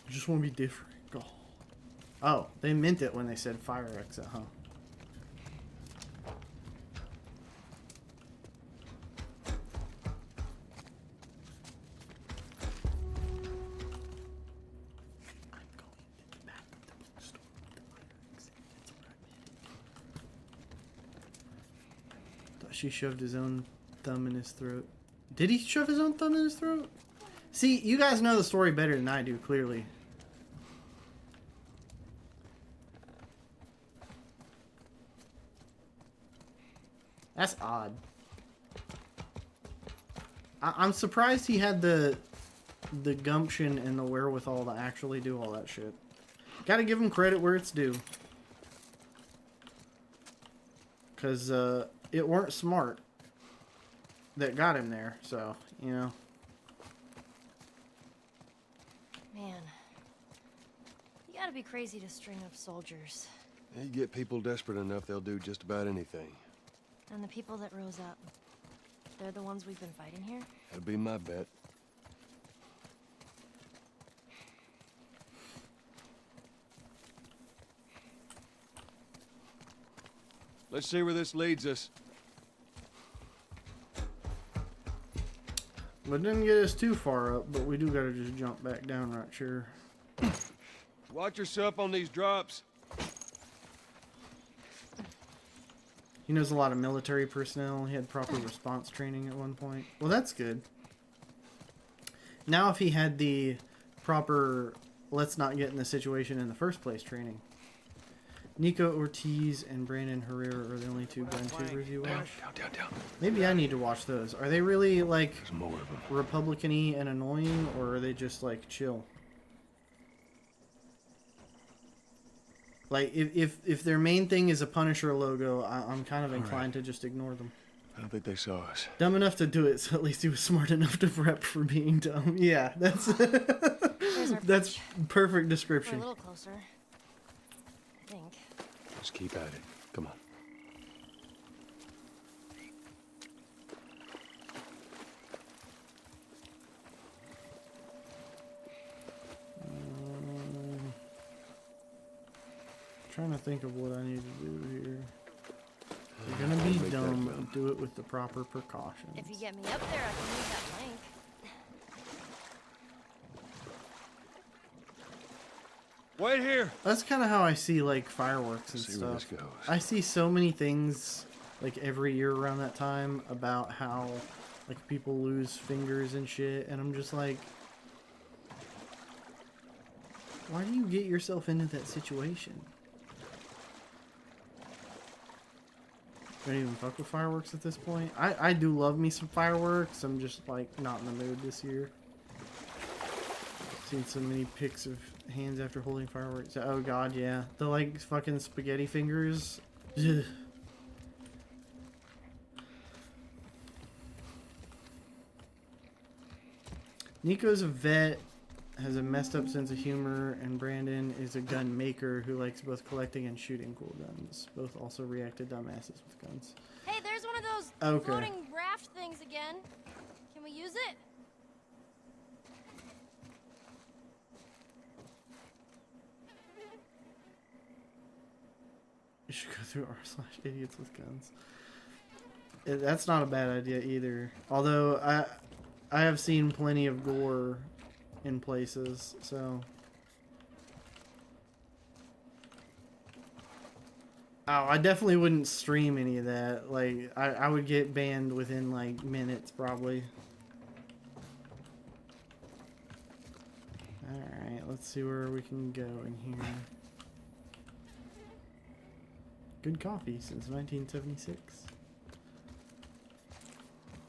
I just want to be different. Go. Oh, they meant it when they said fire exit, huh? She shoved his own thumb in his throat. Did he shove his own thumb in his throat? See, you guys know the story better than I do, clearly. That's odd. I'm surprised he had the gumption and the wherewithal to actually do all that shit. Gotta give him credit where it's due. Because, it weren't smart that got him there, so, you know.
Man, you gotta be crazy to string up soldiers.
You get people desperate enough, they'll do just about anything.
And the people that rose up, they're the ones we've been fighting here?
That'd be my bet. Let's see where this leads us.
Well, it didn't get us too far up, but we do gotta just jump back down right sure.
Watch yourself on these drops.
He knows a lot of military personnel. He had proper response training at one point. Well, that's good. Now if he had the proper let's not get in the situation in the first place training. Nico Ortiz and Brandon Herrera are the only two gun tubers you watch.
Down.
Maybe I need to watch those. Are they really like Republican-y and annoying, or are they just like chill? Like if their main thing is a Punisher logo, I'm kind of inclined to just ignore them.
I don't think they saw us.
Dumb enough to do it, so at least he was smart enough to prep for being dumb. Yeah, that's that's perfect description.
We're a little closer, I think.
Just keep at it. Come on.
trying to think of what I need to do here. If you're gonna be dumb, do it with the proper precautions.
If you get me up there, I can use that link.
Wait here.
That's kind of how I see like fireworks and
See where this
stuff.
goes.
I see so many things like every year around that time about how like people lose fingers and shit, and I'm just like, why do you get yourself into that situation? Don't even fuck with fireworks at this point. I do love me some fireworks. I'm just like not in the mood this year. Seen so many pics of hands after holding fireworks. Oh god, yeah. The like fucking spaghetti fingers. Ugh. Nico's a vet, has a messed up sense of humor, and Brandon is a gun maker who likes both collecting and shooting cool guns. Both also react to dumbasses with guns.
Hey, there's one of those
Okay.
floating raft things again. Can we use it?
You should go through r/idiots with guns. That's not a bad idea either. Although I have seen plenty of gore in places, so. Oh, I definitely wouldn't stream any of that. Like, I would get banned within like minutes probably. Alright, let's see where we can go in here. Good coffee since 1976.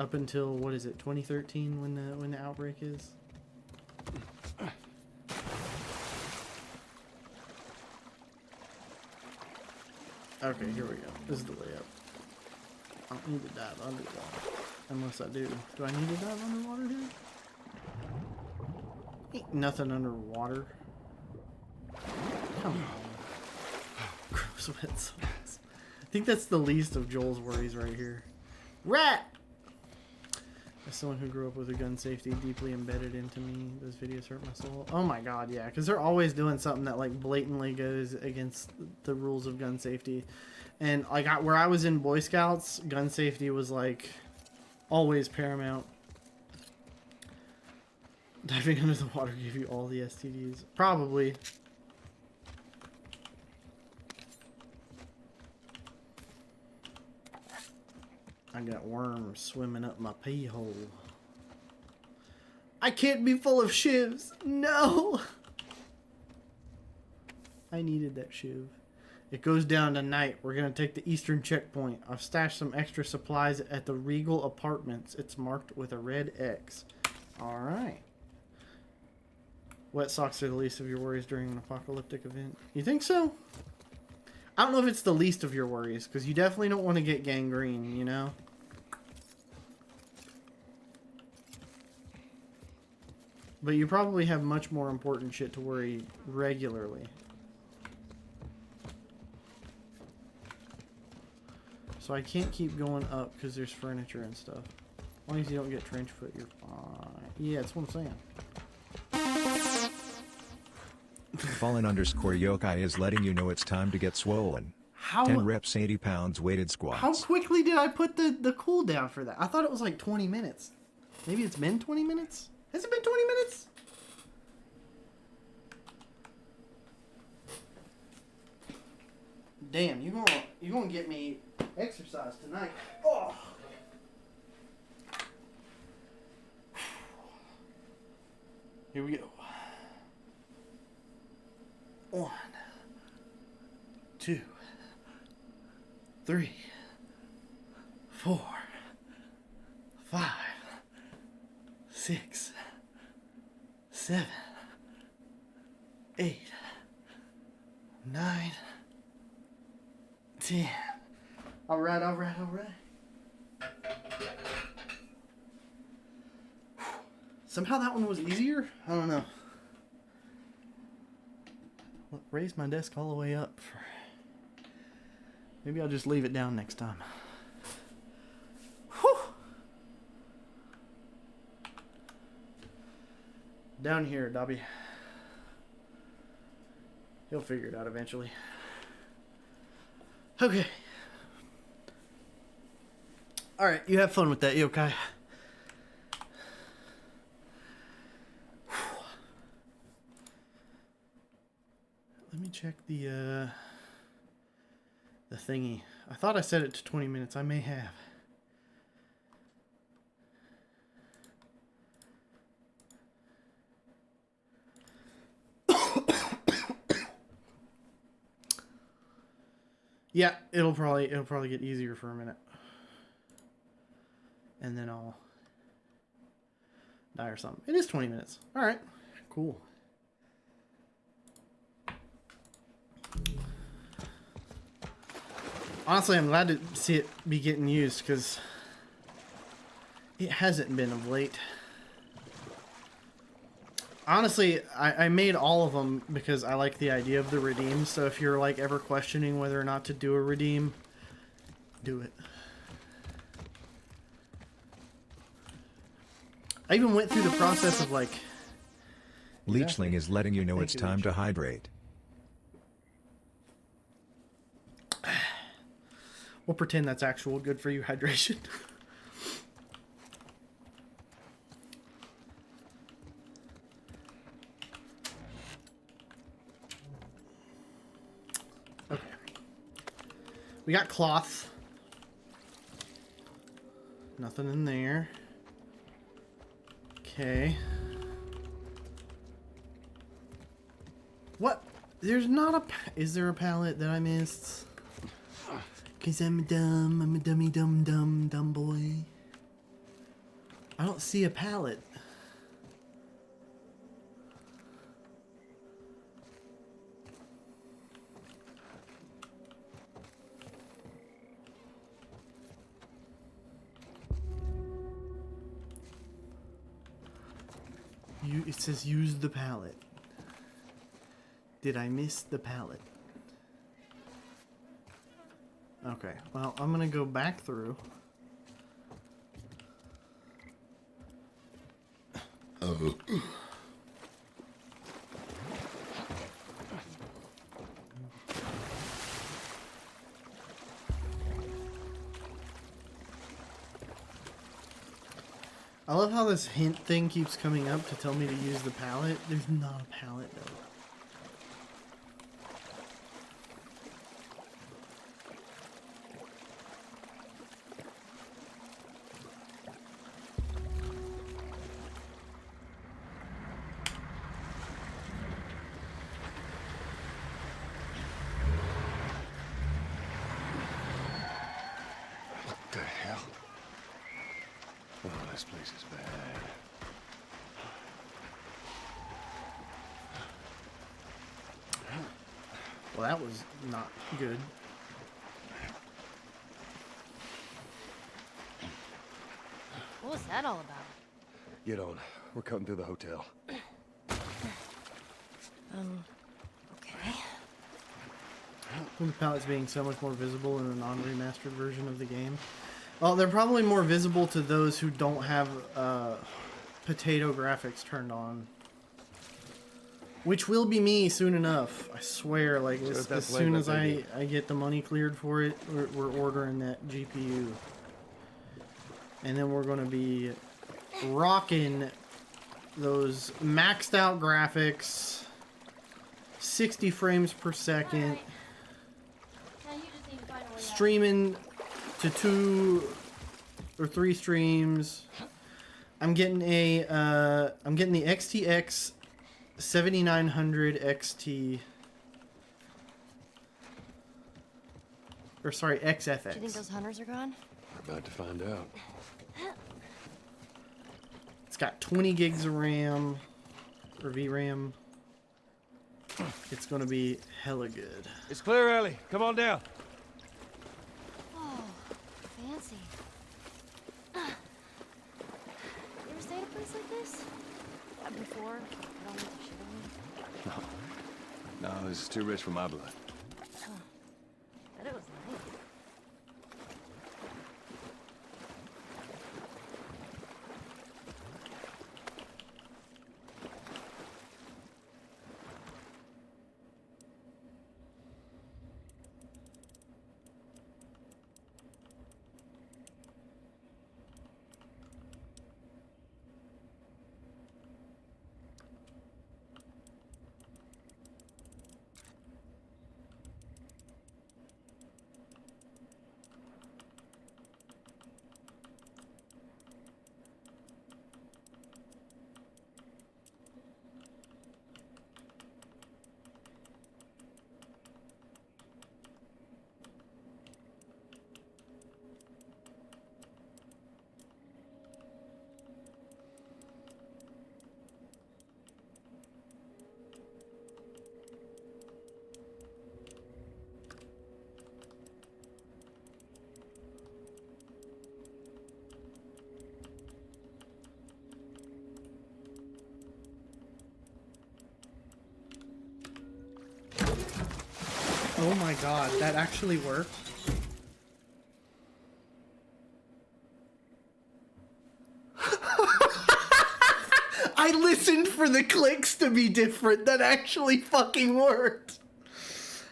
Up until, what is it, 2013 when the outbreak is? Okay, here we go. This is the way up. I don't need to dive under that. Unless I do. Do I need to dive underwater here? Ain't nothing underwater. Come on. Gross wet socks. I think that's the least of Joel's worries right here. Rat! As someone who grew up with a gun safety deeply embedded into me, those videos hurt my soul. Oh my god, yeah, because they're always doing something that like blatantly goes against the rules of gun safety. And like where I was in Boy Scouts, gun safety was like always paramount. Diving under the water gave you all the STDs. Probably. I got worms swimming up my pee hole. I can't be full of shivs. No! I needed that shiv. It goes down tonight. We're going to take the eastern checkpoint. I've stashed some extra supplies at the Regal Apartments. It's marked with a red X. Alright. Wet socks are the least of your worries during an apocalyptic event. You think so? I don't know if it's the least of your worries, because you definitely don't want to get gangrene, you know? But you probably have much more important shit to worry regularly. So I can't keep going up because there's furniture and stuff. As long as you don't get trench foot, you're fine. Yeah, that's what I'm saying.
Fallen_yokai is letting you know it's time to get swollen.
How
10 reps, 80 pounds weighted squats.
How quickly did I put the cooldown for that? I thought it was like 20 minutes. Maybe it's been 20 minutes? Has it been 20 minutes? Damn, you gonna get me exercise tonight. Oh. Here we go. 1, 2, 3, 4, 5, 6, 7, 8, 9, 10. All right. Somehow that one was easier? I don't know. Raise my desk all the way up. Maybe I'll just leave it down next time. Whew. Down here, Dobby. He'll figure it out eventually. Okay. Alright, you have fun with that, yokai. Let me check the thingy. I thought I set it to 20 minutes. I may have. Yeah, it'll probably get easier for a minute. And then I'll die or something. It is 20 minutes. All right. Cool. Honestly, I'm glad to see it be getting used because it hasn't been of late. Honestly, I made all of them because I like the idea of the redeem. So if you're like ever questioning whether or not to do a redeem, do it. I even went through the process of like...
Leechling is letting you know it's time to hydrate.
We'll pretend that's actual good for you hydration. Okay. We got cloth. Nothing in there. Okay. What? There's not a... Is there a pallet that I missed? Cause I'm dumb. I'm a dumb boy. I don't see a pallet. It says use the pallet. Did I miss the pallet? Okay, well, I'm gonna go back through.
Oh.
I love how this hint thing keeps coming up to tell me to use the pallet. There's not a pallet though.
What the hell? Oh, this place is bad.
Well, that was not good.
What was that all about?
Get on. We're cutting through the hotel.
Okay.
With the pallets being so much more visible in a non-remastered version of the game. Well, they're probably more visible to those who don't have potato graphics turned on. Which will be me soon enough. I swear, like, as soon as I get the money cleared for it, we're ordering that GPU. And then we're going to be rocking those maxed out graphics, 60 frames per second,
Now you just need to find a way out.
streaming to 2 or 3 streams. I'm getting the XTX 7900 XT, or sorry, XFX.
Do you think those hunters are gone?
We're about to find out.
It's got 20 gigs of RAM, or VRAM. It's gonna be hella good.
It's clear, Ellie. Come on down.
Oh, fancy. You ever stayed at a place like this? Before? I don't want to shit on me.
No, this is too rich for my blood.
Huh. Bet it was nice.
Oh my god, that actually worked. I listened for the clicks to be different. That actually fucking worked.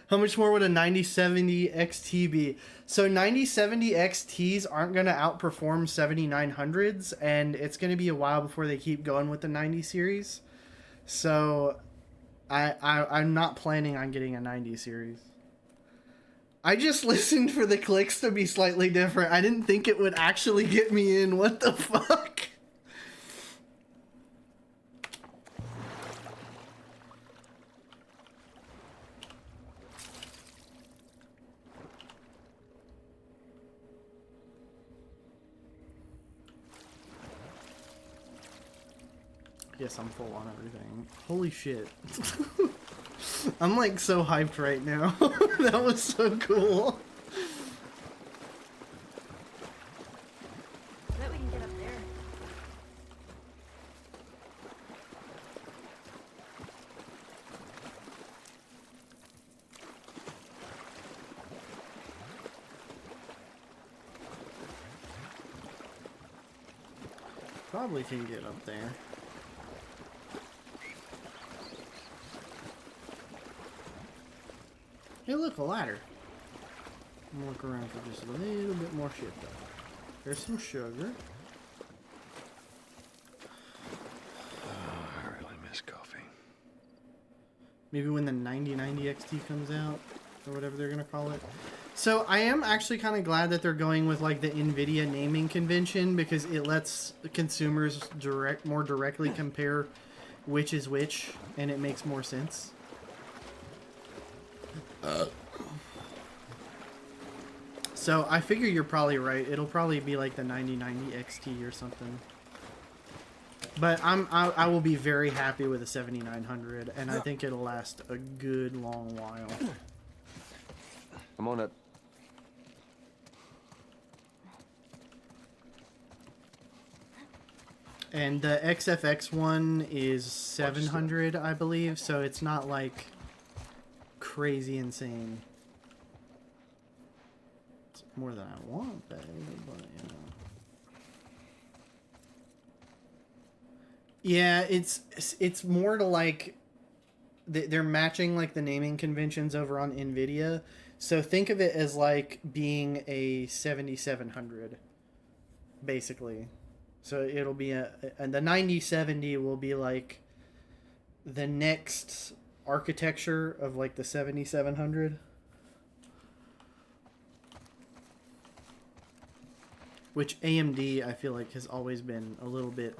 How much more would a 9070 XT be? So 9070 XTs aren't going to outperform 7900s, and it's going to be a while before they keep going with the 90 series. So I'm not planning on getting a 90 series. I just listened for the clicks to be slightly different. I didn't think it would actually get me in. What the fuck? Yes, I'm full on everything. Holy shit. I'm like so hyped right now. That was so cool.
I bet we can get up there.
Probably can get up there. Hey, look, a ladder. I'm gonna look around for just a little bit more shit, though. There's some sugar.
I really miss coffee.
Maybe when the 9090 XT comes out, or whatever they're gonna call it. So I am actually kind of glad that they're going with like the NVIDIA naming convention, because it lets consumers more directly compare which is which, and it makes more sense. So I figure you're probably right. It'll probably be like the 9090 XT or something. But I will be very happy with a 7900, and I think it'll last a good long while.
I'm on it.
And the XFX one is 700, I believe, so it's not like crazy insane. It's more than I want, babe, but you know. Yeah, it's more to like they're matching like the naming conventions over on NVIDIA. So think of it as like being a 7700 basically. So it'll be and the 9070 will be like the next architecture of like the 7700. Which AMD I feel like has always been a little bit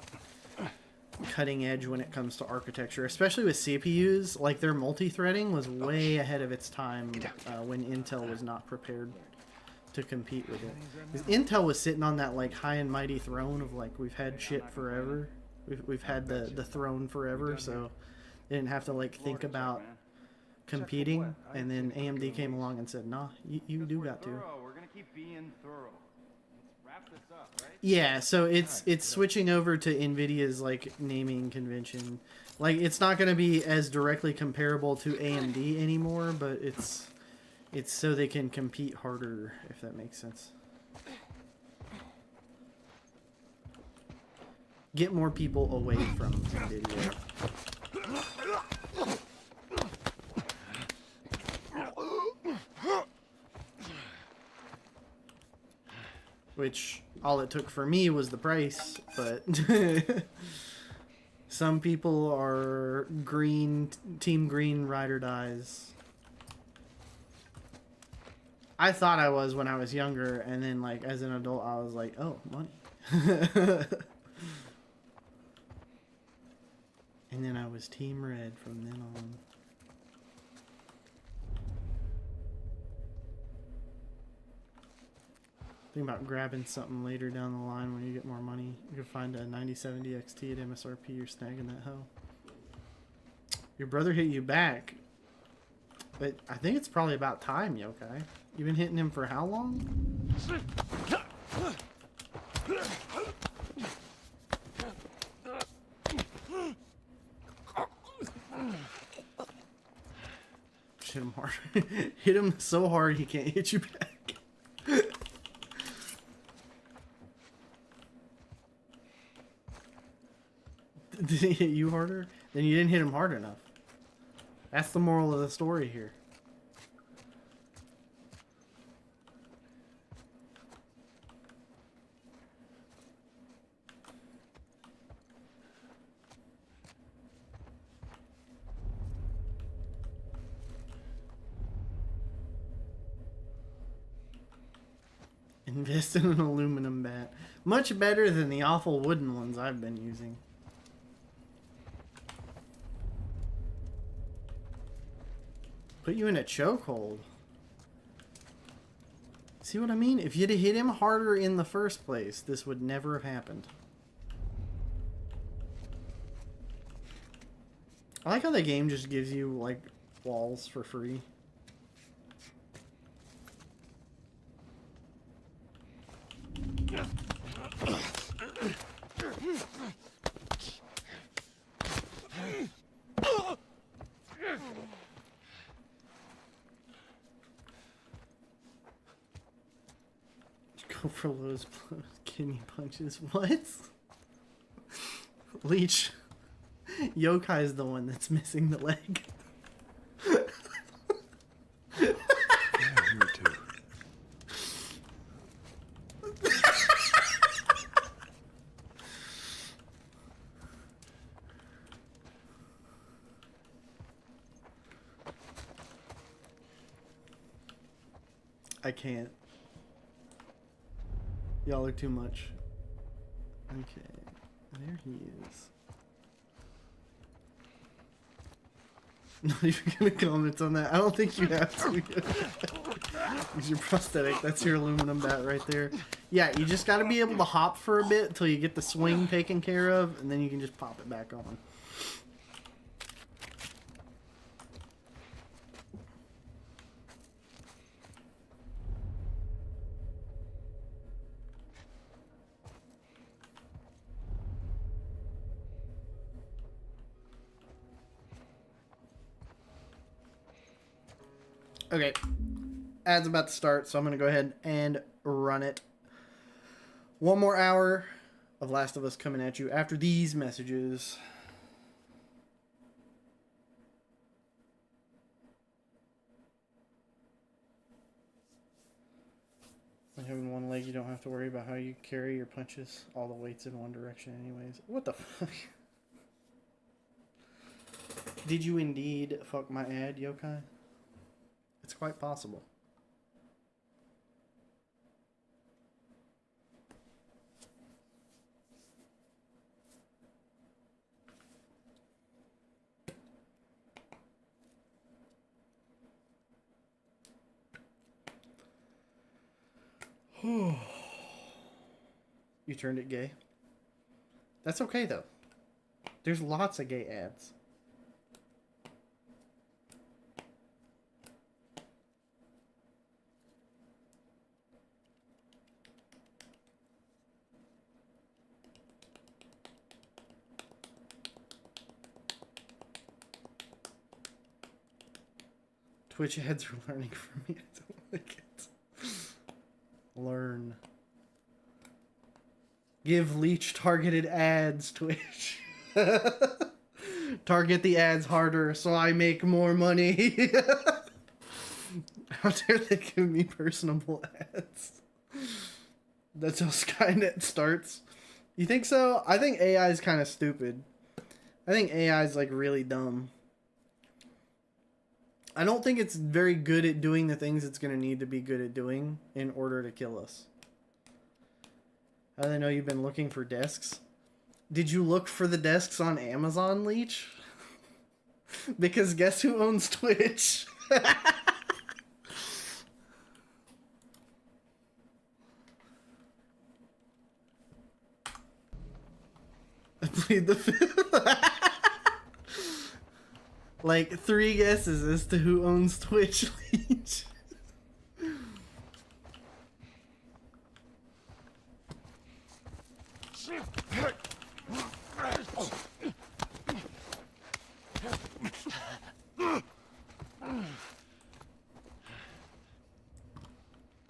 cutting edge when it comes to architecture, especially with CPUs. Like their multi-threading was way ahead of its time when Intel was not prepared to compete with it. Because Intel was sitting on that like high and mighty throne of like, we've had shit forever. We've had the throne forever, so they didn't have to like think about competing. And then AMD came along and said, nah, you do got to.
We're gonna keep being thorough. Let's wrap this up, right?
Yeah, so it's switching over to NVIDIA's like naming convention. Like it's not going to be as directly comparable to AMD anymore, but it's so they can compete harder, if that makes sense. Get more people away from NVIDIA. Which, all it took for me was the price, but some people are team green, ride or dies. I thought I was when I was younger, and then like as an adult I was like, oh, money. And then I was team red from then on. Think about grabbing something later down the line when you get more money. You can find a 9070 XT at MSRP. You're snagging that hoe. Your brother hit you back. But I think it's probably about time, Yokai. You've been hitting him for how long? Just hit him hard. Hit him so hard he can't hit you back. Did he hit you harder? Then you didn't hit him hard enough. That's the moral of the story here. Invest in an aluminum bat. Much better than the awful wooden ones I've been using. Put you in a chokehold. See what I mean? If you'd have hit him harder in the first place, this would never have happened. I like how the game just gives you, like, walls for free. Go for Lowe's kidney punches. What? Leech. Yokai is the one that's missing the leg.
Yeah, you too.
I can't. Y'all are too much. Okay. There he is. Not even gonna comment on that. I don't think you have to. Use your prosthetic. That's your aluminum bat right there. Yeah, you just gotta be able to hop for a bit until you get the swing taken care of, and then you can just pop it back on. Okay, ad's about to start, so I'm going to go ahead and run it. One more hour of Last of Us coming at you after these messages. Like having one leg, you don't have to worry about how you carry your punches. All the weight's in one direction anyways. What the fuck? Did you indeed fuck my ad, Yokai? It's quite possible. You turned it gay? That's okay though. There's lots of gay ads. Twitch ads are learning from me. I don't like it. Learn. Give Leech targeted ads, Twitch. Target the ads harder so I make more money. How dare they give me personable ads? That's how Skynet starts. You think so? I think AI is kind of stupid. I think AI is like really dumb. I don't think it's very good at doing the things it's going to need to be good at doing in order to kill us. How do they know you've been looking for desks? Did you look for the desks on Amazon, Leech? Because guess who owns Twitch? I plead the fifth. Like 3 guesses as to who owns Twitch, Leech.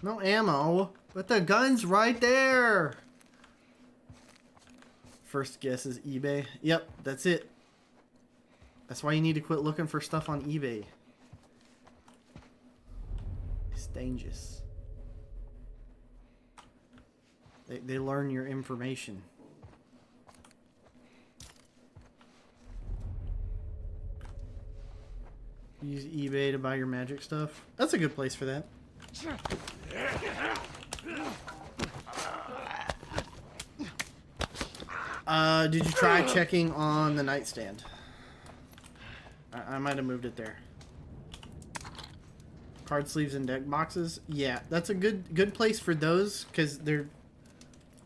No ammo, but the gun's right there. First guess is eBay. Yep, that's it. That's why you need to quit looking for stuff on eBay. It's dangerous. They learn your information. Use eBay to buy your magic stuff. That's a good place for that. Did you try checking on the nightstand? I might have moved it there. Card sleeves and deck boxes. Yeah, that's a good place for those because they're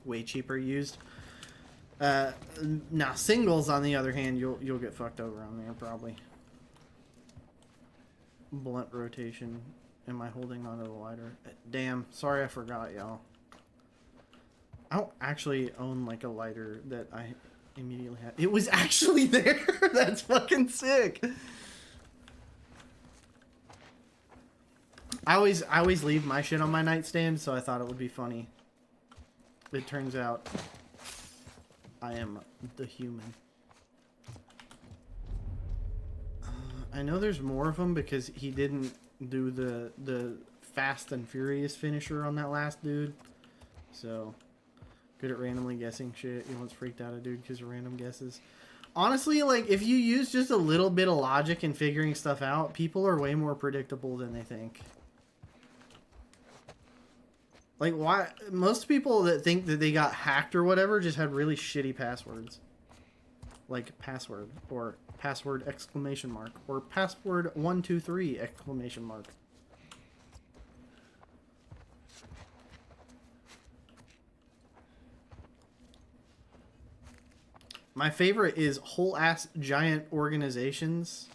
way cheaper used. Now singles, on the other hand, you'll get fucked over on there probably. Blunt rotation. Am I holding onto the lighter? Damn, sorry I forgot, y'all. I don't actually own like a lighter that I immediately had. It was actually there. That's fucking sick. I always leave my shit on my nightstand, so I thought it would be funny. It turns out I am the human. I know there's more of them because he didn't do the Fast and Furious finisher on that last dude. So, good at randomly guessing shit. You once freaked out a dude because of random guesses. Honestly, like, if you use just a little bit of logic in figuring stuff out, people are way more predictable than they think. Like, why? Most people that think that they got hacked or whatever just had really shitty passwords. Like, password, or password exclamation mark, or password 123 exclamation mark. My favorite is whole ass giant organizations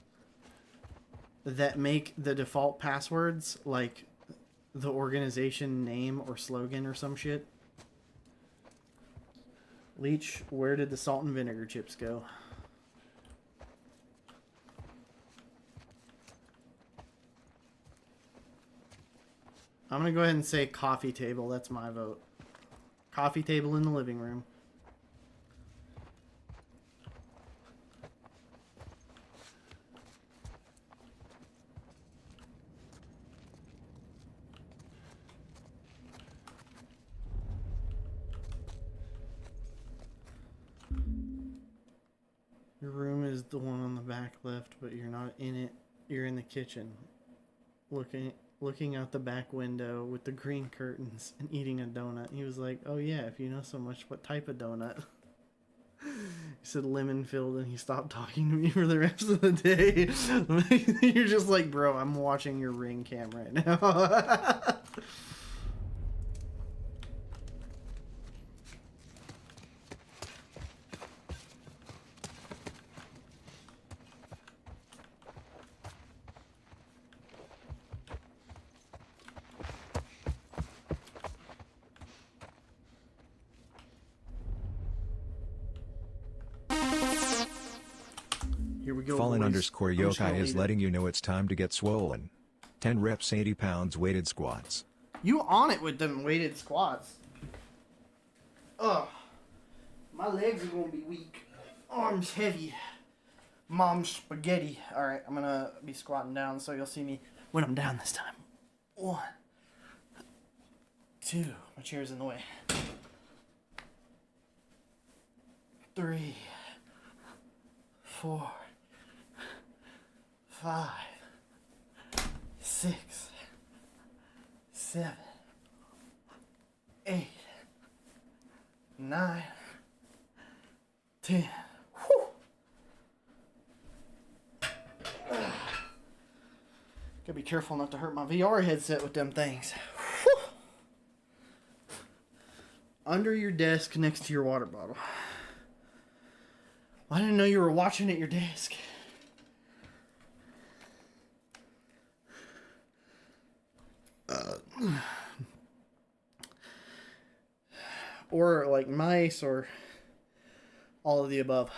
that make the default passwords like the organization name or slogan or some shit. Leech, where did the salt and vinegar chips go? I'm gonna go ahead and say coffee table. That's my vote. Coffee table in the living room. Your room is the one on the back left, but you're not in it. You're in the kitchen. Looking out the back window with the green curtains and eating a donut. He was like, oh yeah, if you know so much, what type of donut? He said lemon filled, and he stopped talking to me for the rest of the day. You're just like, bro, I'm watching your Ring cam right now. Here we go.
Fallen
boys.
_yokai
I'm just gonna
is
leave
letting you know it's time to get swollen. 10 reps, 80 pounds weighted squats.
You on it with them weighted squats. Ugh. My legs are gonna be weak. Arms heavy. Mom's spaghetti. Alright, I'm gonna be squatting down so you'll see me when I'm down this time. 1, 2. My chair's in the way. 3, 4, 5, 6, 7, 8, 9, 10. Whew. Gotta be careful not to hurt my VR headset with them things. Whew. Under your desk next to your water bottle. I didn't know you were watching at your desk. Or like mice, or all of the above.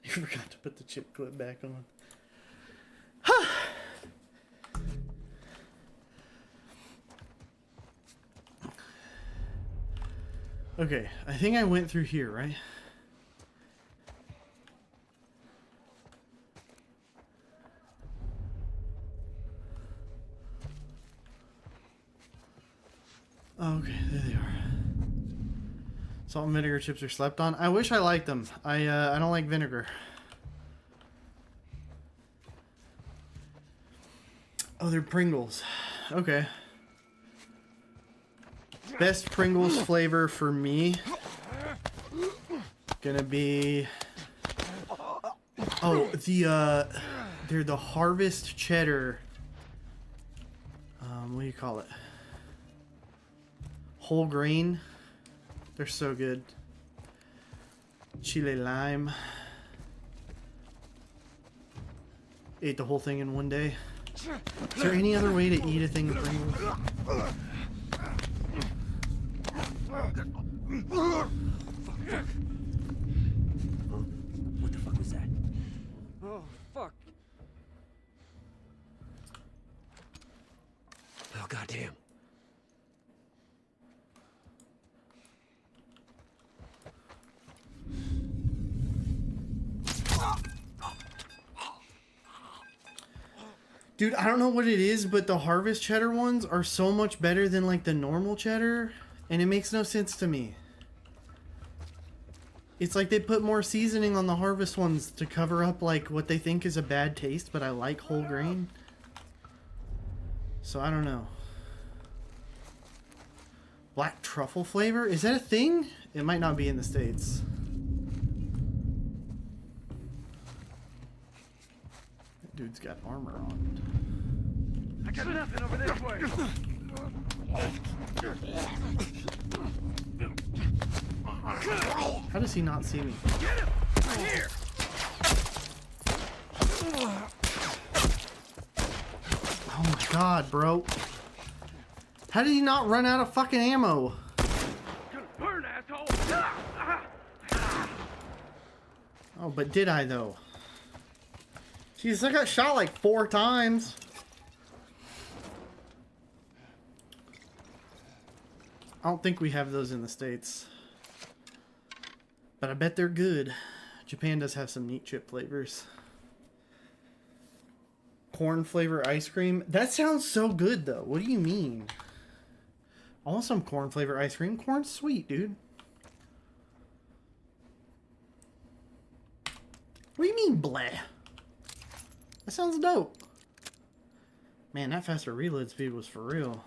You forgot to put the chip clip back on. Okay, I think I went through here, right? Oh, okay, there they are. Salt and vinegar chips are slept on. I wish I liked them. I don't like vinegar. Oh, they're Pringles. Okay. Best Pringles flavor for me. Gonna be... Oh, they're the Harvest Cheddar. What do you call it? Whole grain. They're so good. Chile lime. Ate the whole thing in one day. Is there any other way to eat a thing of Pringles?
What the fuck was that? Oh, fuck. Oh, goddamn.
Dude, I don't know what it is, but the Harvest Cheddar ones are so much better than like the normal cheddar, and it makes no sense to me. It's like they put more seasoning on the Harvest ones to cover up like what they think is a bad taste, but I like whole grain. So I don't know. Black truffle flavor? Is that a thing? It might not be in the States. That dude's got armor on.
I got nothing over this way.
How does he not see me?
Get him! Here!
Oh my god, bro. How did he not run out of fucking ammo?
Gonna burn, asshole!
Oh, but did I though? Jeez, I got shot like 4 times. I don't think we have those in the States. But I bet they're good. Japan does have some neat chip flavors. Corn flavor ice cream. That sounds so good though. What do you mean? I want some corn flavor ice cream. Corn's sweet, dude. What do you mean, bleh? That sounds dope. Man, that faster reload speed was for real.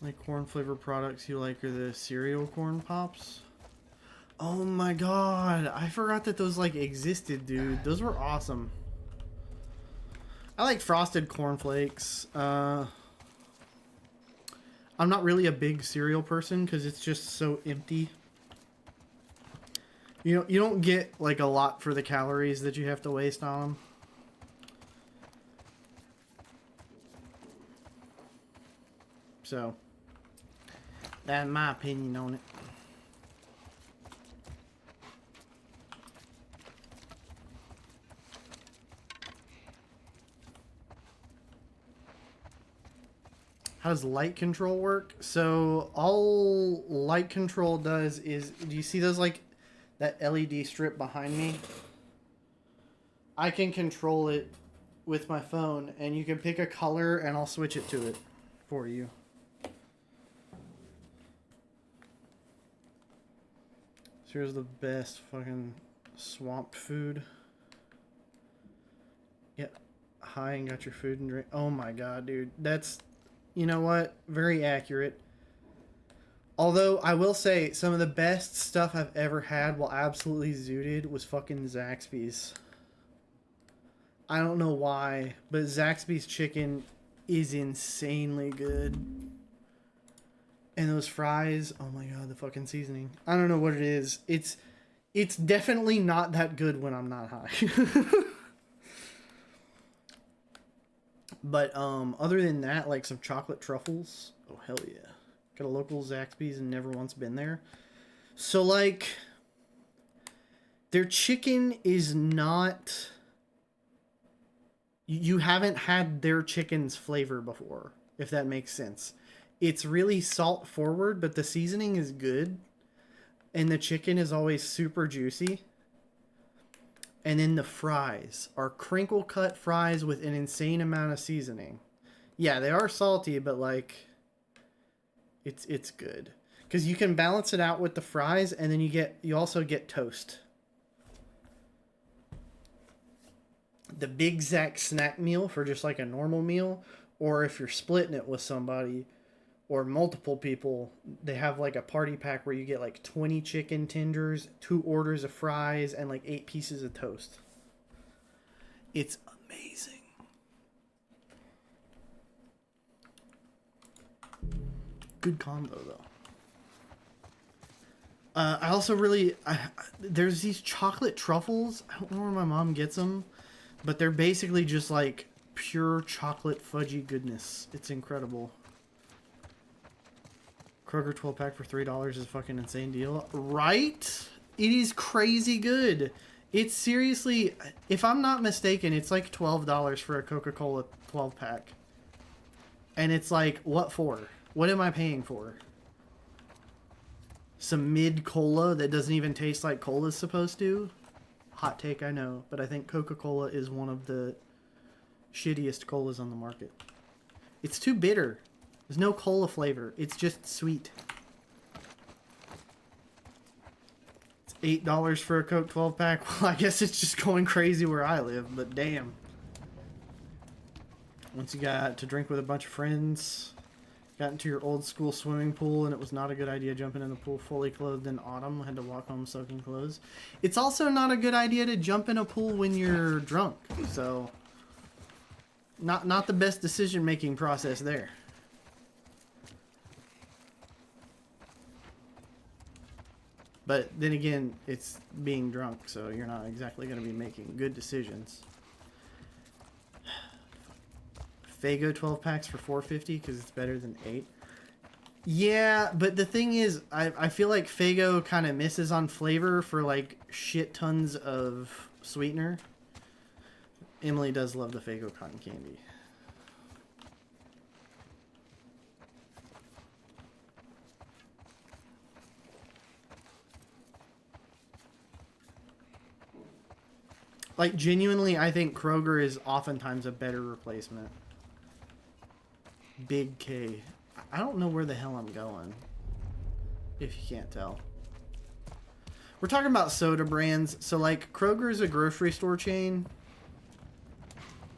Like corn flavor products you like are the cereal corn pops. Oh my god, I forgot that those like existed, dude. Those were awesome. I like frosted cornflakes. I'm not really a big cereal person because it's just so empty. You know, you don't get like a lot for the calories that you have to waste on them. So, that's my opinion on it. How does light control work? So all light control does is, do you see those like that LED strip behind me? I can control it with my phone and you can pick a color and I'll switch it to it for you. So here's the best fucking swamp food. Yeah, hi and got your food and drink. Oh my god, dude. That's, you know what? Very accurate. Although, I will say, some of the best stuff I've ever had while absolutely zooted was fucking Zaxby's. I don't know why, but Zaxby's chicken is insanely good. And those fries, oh my god, the fucking seasoning. I don't know what it is. It's definitely not that good when I'm not high. But other than that, like some chocolate truffles. Oh hell yeah. Got a local Zaxby's and never once been there. So like Their chicken is not... You haven't had their chicken's flavor before, if that makes sense. It's really salt forward, but the seasoning is good. And the chicken is always super juicy. And then the fries are crinkle cut fries with an insane amount of seasoning. Yeah, they are salty, but like it's good. Cuz you can balance it out with the fries, and then you also get toast. The Big Zack snack meal for just like a normal meal, or if you're splitting it with somebody or multiple people, they have like a party pack where you get like 20 chicken tenders, 2 orders of fries, and like 8 pieces of toast. It's amazing. Good combo though. I also really... there's these chocolate truffles. I don't know where my mom gets them, but they're basically just like pure chocolate fudgy goodness. It's incredible. Kroger 12 pack for $3 is a fucking insane deal. Right? It is crazy good. It's seriously, if I'm not mistaken, it's like $12 for a Coca-Cola 12 pack. And it's like, what for? What am I paying for? Some mid-cola that doesn't even taste like cola's supposed to? Hot take, I know. But I think Coca-Cola is one of the shittiest colas on the market. It's too bitter. There's no cola flavor. It's just sweet. It's $8 for a Coke 12 pack. Well, I guess it's just going crazy where I live, but damn. Once you got to drink with a bunch of friends, got into your old school swimming pool, and it was not a good idea jumping in the pool fully clothed in autumn. Had to walk home soaking clothes. It's also not a good idea to jump in a pool when you're drunk. So, not the best decision-making process there. But then again, it's being drunk, so you're not exactly going to be making good decisions. Faygo 12 packs for $4.50 because it's better than 8. Yeah, but the thing is, I feel like Faygo kind of misses on flavor for like shit tons of sweetener. Emily does love the Faygo cotton candy. Like, genuinely, I think Kroger is oftentimes a better replacement. Big K. I don't know where the hell I'm going, if you can't tell. We're talking about soda brands. So, like, Kroger is a grocery store chain.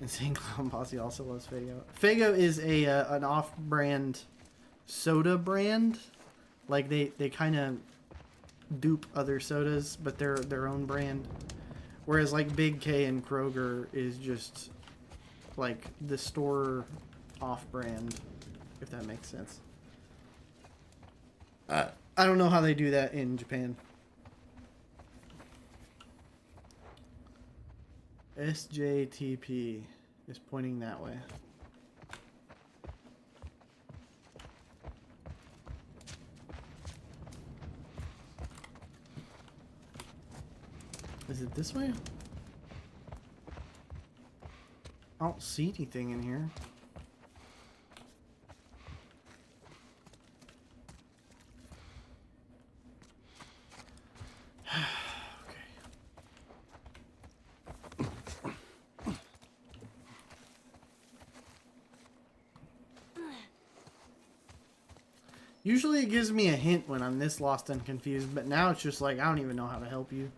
Insane Clown Posse also loves Faygo. Faygo is an off-brand soda brand. Like, they kind of dupe other sodas, but they're their own brand. Whereas, like, Big K and Kroger is just, like, the store off-brand, if that makes sense. I don't know how they do that in Japan. SJTP is pointing that way. Is it this way? I don't see anything in here. Usually it gives me a hint when I'm this lost and confused, but now it's just like, I don't even know how to help you.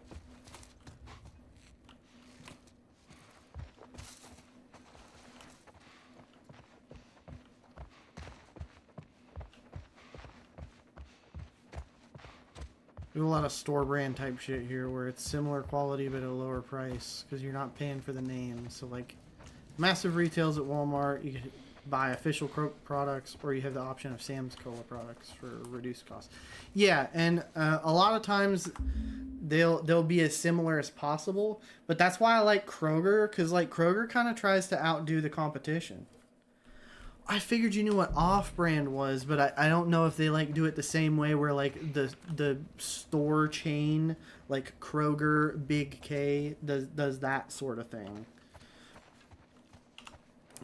There's a lot of store brand type shit here where it's similar quality but at a lower price because you're not paying for the name. So like massive retails at Walmart, you can buy official products, or you have the option of Sam's Cola products for reduced cost. Yeah, and a lot of times they'll be as similar as possible, but that's why I like Kroger, because like Kroger kind of tries to outdo the competition. I figured you knew what off-brand was, but I don't know if they like do it the same way where like the store chain like Kroger, Big K does that sort of thing.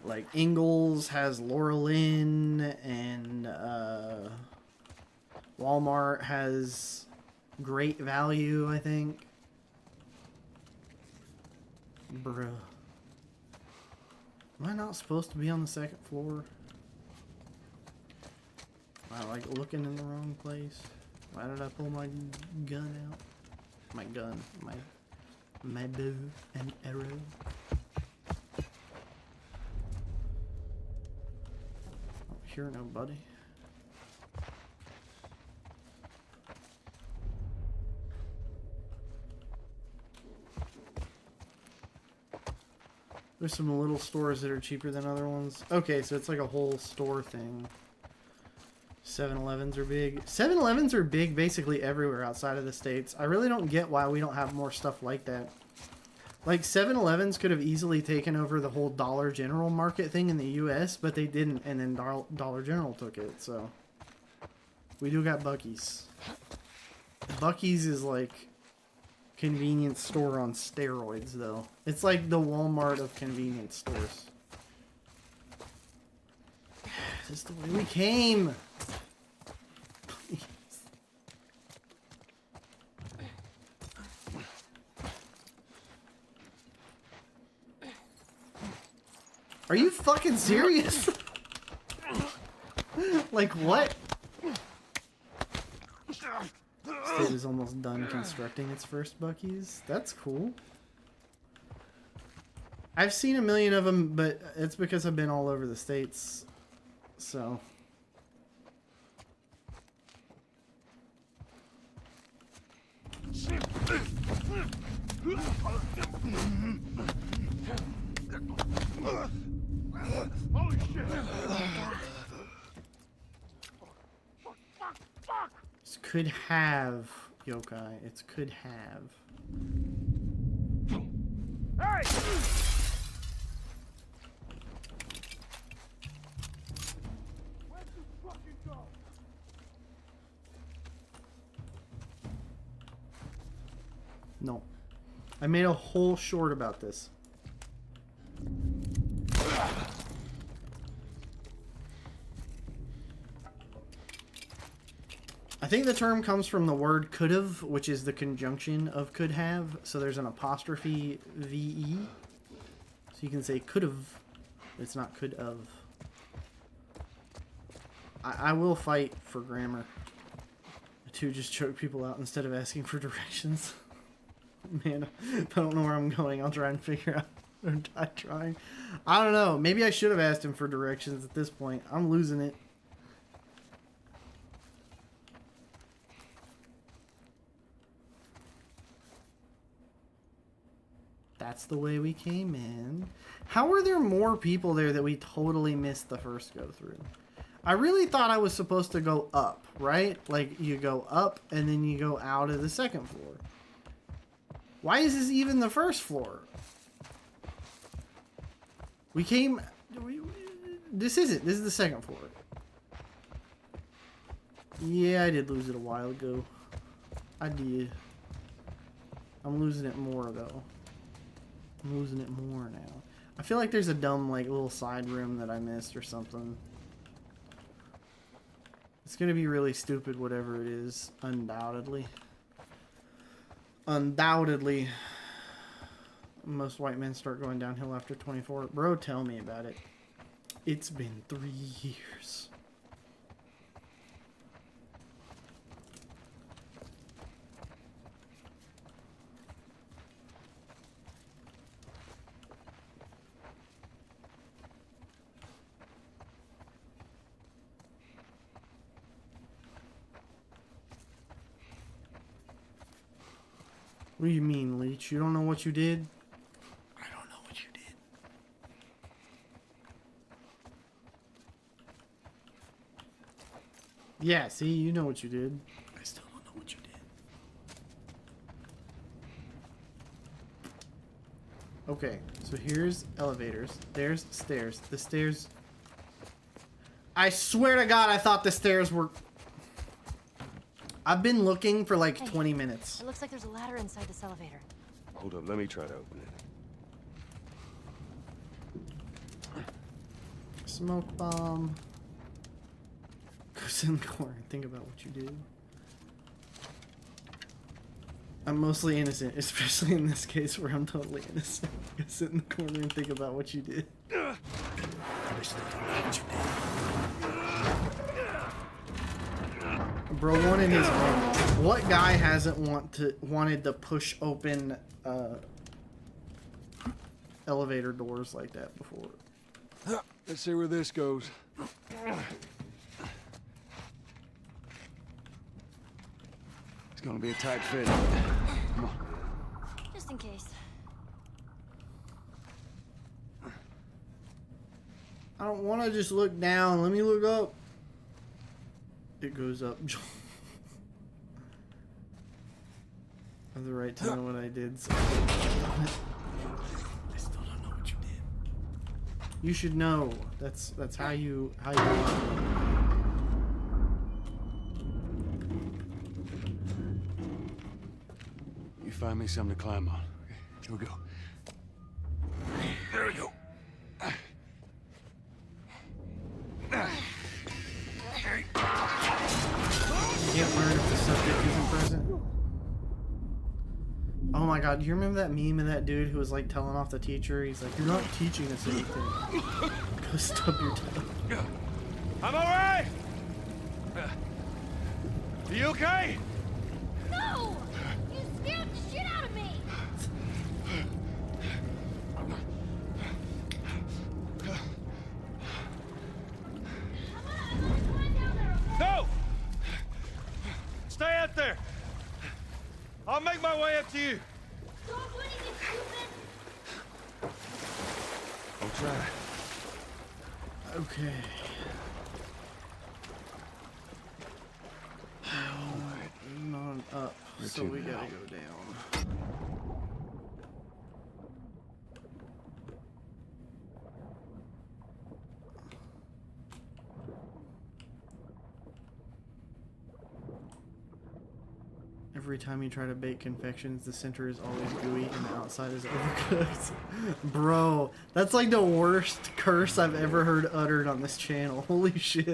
Like Ingles has Laurel Inn, and Walmart has Great Value, I think. Bruh. Am I not supposed to be on the second floor? Am I like looking in the wrong place? Why did I pull my gun out? My gun. My bow and arrow. Don't hear nobody. There's some little stores that are cheaper than other ones. Okay, so it's like a whole store thing. 7-Elevens are big. 7-Elevens are big basically everywhere outside of the States. I really don't get why we don't have more stuff like that. Like 7-Elevens could have easily taken over the whole Dollar General market thing in the US, but they didn't, and then Dollar General took it, so. We do got Buc-ee's. Buc-ee's is like convenience store on steroids, though. It's like the Walmart of convenience stores. This is the way we came. Please. Are you fucking serious? Like what? State is almost done constructing its first Buc-ee's. That's cool. I've seen a million of them, but it's because I've been all over the States. So.
Holy shit!
This could have yokai. It could have.
Hey! Where'd you fucking go?
No. I made a whole short about this. I think the term comes from the word could've, which is the conjunction of could have. So there's an apostrophe VE. So you can say could've. It's not could've. I will fight for grammar. To just choke people out instead of asking for directions. Man, if I don't know where I'm going, I'll try and figure out. Or die trying. I don't know. Maybe I should have asked him for directions at this point. I'm losing it. That's the way we came in. How were there more people there that we totally missed the first go through? I really thought I was supposed to go up, right? Like, you go up and then you go out of the second floor. Why is this even the first floor? We came... This isn't. This is the second floor. Yeah, I did lose it a while ago. I did. I'm losing it more, though. I'm losing it more now. I feel like there's a dumb, like, little side room that I missed or something. It's gonna be really stupid, whatever it is. Undoubtedly. Undoubtedly. Most white men start going downhill after 24. Bro, tell me about it. It's been 3 years. What do you mean, Leech? You don't know what you did? I don't know what you did. Yeah, see, you know what you did. I still don't know what you did. Okay, so here's elevators. There's stairs. The stairs... I swear to God, I thought the stairs were... I've been looking for like 20 minutes.
It looks like there's a ladder inside this elevator.
Hold up, let me try to open it.
Smoke bomb. Go sit in the corner and think about what you did. I'm mostly innocent, especially in this case where I'm totally innocent. Go sit in the corner and think about what you did. Bro wanted his own. What guy hasn't wanted to push open elevator doors like that before?
Let's see where this goes. It's gonna be a tight fit. Come on.
Just in case.
I don't want to just look down. Let me look up. It goes up. I have the right to know what I did. So I still don't know what you did. You should know. That's how you.
You find me something to climb on. Okay, here we go. There we go.
Can't learn if the subject isn't present. Oh my god, do you remember that meme of that dude who was like telling off the teacher? He's like, "You're not teaching us anything." Go stub your toe.
I'm alright! Are you okay?
No! You scared the shit out of me!
No! Stay out there! I'll make my way up to you.
Don't do anything stupid!
I'll try.
Okay. Not up, so we gotta go down. Every time you try to bake confections, the center is always gooey and the outside is overcooked. Bro, that's like the worst curse I've ever heard uttered on this channel. Holy shit.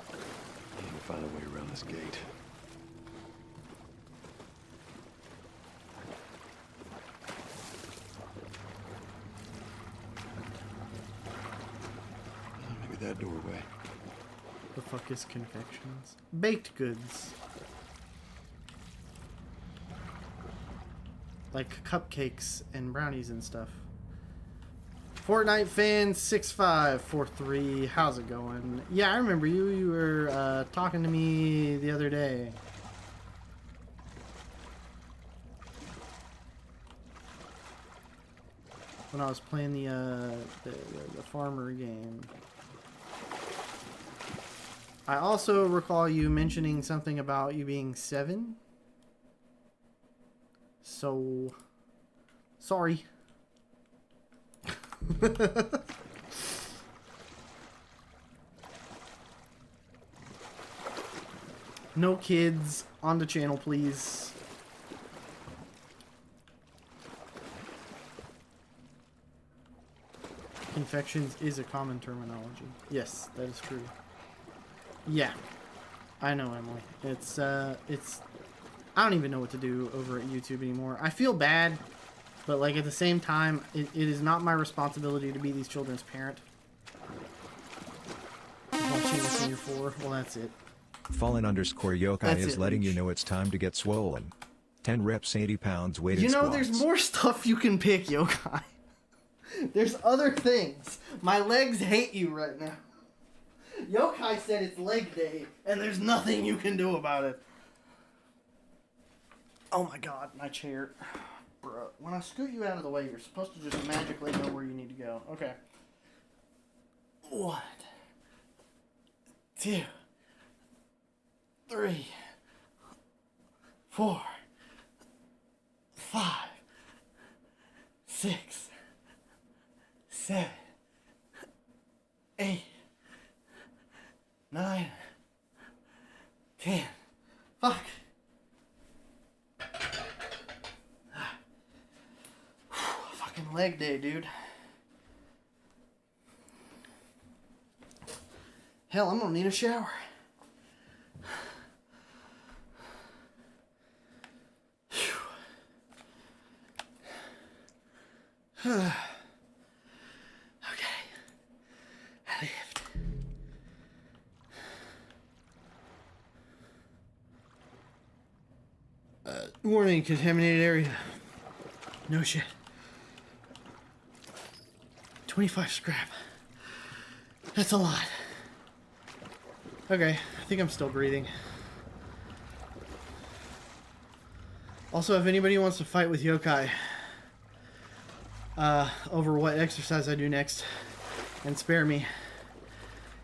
I need to find a way around this gate. Maybe that doorway.
The fuck is confections? Baked goods. Like cupcakes and brownies and stuff. Fortnite fan 6543, how's it going? Yeah, I remember you. You were talking to me the other day. When I was playing the farmer game. I also recall you mentioning something about you being 7. So, sorry. No kids on the channel, please. Confections is a common terminology. Yes, that is true. Yeah, I know, Emily. It's I don't even know what to do over at YouTube anymore. I feel bad, but like at the same time, it is not my responsibility to be these children's parent. Watching this when you're 4, well, that's it.
Fallen_yokai
That's
is
it,
letting you
Leech.
know it's time to get swollen. 10 reps, 80 pounds weighted
You know,
squats.
there's more stuff you can pick, Yokai. There's other things. My legs hate you right now. Yokai said it's leg day, and there's nothing you can do about it. Oh my god, my chair. Bro, when I scoot you out of the way, you're supposed to just magically know where you need to go. Okay. 1, 2, 3, 4, 5, 6, 7, 8, Fucking leg day, dude. Hell, I'm gonna need a shower. Okay. I lived. Warning, contaminated area. No shit. 25 scrap. That's a lot. Okay, I think I'm still breathing. Also, if anybody wants to fight with yokai over what exercise I do next and spare me,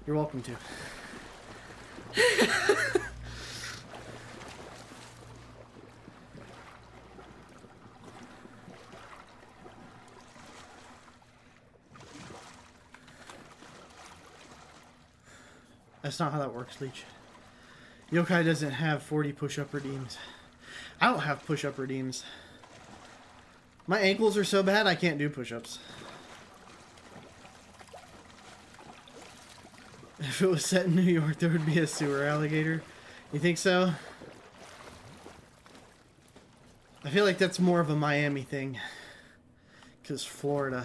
you're welcome to. That's not how that works, Leech. Yokai doesn't have 40 push-up redeems. I don't have push-up redeems. My ankles are so bad I can't do push-ups. If it was set in New York, there would be a sewer alligator. You think so? I feel like that's more of a Miami thing. Because Florida.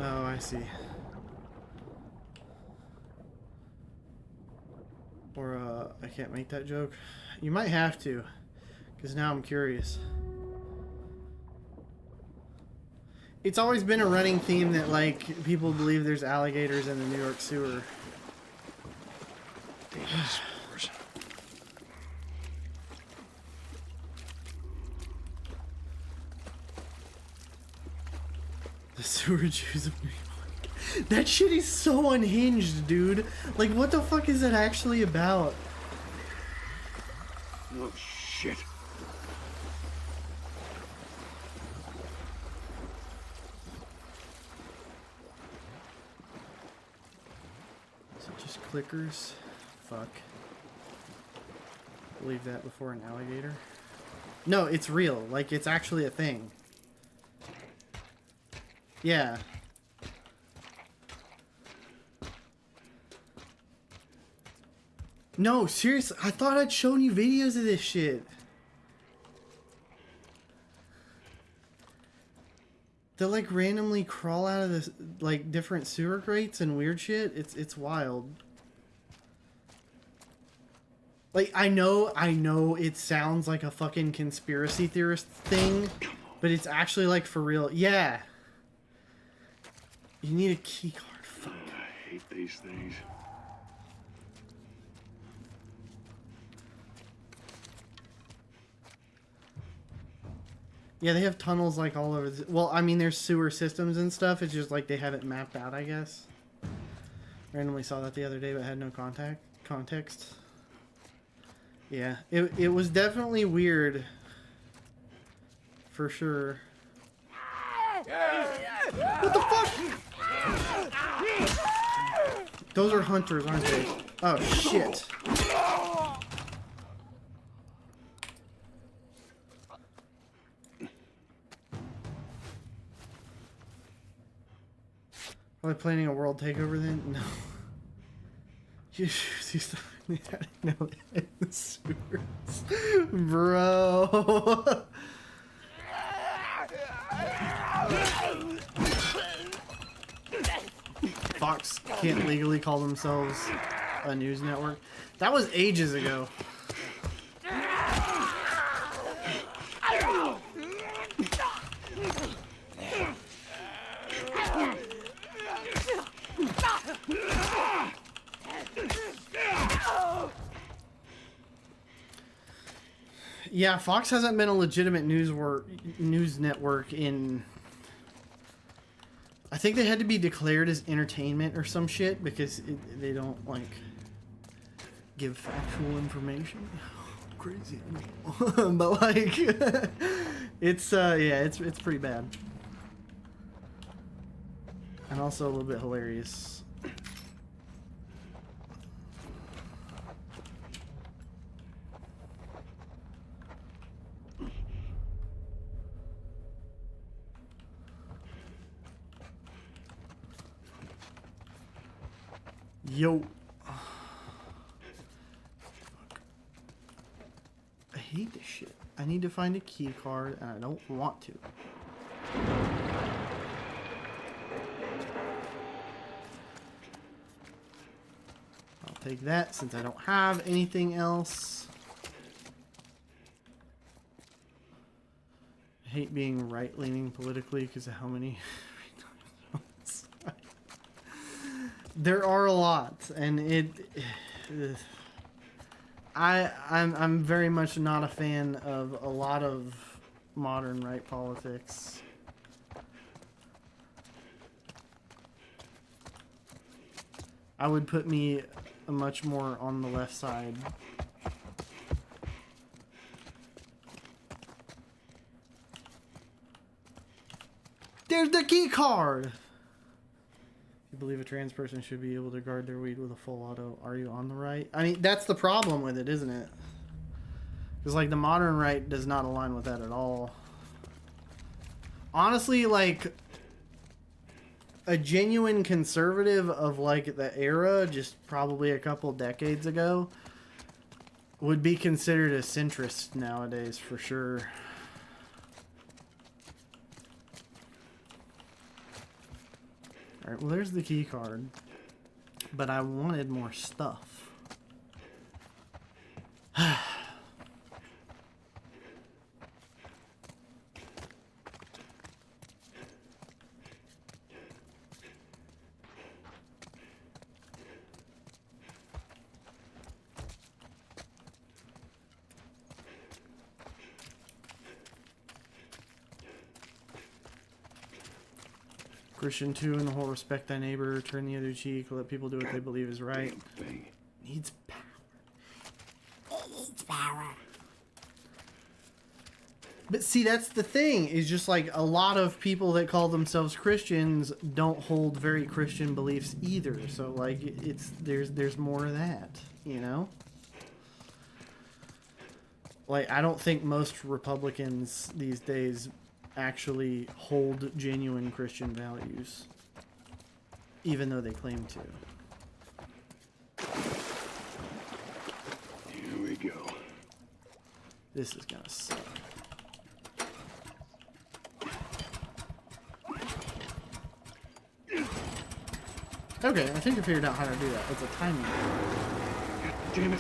Oh, I see. Or, I can't make that joke. You might have to, because now I'm curious. It's always been a running theme that, like, people believe there's alligators in the New York sewer. The sewer Jews of New York. That shit is so unhinged, dude. Like, what the fuck is that actually about?
Oh, shit.
Is it just clickers? Fuck. Believe that before an alligator? No, it's real. Like, it's actually a thing. Yeah. No, seriously, I thought I'd shown you videos of this shit. They'll like randomly crawl out of this like different sewer grates and weird shit. It's wild. Like I know it sounds like a fucking conspiracy theorist thing, but it's actually like for real. Yeah. You need a key card. Fuck.
I hate these things.
Yeah, they have tunnels like all over. Well, I mean, there's sewer systems and stuff. It's just like they have it mapped out, I guess. Randomly saw that the other day, but had no context. Yeah, it was definitely weird. For sure. What the fuck? Those are hunters, aren't they? Oh, shit. Are they planning a world takeover then? No. You know bro. Fox can't legally call themselves a news network. That was ages ago. Yeah, Fox hasn't been a legitimate news network in... I think they had to be declared as entertainment or some shit because they don't, like, give factual information. Crazy. But, like, it's, yeah, it's pretty bad. And also a little bit hilarious. Yo. I hate this shit. I need to find a key card and I don't want to. I'll take that since I don't have anything else. I hate being right-leaning politically because of how many... There are a lot, and I'm very much not a fan of a lot of modern right politics. I would put me much more on the left side. There's the key card! You believe a trans person should be able to guard their weed with a full auto. Are you on the right? I mean, that's the problem with it, isn't it? Because, like, the modern right does not align with that at all. Honestly, like, a genuine conservative of, like, the era, just probably a couple decades ago, would be considered a centrist nowadays, for sure. Alright, well there's the key card. But I wanted more stuff. Christian 2 in the whole respect thy neighbor, turn the other cheek, let people do what they believe is right. Needs power. Needs power. But see, that's the thing, is just like a lot of people that call themselves Christians don't hold very Christian beliefs either. So like there's more of that, you know? Like I don't think most Republicans these days actually hold genuine Christian values, even though they claim to.
Here we go.
This is gonna suck. Okay, I think I figured out how to do that. It's a timing.
Damn it.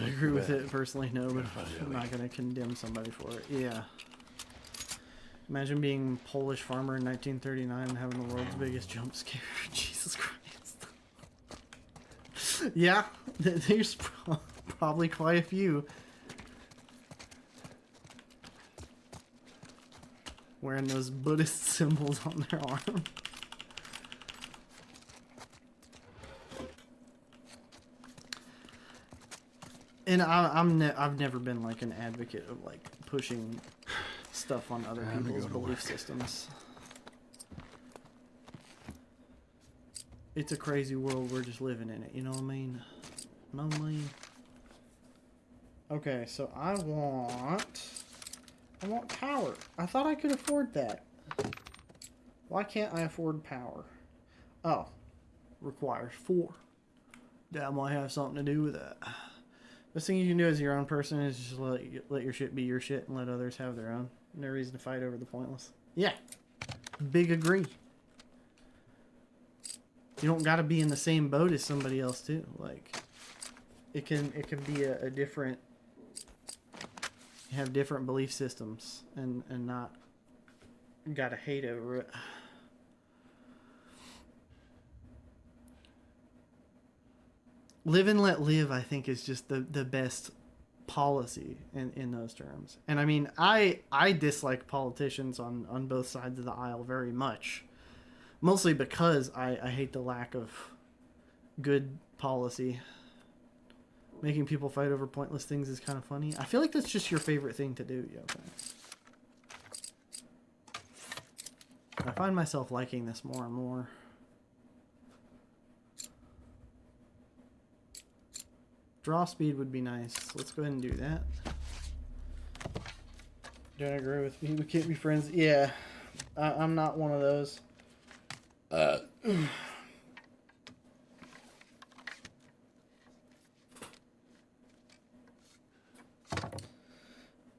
I agree with it personally, no, but I'm not going to condemn somebody for it. Yeah. Imagine being a Polish farmer in 1939 and having the world's biggest jump scare. Jesus Christ. Yeah, there's probably quite a few. Wearing those Buddhist symbols on their arm. And I've never been like an advocate of like pushing stuff on other people's belief systems. It's a crazy world, we're just living in it, you know what I mean? No mean. Okay, so I want power. I thought I could afford that. Why can't I afford power? Oh, requires 4. That might have something to do with that. Best thing you can do as your own person is just let your shit be your shit and let others have their own. No reason to fight over the pointless. Yeah. Big agree. You don't gotta be in the same boat as somebody else too. Like it can be a different, you have different belief systems and not gotta hate over it. Live and let live, I think, is just the best policy in those terms. And I mean, I dislike politicians on both sides of the aisle very much. Mostly because I hate the lack of good policy. Making people fight over pointless things is kind of funny. I feel like that's just your favorite thing to do, Yokai. I find myself liking this more and more. Draw speed would be nice. Let's go ahead and do that. Don't agree with me. We can't be friends. Yeah, I'm not one of those.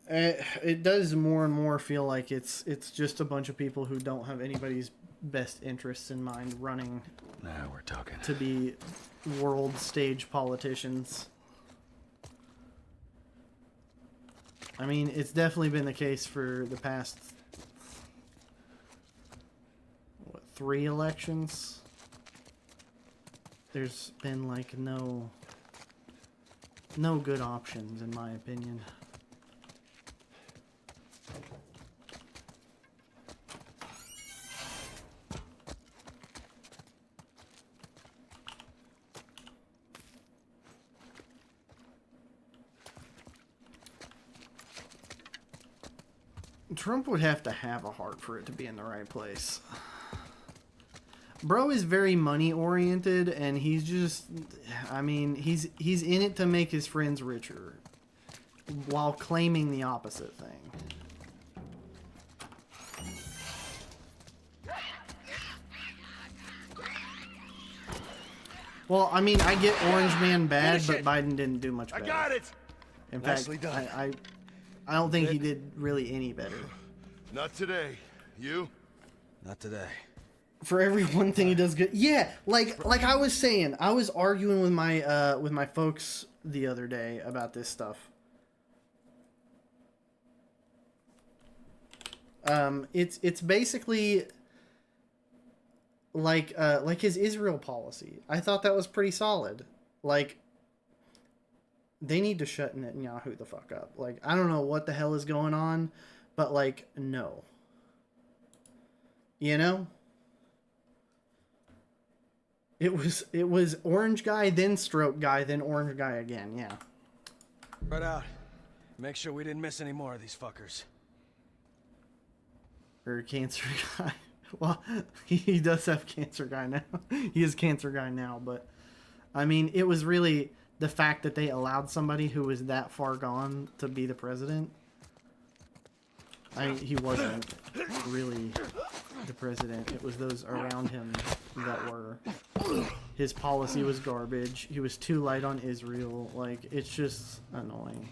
It does more and more feel like it's just a bunch of people who don't have anybody's best interests in mind running.
Now we're talking.
To be world stage politicians. I mean, it's definitely been the case for the past, what, 3 elections? There's been, like, no good options, in my opinion. Trump would have to have a heart for it to be in the right place. Bro is very money oriented, and he's just, I mean, he's in it to make his friends richer while claiming the opposite thing. Well, I mean, I get Orange Man bad, but Biden didn't do much better.
I got it.
In fact, I don't think he did really any better.
Not today. You?
Not today.
For every one thing he does good. Yeah, like I was saying, I was arguing with my folks the other day about this stuff. It's basically like his Israel policy. I thought that was pretty solid. Like, they need to shut Netanyahu the fuck up. Like, I don't know what the hell is going on, but, like, no. You know? It was orange guy, then stroke guy, then orange guy again, yeah.
Right out. Make sure we didn't miss any more of these fuckers.
Or cancer guy. Well, he does have cancer guy now. He is cancer guy now, but, I mean, it was really the fact that they allowed somebody who was that far gone to be the president. I mean, he wasn't really the president. It was those around him that were. His policy was garbage. He was too light on Israel. Like, it's just annoying.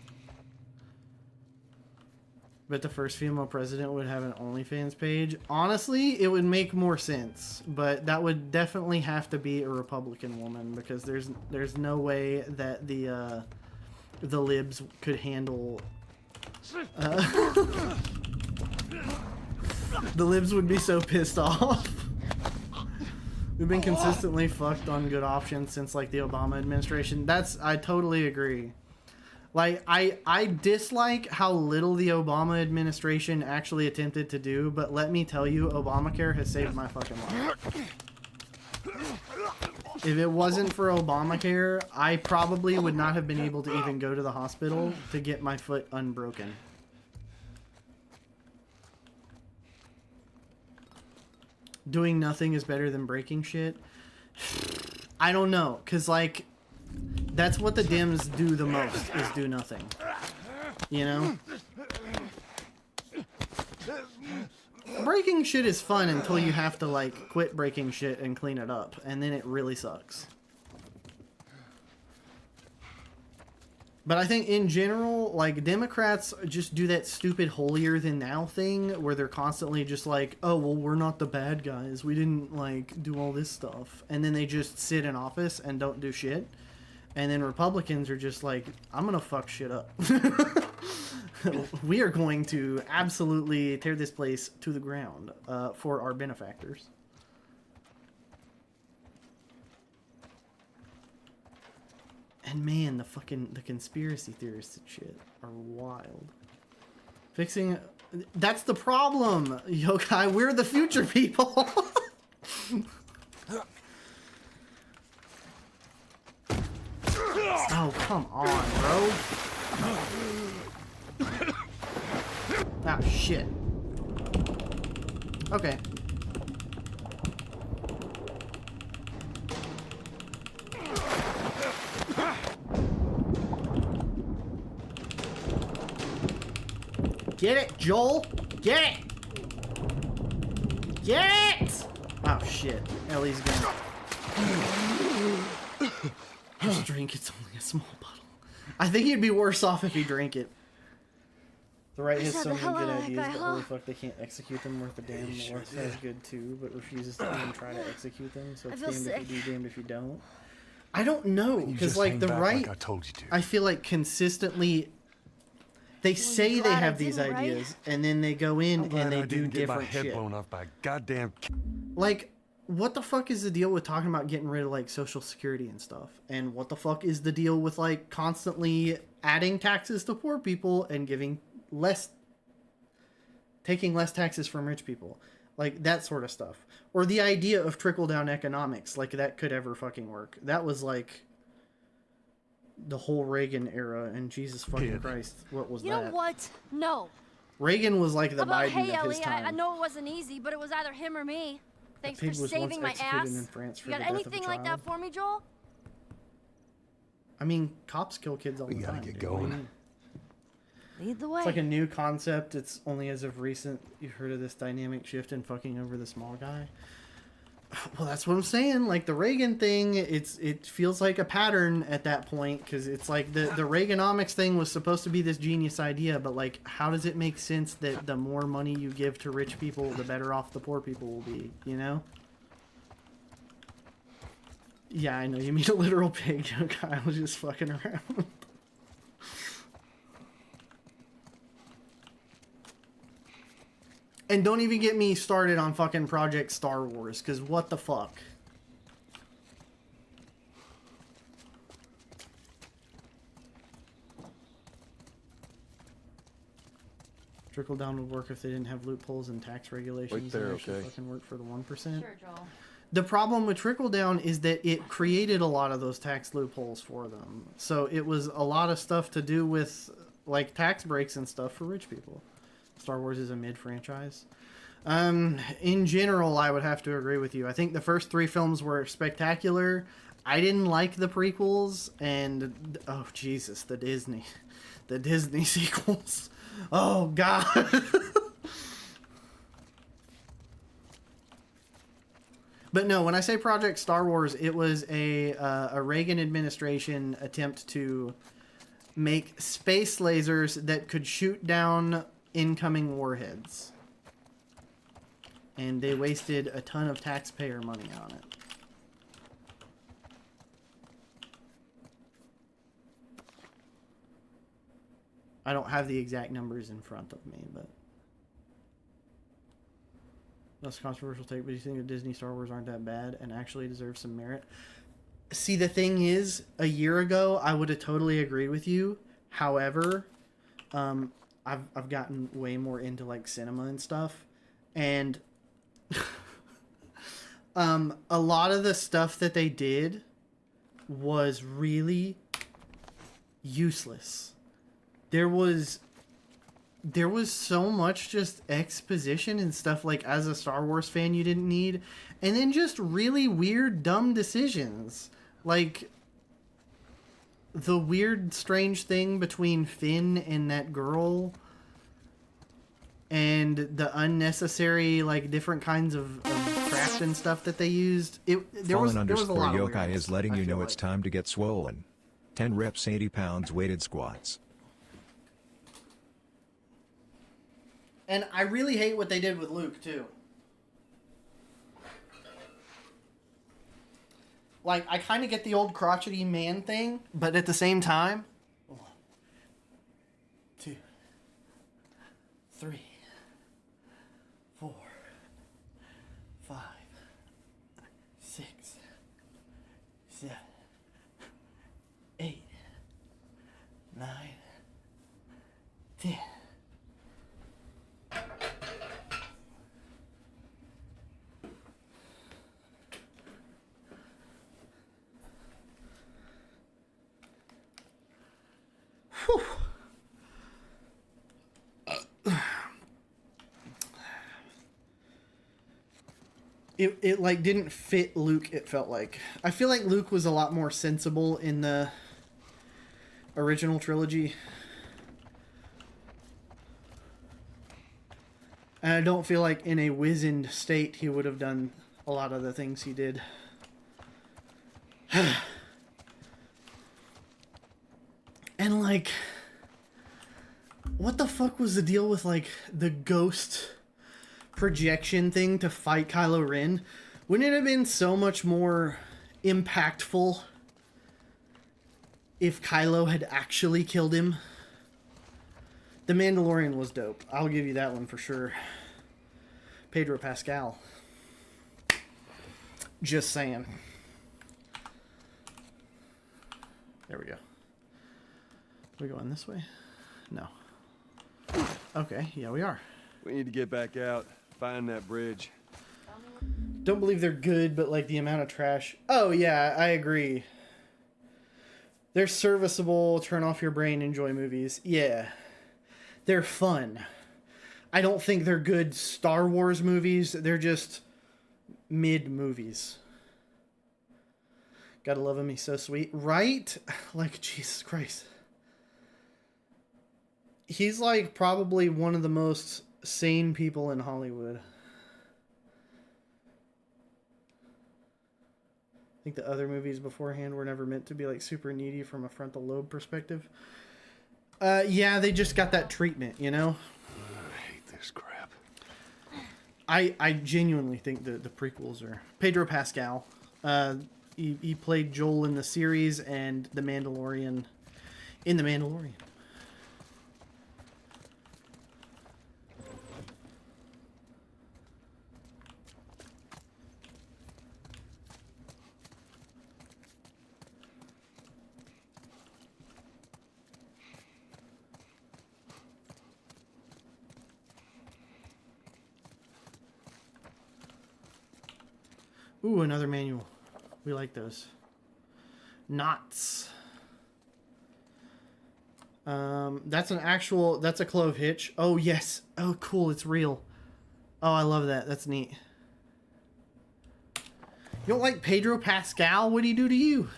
But the first female president would have an OnlyFans page. Honestly, it would make more sense. But that would definitely have to be a Republican woman, because there's no way that the libs could handle. The libs would be so pissed off. We've been consistently fucked on good options since, like, the Obama administration. I totally agree. Like, I dislike how little the Obama administration actually attempted to do, but let me tell you, Obamacare has saved my fucking life. If it wasn't for Obamacare, I probably would not have been able to even go to the hospital to get my foot unbroken. Doing nothing is better than breaking shit. I don't know, because, like, that's what the Dems do the most, is do nothing. You know? Breaking shit is fun until you have to, like, quit breaking shit and clean it up, and then it really sucks. But I think in general, like, Democrats just do that stupid holier-than-thou thing where they're constantly just like, oh, well, we're not the bad guys. We didn't, like, do all this stuff. And then they just sit in office and don't do shit. And then Republicans are just like, I'm gonna fuck shit up. We are going to absolutely tear this place to the ground for our benefactors. And man, the conspiracy theorists and shit are wild. Fixing, that's the problem, Yokai. We're the future people. Oh, come on, bro. Ah, shit. Okay. Get it, Joel! Get it! Get it! Oh, shit. Ellie's gonna... Just drink, it's only a small bottle. I think he'd be worse off if he drank it. The right has so many good ideas, but holy fuck, they can't execute them worth a damn. The left has good too, but refuses to even try to execute them, so it's damned if you do, damned if you don't. I don't know, because like the right,
I told you to.
I feel like consistently, they say they have these ideas, and then they go in and they do different shit.
Head blown off by a goddamn...
Like, what the fuck is the deal with talking about getting rid of like Social Security and stuff? And what the fuck is the deal with like constantly adding taxes to poor people and taking less taxes from rich people? Like that sort of stuff. Or the idea of trickle down economics, like that could ever fucking work. That was like the whole Reagan era, and Jesus fucking Christ, what was that?
You know what? No.
Reagan was like the Biden
hey,
of his
Ellie,
time.
I know it wasn't easy, but it was either him or me. Thanks
pig
for
was
saving
once
my
executed
ass.
in France for
You got
the death of a
anything like that
child.
for me, Joel?
I mean, cops kill kids all the time.
We gotta get
dude.
going.
Lead the way.
It's like a new concept. It's only as of recent you've heard of this dynamic shift in fucking over the small guy. Well, that's what I'm saying. Like the Reagan thing, it feels like a pattern at that point, because it's like the Reaganomics thing was supposed to be this genius idea, but like, how does it make sense that the more money you give to rich people, the better off the poor people will be? You know? Yeah, I know you mean a literal pig. I was just fucking around. And don't even get me started on fucking Project Star Wars, because what the fuck? Trickle down would work if they didn't have loopholes and tax regulations.
Wait there,
that actually
okay?
fucking work for the 1%.
Sure, Joel.
The problem with trickle down is that it created a lot of those tax loopholes for them. So it was a lot of stuff to do with like tax breaks and stuff for rich people. Star Wars is a mid-franchise. In general, I would have to agree with you. I think the first 3 films were spectacular. I didn't like the prequels, and oh Jesus, the Disney sequels. Oh God. But no, when I say Project Star Wars, it was a Reagan administration attempt to make space lasers that could shoot down incoming warheads. And they wasted a ton of taxpayer money on it. I don't have the exact numbers in front of me, but... Less controversial take, but you think that Disney Star Wars aren't that bad and actually deserve some merit? See, the thing is, a year ago, I would have totally agreed with you. However, I've gotten way more into, like, cinema and stuff. And... a lot of the stuff that they did was really useless. There was so much just exposition and stuff, like, as a Star Wars fan you didn't need, and then just really weird dumb decisions, like the weird strange thing between Finn and that girl, and the unnecessary, like, different kinds of craft and stuff that they used. There was a lot of
Yokai
weirdness,
is letting you
I feel
know it's
like.
time to get swollen. 10 reps, 80 pounds weighted squats.
And I really hate what they did with Luke, too. Like, I kind of get the old crotchety man thing, but at the same time... 1, 2, 3, 4, 5, 6, 7, 8, 9, 10. Whew. It like didn't fit Luke, it felt like. I feel like Luke was a lot more sensible in the original trilogy. And I don't feel like in a wizened state he would have done a lot of the things he did. And like, what the fuck was the deal with like the ghost projection thing to fight Kylo Ren? Wouldn't it have been so much more impactful if Kylo had actually killed him? The Mandalorian was dope. I'll give you that one for sure. Pedro Pascal. Just saying. There we go. We going this way? No. Okay, yeah, we are.
We need to get back out, find that bridge.
Don't believe they're good, but like the amount of trash. Oh yeah, I agree. They're serviceable, turn off your brain, enjoy movies. Yeah. They're fun. I don't think they're good Star Wars movies. They're just mid movies. Gotta love him, he's so sweet. Right? Like, Jesus Christ. He's like probably one of the most sane people in Hollywood. I think the other movies beforehand were never meant to be like super needy from a frontal lobe perspective. Yeah, they just got that treatment, you know?
I hate this crap.
I genuinely think the prequels are... Pedro Pascal. He played Joel in the series and the Mandalorian in The Mandalorian. Ooh, another manual. We like those. Knots. That's a clove hitch. Oh, yes. Oh, cool. It's real. Oh, I love that. That's neat. You don't like Pedro Pascal? What'd he do to you?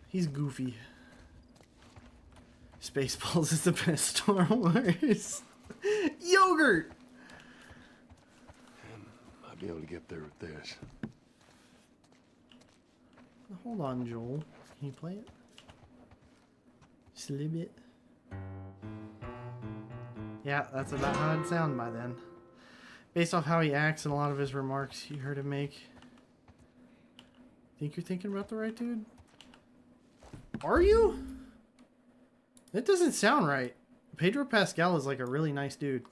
He's goofy. Spaceballs is the best Star Wars. Yogurt!
I'll be able to get there with this.
Hold on, Joel. Can you play it? Just a little bit. Yeah, that's about how it'd sound by then. Based off how he acts and a lot of his remarks you heard him make. Think you're thinking about the right dude? Are you? That doesn't sound right. Pedro Pascal is like a really nice dude.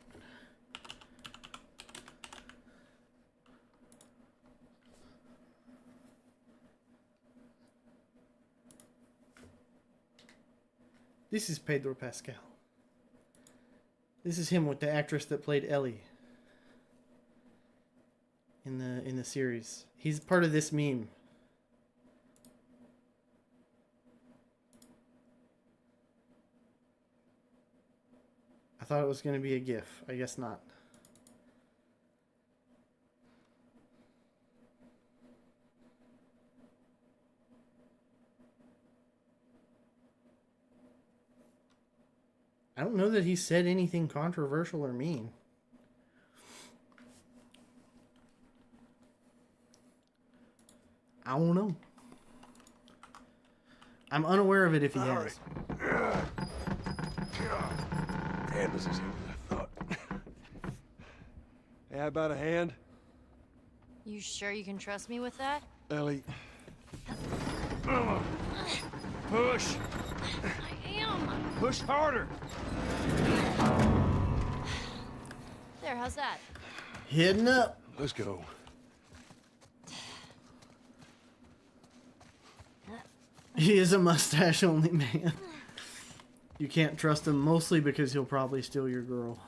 This is Pedro Pascal. This is him with the actress that played Ellie in the series. He's part of this meme. I thought it was going to be a GIF. I guess not. I don't know that he said anything controversial or mean. I don't know. I'm unaware of it if he has.
Damn, this is easier than I thought.
Hey, how about a hand?
You sure you can trust me with that?
Ellie.
Push!
I am!
Push harder!
There, how's that?
Hitting up.
Let's go.
He is a mustache-only man. You can't trust him, mostly because he'll probably steal your girl.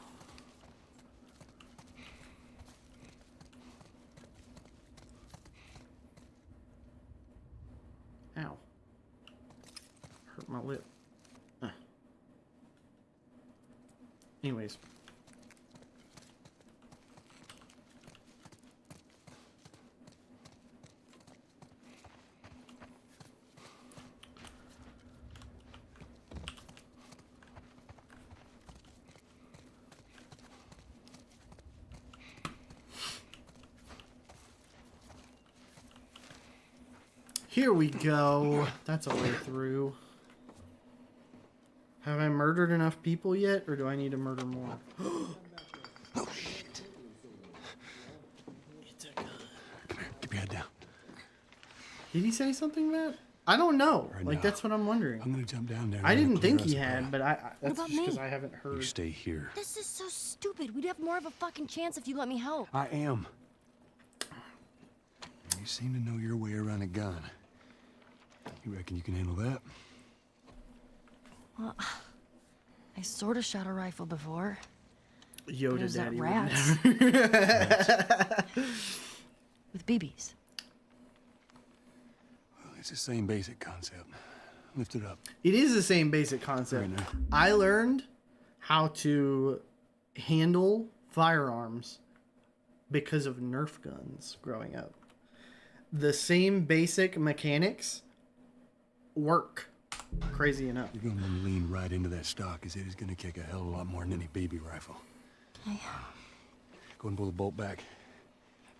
Ow. my lip. Anyways. Here we go. That's a way through. Have I murdered enough people yet, or do I need to murder more?
Oh, shit.
It's a gun.
Come here. Keep your head down.
Did he say something, Matt? I don't know.
Right
like,
now,
that's what I'm wondering.
I'm gonna jump down there.
I didn't think he
clear us a
had,
path.
but that's
about
just because
me?
I haven't heard.
You stay here.
This is so stupid. We'd have more of a fucking chance if you let me help.
I am. You seem to know your way around a gun. You reckon you can handle that?
Well, I sort of shot a rifle before.
Yoda
There's that
Daddy would
rats.
never.
With BBs.
Well, it's the same basic concept. Lift it up.
It is the same basic concept.
Right now.
I learned how to handle firearms because of Nerf guns growing up. The same basic mechanics work. Crazy enough.
You're gonna want to lean right into that stock, because it is gonna kick a hell of a lot more than any baby rifle.
Okay.
Go and pull the bolt back.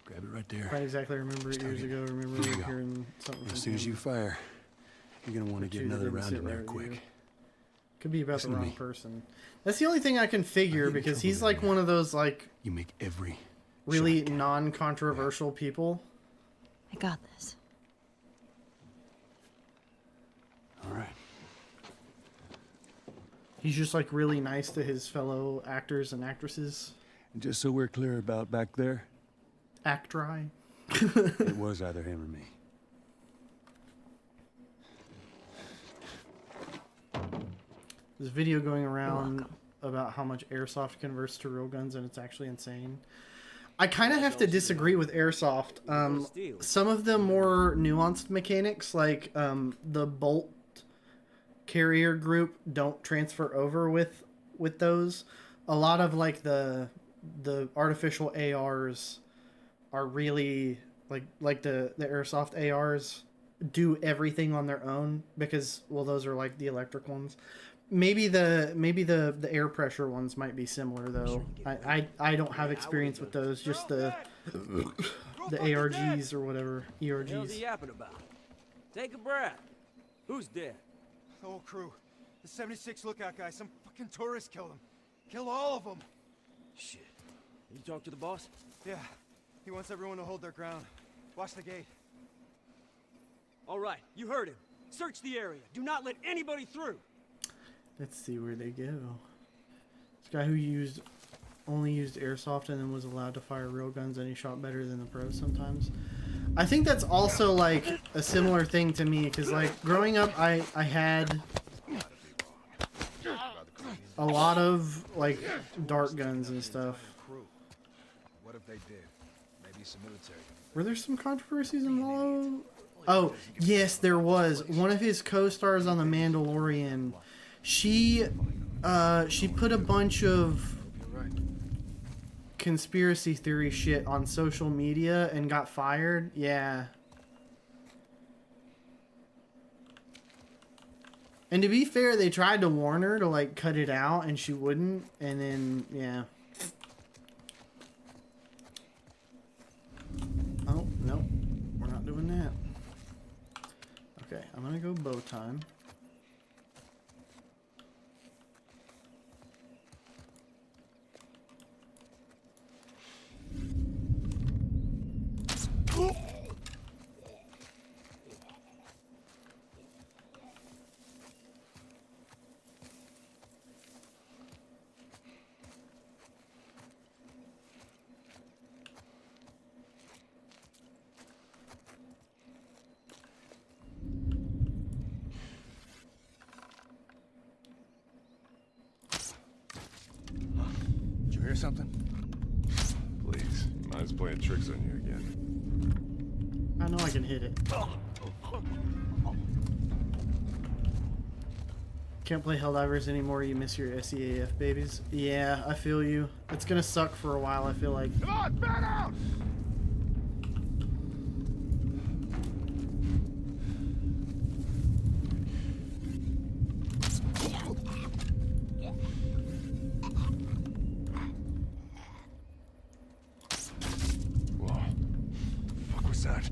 Grab it right there.
I exactly remember it years ago. Remember
There you go.
hearing something.
As soon as you fire, you're gonna want to get another round in there quick.
Could be about
Listen
the
to
wrong
me.
person. That's the only thing I can figure
I get in
because
trouble
he's
there,
like
man.
one of those like
You make every
really
shot count.
non-controversial people.
I got this.
All right.
He's just like really nice to his fellow actors and actresses.
And just so we're clear about back there,
Act dry.
it was either him or me.
There's a video going around
welcome.
about how much airsoft converts to real guns, and it's actually insane. I kind of have to disagree with airsoft. Some of the more nuanced mechanics, like the bolt carrier group, don't transfer over with those. A lot of like the artificial ARs are really like the airsoft ARs do everything on their own because, well, those are like the electric ones. Maybe the air pressure ones might be similar though. I don't have experience with those. Just the ARGs or whatever
What's he
ERGs.
yapping about? Take a breath. Who's dead?
The whole crew. The 76 lookout guy. Some fucking tourist killed him. Kill all of them.
Shit. You talk to the boss?
Yeah. He wants everyone to hold their ground. Watch the gate.
All right, you heard him. Search the area. Do not let anybody through.
Let's see where they go. This guy who only used airsoft and then was allowed to fire real guns, and he shot better than the pros sometimes. I think that's also like a similar thing to me because like growing up I had a lot of like dart guns and stuff.
What if they did? Maybe some military.
Were there some controversies involved? Oh, yes, there was. One of his co-stars on The Mandalorian, she put a bunch of conspiracy theory shit on social media and got fired. Yeah. And to be fair, they tried to warn her to like cut it out and she wouldn't, and then yeah. Oh, no. We're not doing that. Okay, I'm gonna go bow time.
Did you hear something?
Please, mine's playing tricks on you again.
I know I can hit it. Can't play Helldivers anymore. You miss your SEAF babies. Yeah, I feel you. It's gonna suck for a while, I feel like.
Come on, fan out!
Whoa. Fuck was that?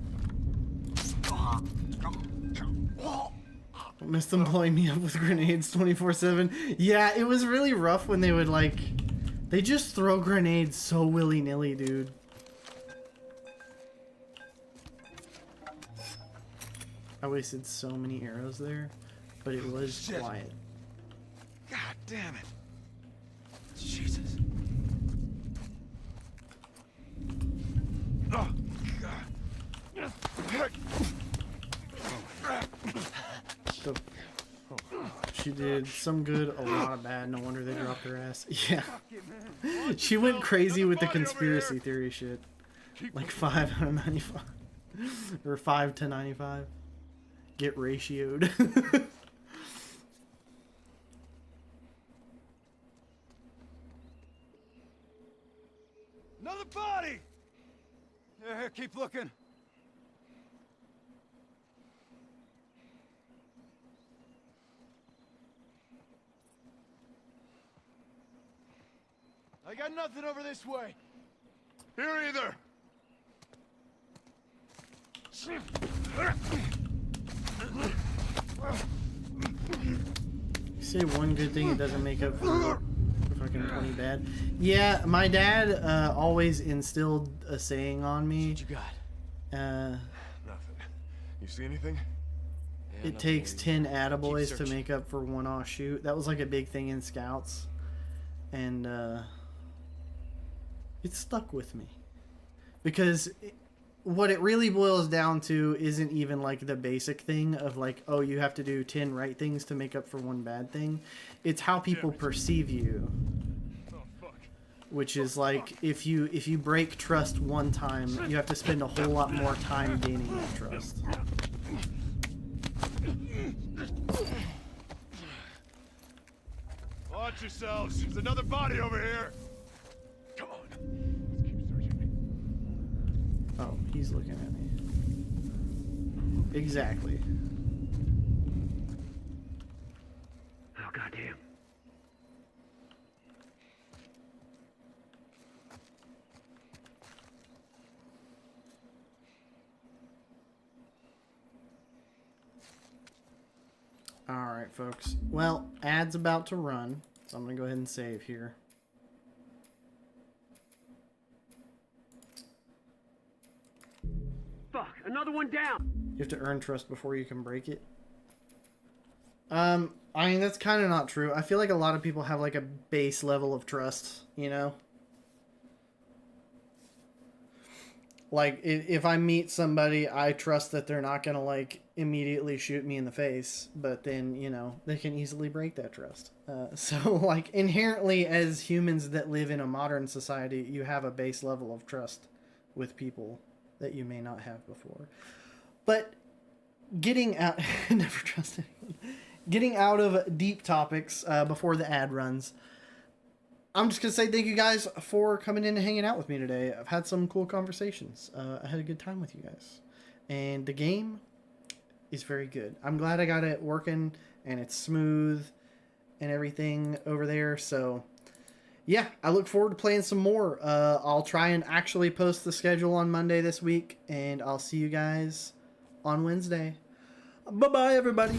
Miss them blowing me up with grenades 24/7. Yeah, it was really rough when they would like... They just throw grenades so willy-nilly, dude. I wasted so many arrows there, but it was quiet.
God damn it. Jesus.
Oh, God.
So, she did some good, a lot of bad. No wonder they dropped her ass. Yeah. She went crazy with the conspiracy theory shit. Like 5 out of 95. Or 5 to 95. Get ratioed.
Another body! Here, keep looking.
I got nothing over this way. Here either.
Say one good thing, it doesn't make up for fucking 20 bad. Yeah, my dad always instilled a saying on me.
What you got? Nothing. You see anything?
Yeah, it takes 10 attaboys to make up for one aw shoot. That was like a big thing in Scouts. And it stuck with me. Because what it really boils down to isn't even like the basic thing of like, oh, you have to do 10 right things to make up for one bad thing. It's how people perceive you. Which is like, if you break trust one time, you have to spend a whole lot more time gaining that trust.
Watch yourselves. There's another body over here. Come on. Let's keep searching.
Oh, he's looking at me. Exactly.
Oh, goddamn.
Alright, folks. Well, ad's about to run, so I'm going to go ahead and save here.
Fuck, another one down!
You have to earn trust before you can break it. I mean, that's kind of not true. I feel like a lot of people have like a base level of trust, you know? Like, if I meet somebody, I trust that they're not going to, like, immediately shoot me in the face. But then, you know, they can easily break that trust. So, like, inherently, as humans that live in a modern society, you have a base level of trust with people that you may not have before. But getting out... never trust anyone. Getting out of deep topics before the ad runs... I'm just going to say thank you guys for coming in and hanging out with me today. I've had some cool conversations. I had a good time with you guys. And the game is very good. I'm glad I got it working and it's smooth and everything over there. So, yeah, I look forward to playing some more. I'll try and actually post the schedule on Monday this week. And I'll see you guys on Wednesday. Bye-bye, everybody.